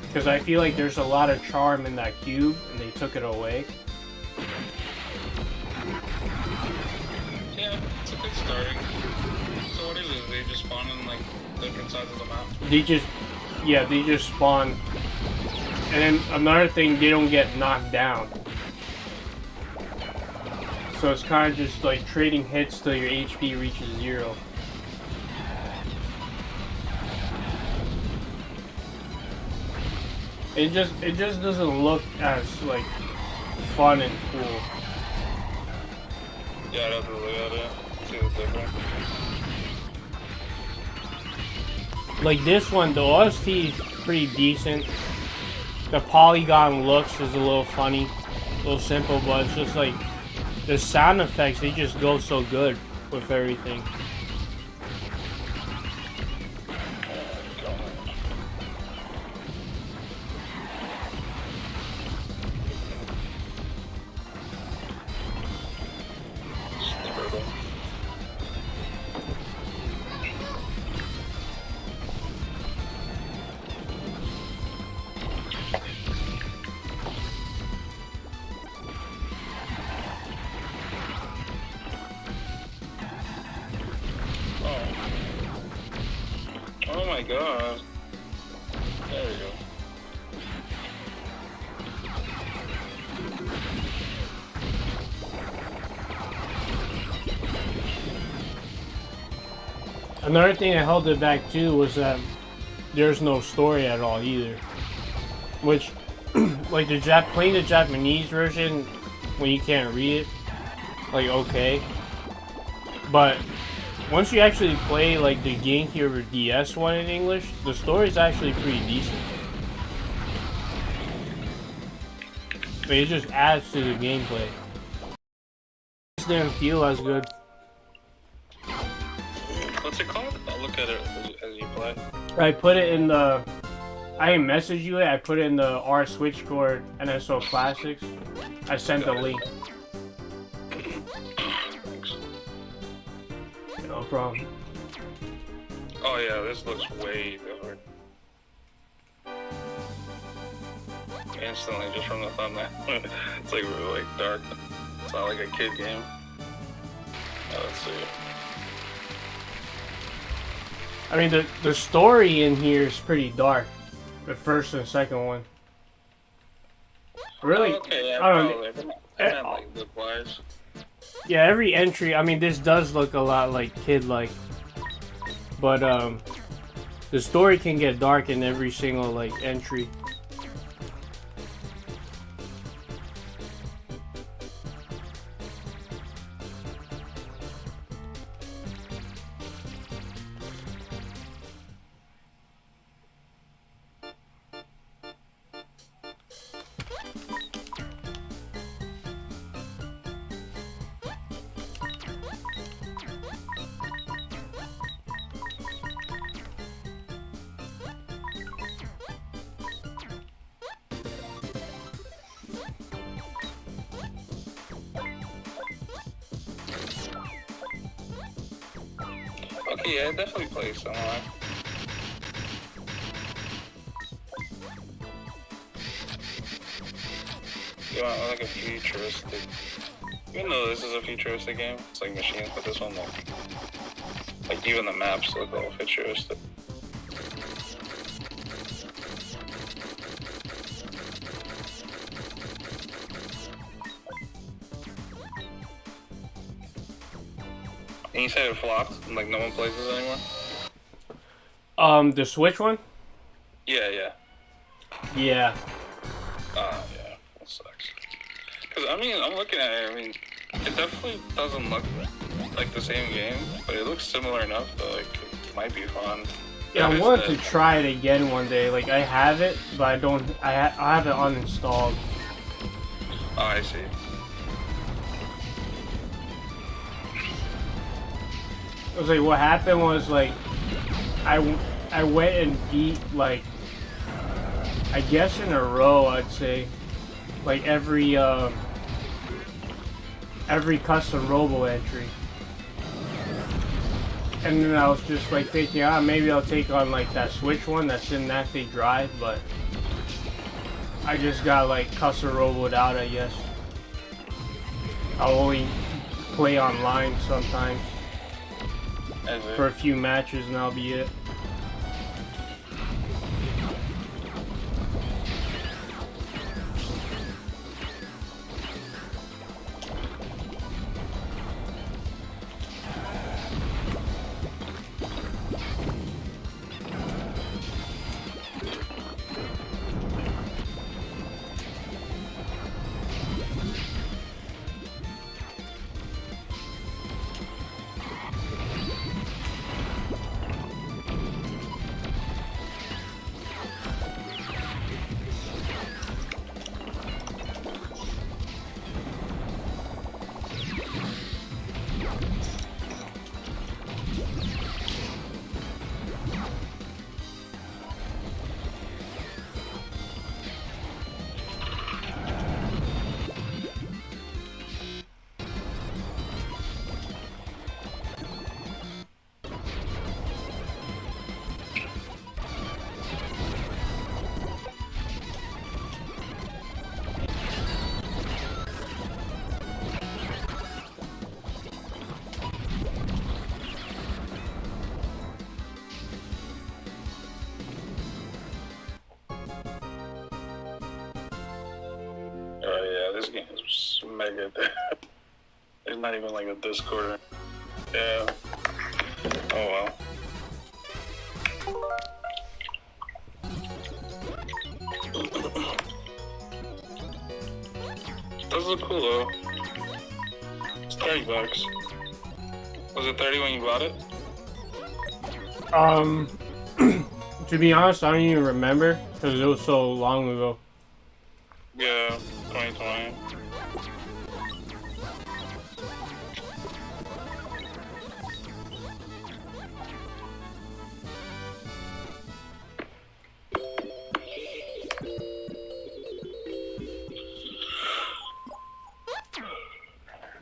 [SPEAKER 1] Because I feel like there's a lot of charm in that cube and they took it away.
[SPEAKER 2] Yeah, it's a good starting. So what is it? They just spawn in like different sides of the map?
[SPEAKER 1] They just spawn. And then another thing, they don't get knocked down. So it's kind of just like trading hits till your HP reaches 0. It just doesn't look as like fun and cool.
[SPEAKER 2] Yeah, I'd have to look at it. See what's different.
[SPEAKER 1] Like this one, the OST is pretty decent. The polygon looks is a little funny, a little simple, but it's just like the sound effects, they just go so good with everything.
[SPEAKER 2] my god. There we go.
[SPEAKER 1] Another thing that held it back too was that there's no story at all either. Which, like playing the Japanese version when you can't read it, like okay. But once you actually play like the GameCube or DS one in English, the story is actually pretty decent. But it just adds to the gameplay. It just didn't feel as good.
[SPEAKER 2] What's it called? I'll look at it as you play.
[SPEAKER 1] I put it in the... I didn't message you it, I put it in the R Switch Cord NSO Classics. I sent the link.
[SPEAKER 2] Thanks.
[SPEAKER 1] No problem.
[SPEAKER 2] Oh yeah, this looks way different. Instantly, just from the thumbnail. It's like really like dark. It's not like a kid game. Let's see.
[SPEAKER 1] I mean, the story in here is pretty dark. The first and second one. Really?
[SPEAKER 2] Oh, okay, yeah,
[SPEAKER 1] I don't know.
[SPEAKER 2] Like the wise.
[SPEAKER 1] Yeah, every entry, I mean, this does look a lot like kid-like. But, the story can get dark in every single, like, entry.
[SPEAKER 2] Okay, yeah, it definitely plays similar. You want like a futuristic... Even though this is a futuristic game, it's like machines, but this one like even the maps look all futuristic. And you said it flopped, and like no one plays this anymore?
[SPEAKER 1] The Switch one?
[SPEAKER 2] Yeah.
[SPEAKER 1] Yeah.
[SPEAKER 2] Yeah, that sucks. Cause I mean, I'm looking at it, I mean, it definitely doesn't look like the same game, but it looks similar enough that like it might be fun.
[SPEAKER 1] Yeah, I wanted to try it again one day. Like, I have it, but I don't, I have it uninstalled.
[SPEAKER 2] Oh, I see.
[SPEAKER 1] It was like, what happened was, like, I went and beat, like, I guess in a row, I'd say, like, every custom Robo entry. And then I was just, like, thinking, maybe I'll take on, like, that Switch one, that Cinematic Drive, but I just got, like, custom Robo'd out, I guess. I'll only play online sometimes. For a few matches, and that'll be it.
[SPEAKER 2] this game is mega. It's not even like a Discord. Yeah. Oh well. Does look cool though. It's $30. Was it 30 when you bought it?
[SPEAKER 1] To be honest, I don't even remember because it was so long ago.
[SPEAKER 2] Yeah, 2020.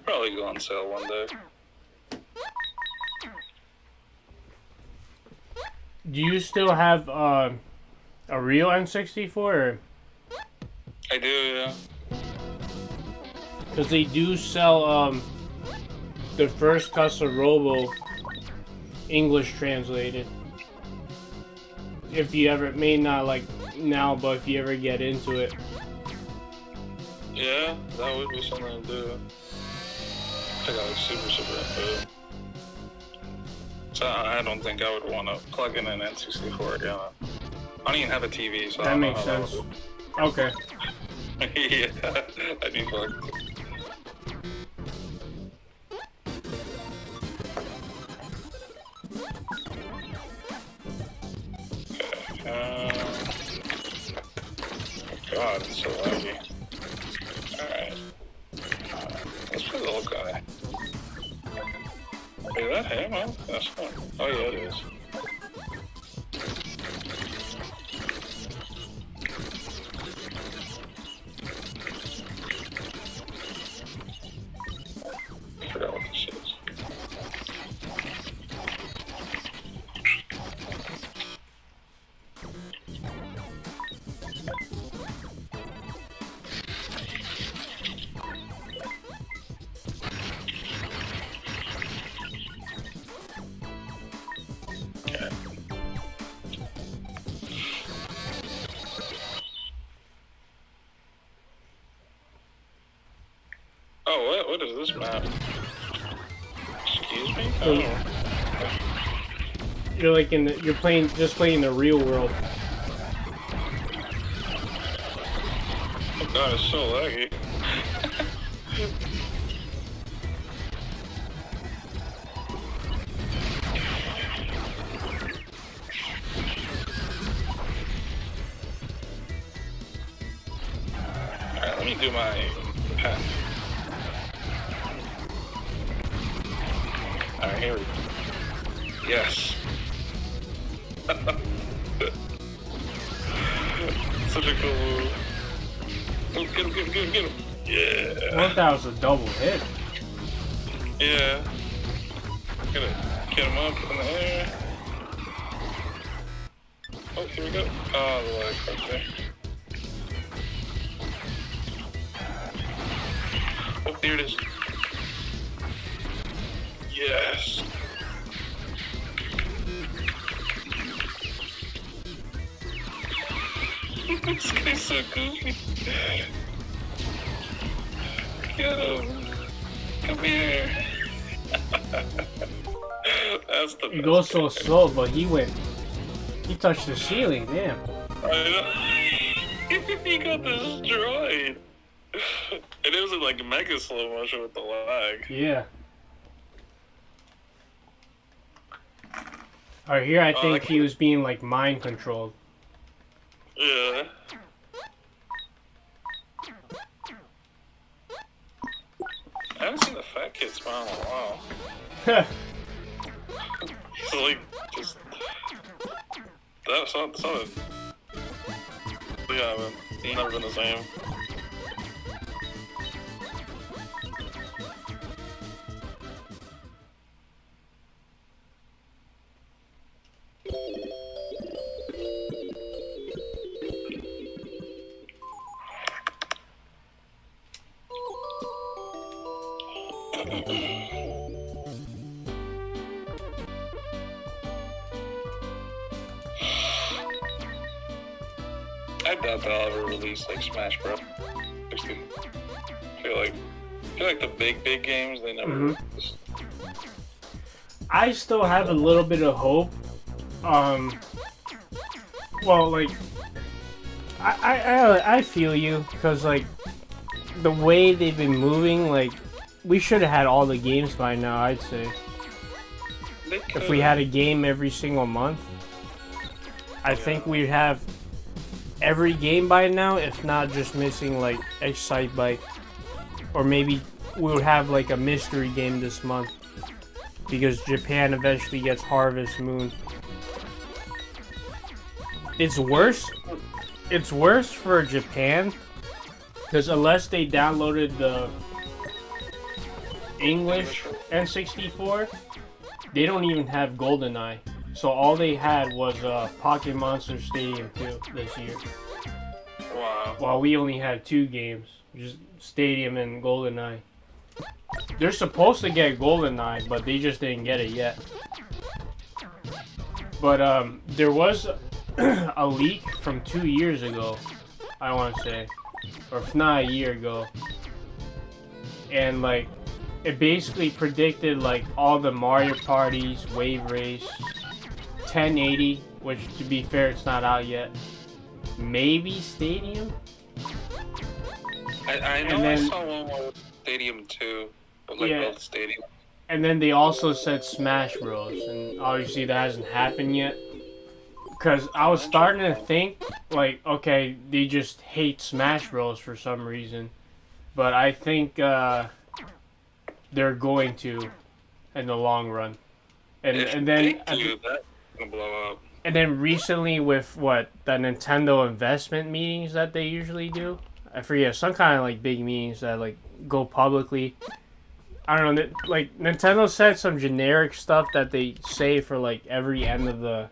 [SPEAKER 2] Probably go on sale one day.
[SPEAKER 1] Do you still have a real N64? Or?
[SPEAKER 2] I do, yeah.
[SPEAKER 1] Because they do sell the first custom Robo English translated. If you ever, may not like now, but if you ever get into it.
[SPEAKER 2] Yeah, that would be something to do. I got like super into it. So I don't think I would want to plug in an N64 again. I don't even have a TV, so
[SPEAKER 1] that makes sense. Okay.
[SPEAKER 2] Yeah, that'd be fun. God, it's so laggy. Alright. Let's play the old guy. Is that him, huh? That's fun. Oh yeah, it is. I forgot what this is. Oh, what is this map? Excuse me? Oh.
[SPEAKER 1] You're like you're just playing the real world.
[SPEAKER 2] Oh god, it's so laggy. Alright, let me do my path. Alright, here we go. Yes. Such a cool move. Oh, get him. Yeah.
[SPEAKER 1] What if that was a double hit?
[SPEAKER 2] Yeah. Gotta get him up in the air. Oh, here we go. Oh, the leg right there. Oh, here it is. Yes. This guy's so goofy. Get him. Come here. That's the
[SPEAKER 1] It goes so slow, but he touched the ceiling, damn.
[SPEAKER 2] I know. He got destroyed. And it was in like mega slow motion with the lag.
[SPEAKER 1] Yeah. Alright, here I think he was being like mind controlled.
[SPEAKER 2] Yeah. I haven't seen the fat kid smile in a while. So like, just that's not. Yeah, man. He's never been the same. I doubt they'll ever release like Smash Bros. 16. feel like the big games they never. Release.
[SPEAKER 1] I still have a little bit of hope. Well, like, I feel you, because like the way they've been moving, like we should have had all the games by now. I'd say if we had a game every single month, I think we'd have every game by now, if not just missing like Excite Bike, or maybe we would have like a mystery game this month because Japan eventually gets Harvest Moon. It's worse for Japan because unless they downloaded the English N64, they don't even have GoldenEye. So all they had was Pocket Monster Stadium 2 this year.
[SPEAKER 2] Wow.
[SPEAKER 1] While we only had 2 games, just Stadium and GoldenEye. They're supposed to get GoldenEye, but they just didn't get it yet. But there was a leak from 2 years ago, I want to say, or if not a year ago, and like it basically predicted like all the Mario parties, Wave Race, 1080, which to be fair it's not out yet, maybe Stadium.
[SPEAKER 2] I know I saw one with Stadium 2, but like both Stadium.
[SPEAKER 1] And then they also said Smash Bros, and obviously that hasn't happened yet. Because I was starting to think, like, okay, they just hate Smash Bros for some reason. But I think they're going to in the long run. And then
[SPEAKER 2] that's gonna blow up.
[SPEAKER 1] And then recently with the Nintendo investment meetings that they usually do, I forget, some kind of like big meetings that like go publicly. I don't know, like Nintendo said some generic stuff that they say for like every end of the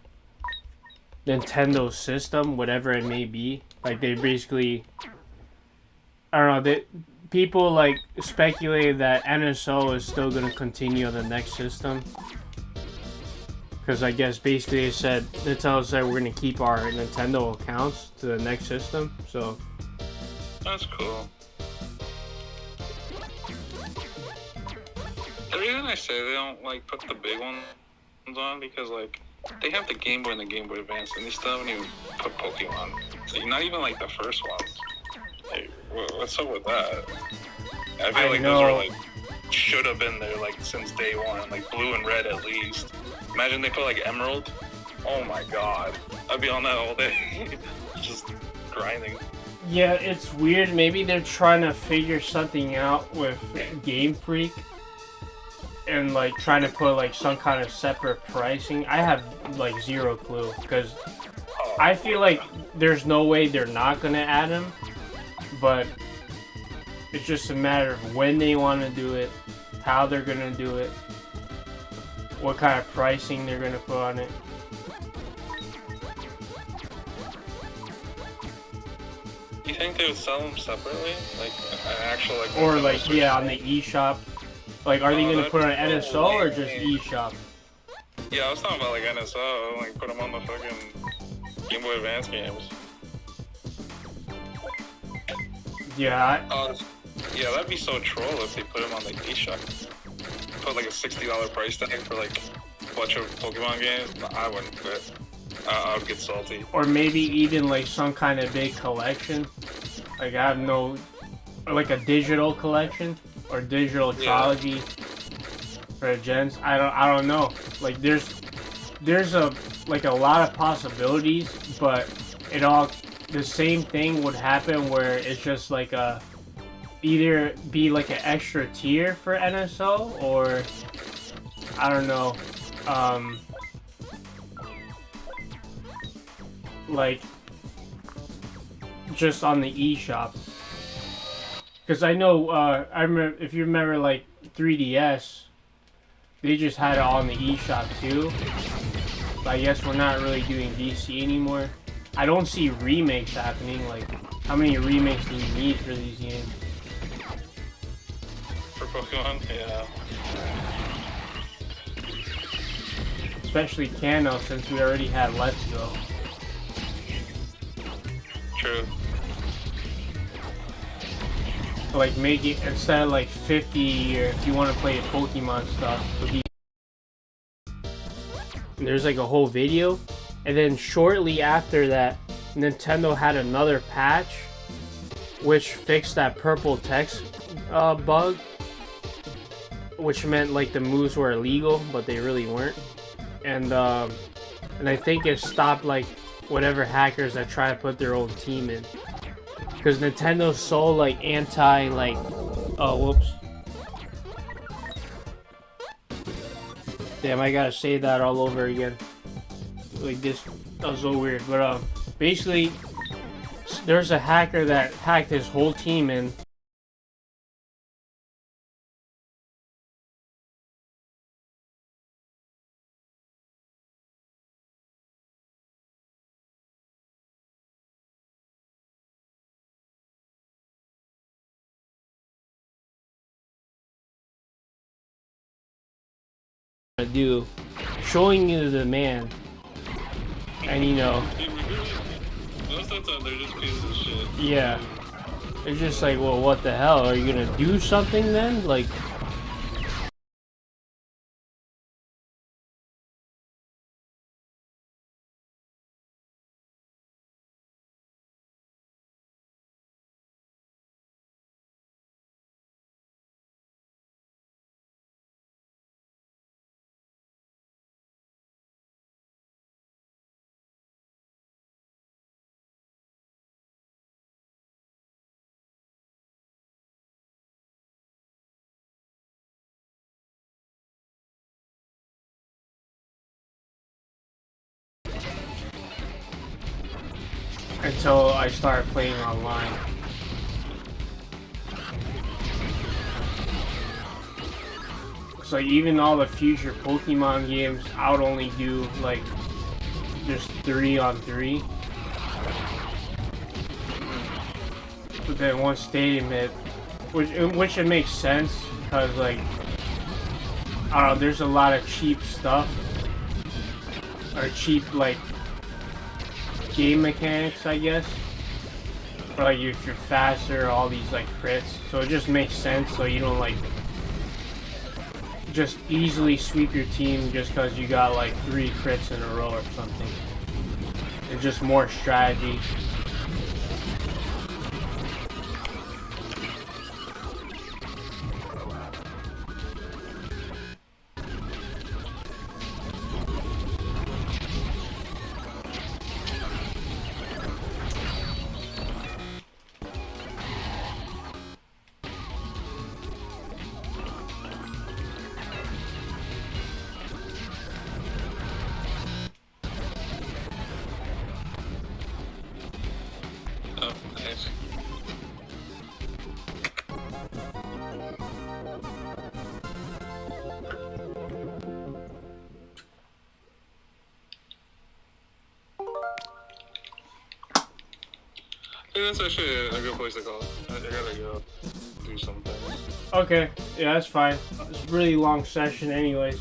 [SPEAKER 1] Nintendo system, whatever it may be. Like they basically, I don't know, people like speculated that NSO is still going to continue on the next system. Because I guess basically they said, Nintendo said we're going to keep our Nintendo accounts to the next system, so.
[SPEAKER 2] That's cool. The reason I say they don't like put the big ones on, because like they have the Game Boy and the Game Boy Advance, and they still haven't even put Pokemon. Like, not even like the first ones. Like, what's up with that? I feel like those are like should have been there like since day one, like blue and red at least. Imagine they put like Emerald. Oh my god, I'd be on that all day, just grinding.
[SPEAKER 1] Yeah, it's weird. Maybe they're trying to figure something out with Game Freak. And like trying to put like some kind of separate pricing. I have like zero clue because I feel like there's no way they're not gonna add them, but it's just a matter of when they want to do it, how they're gonna do it, what kind of pricing they're gonna put on it.
[SPEAKER 2] You think they would sell them separately, like an actual like?
[SPEAKER 1] Or like on the eShop. Like, are they going to put on NSO or just eShop?
[SPEAKER 2] Yeah, I was talking about like NSO, like put them on the fucking Game Boy Advance games.
[SPEAKER 1] Yeah.
[SPEAKER 2] Yeah, that'd be so troll if they put them on the eShop. Put like a $60 price tag for like a bunch of Pokemon games. No, I wouldn't do it. I would get salty.
[SPEAKER 1] Or maybe even like some kind of big collection. Like I have no, or like a digital collection. Or digital trilogy for gens. I don't know. Like there's a lot of possibilities, but the same thing would happen where it's just like either be like an extra tier for NSO or I don't know, like just on the eShop. Because I know, I remember, if you remember, like, 3DS, they just had it on the eShop, too. But I guess we're not really doing DC anymore. I don't see remakes happening. Like, how many remakes do we need for these games?
[SPEAKER 2] For Pokemon? Yeah.
[SPEAKER 1] Especially Kanto, since we already had Let's Go.
[SPEAKER 2] True.
[SPEAKER 1] like make it instead of like 50, or if you want to play Pokemon stuff. And there's like a whole video, and then shortly after that, Nintendo had another patch, which fixed that purple text bug, which meant like the moves were illegal, but they really weren't. And I think it stopped like whatever hackers that try to put their own team in, because Nintendo's so like anti like, oh whoops, damn, I gotta say that all over again. Like this, that was so weird. But basically, there's a hacker that hacked his whole team in. Do showing you the man, and you know,
[SPEAKER 2] most of the time they're just pieces of shit.
[SPEAKER 1] yeah, it's just like, well, what the hell, are you gonna do something then? Like, until I started playing online. So even all the future Pokemon games, I would only do like just 3-on-3. But then one stadium hit, which it makes sense, because like, I don't know, there's a lot of cheap stuff, or cheap like game mechanics, I guess. Or like if you're faster, all these like crits, so it just makes sense, so you don't like just easily sweep your team just because you got like 3 crits in a row or something. It's just more strategy.
[SPEAKER 2] Oh, nice. I think that's actually a good place to call it. I gotta go do something.
[SPEAKER 1] Okay, yeah, that's fine. It's a really long session anyways.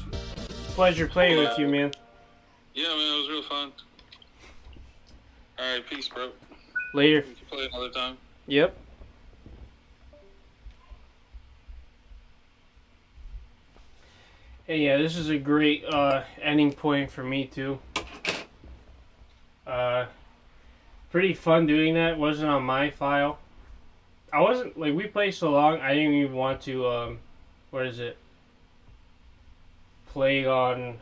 [SPEAKER 1] Pleasure playing with you, man.
[SPEAKER 2] Yeah, man, it was real fun. Alright, peace, bro.
[SPEAKER 1] Later.
[SPEAKER 2] We can play another time.
[SPEAKER 1] Yep. Hey, yeah, this is a great ending point for me too. Pretty fun doing that. Wasn't on my file. I wasn't, like, we played so long, I didn't even want to, what is it? Play on,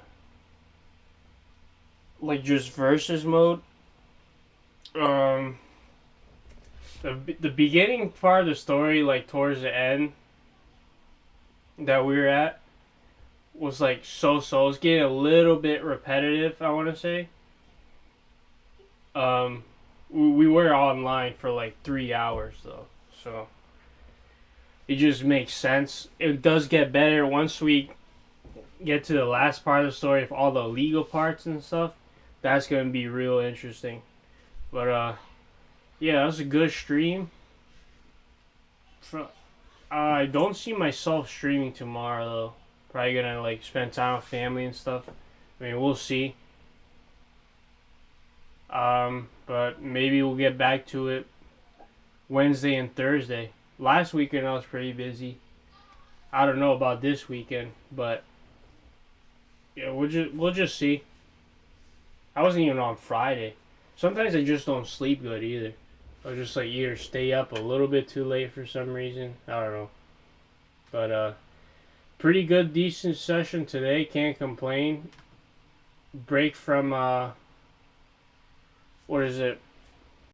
[SPEAKER 1] like, just versus mode. The beginning part of the story, like, towards the end that we were at, was, like, so-so. It's getting a little bit repetitive, I want to say. We were online for, like, 3 hours, though. So it just makes sense. It does get better once we get to the last part of the story, of all the legal parts and stuff. That's gonna be real interesting. But yeah, that was a good stream. I don't see myself streaming tomorrow though. Probably gonna like spend time with family and stuff. I mean, we'll see. But maybe we'll get back to it Wednesday and Thursday. Last weekend I was pretty busy. I don't know about this weekend, but yeah, we'll just see. I wasn't even on Friday. Sometimes I just don't sleep good either. I just like either stay up a little bit too late for some reason. I don't know. But pretty good, decent session today. Can't complain. Break from what is it?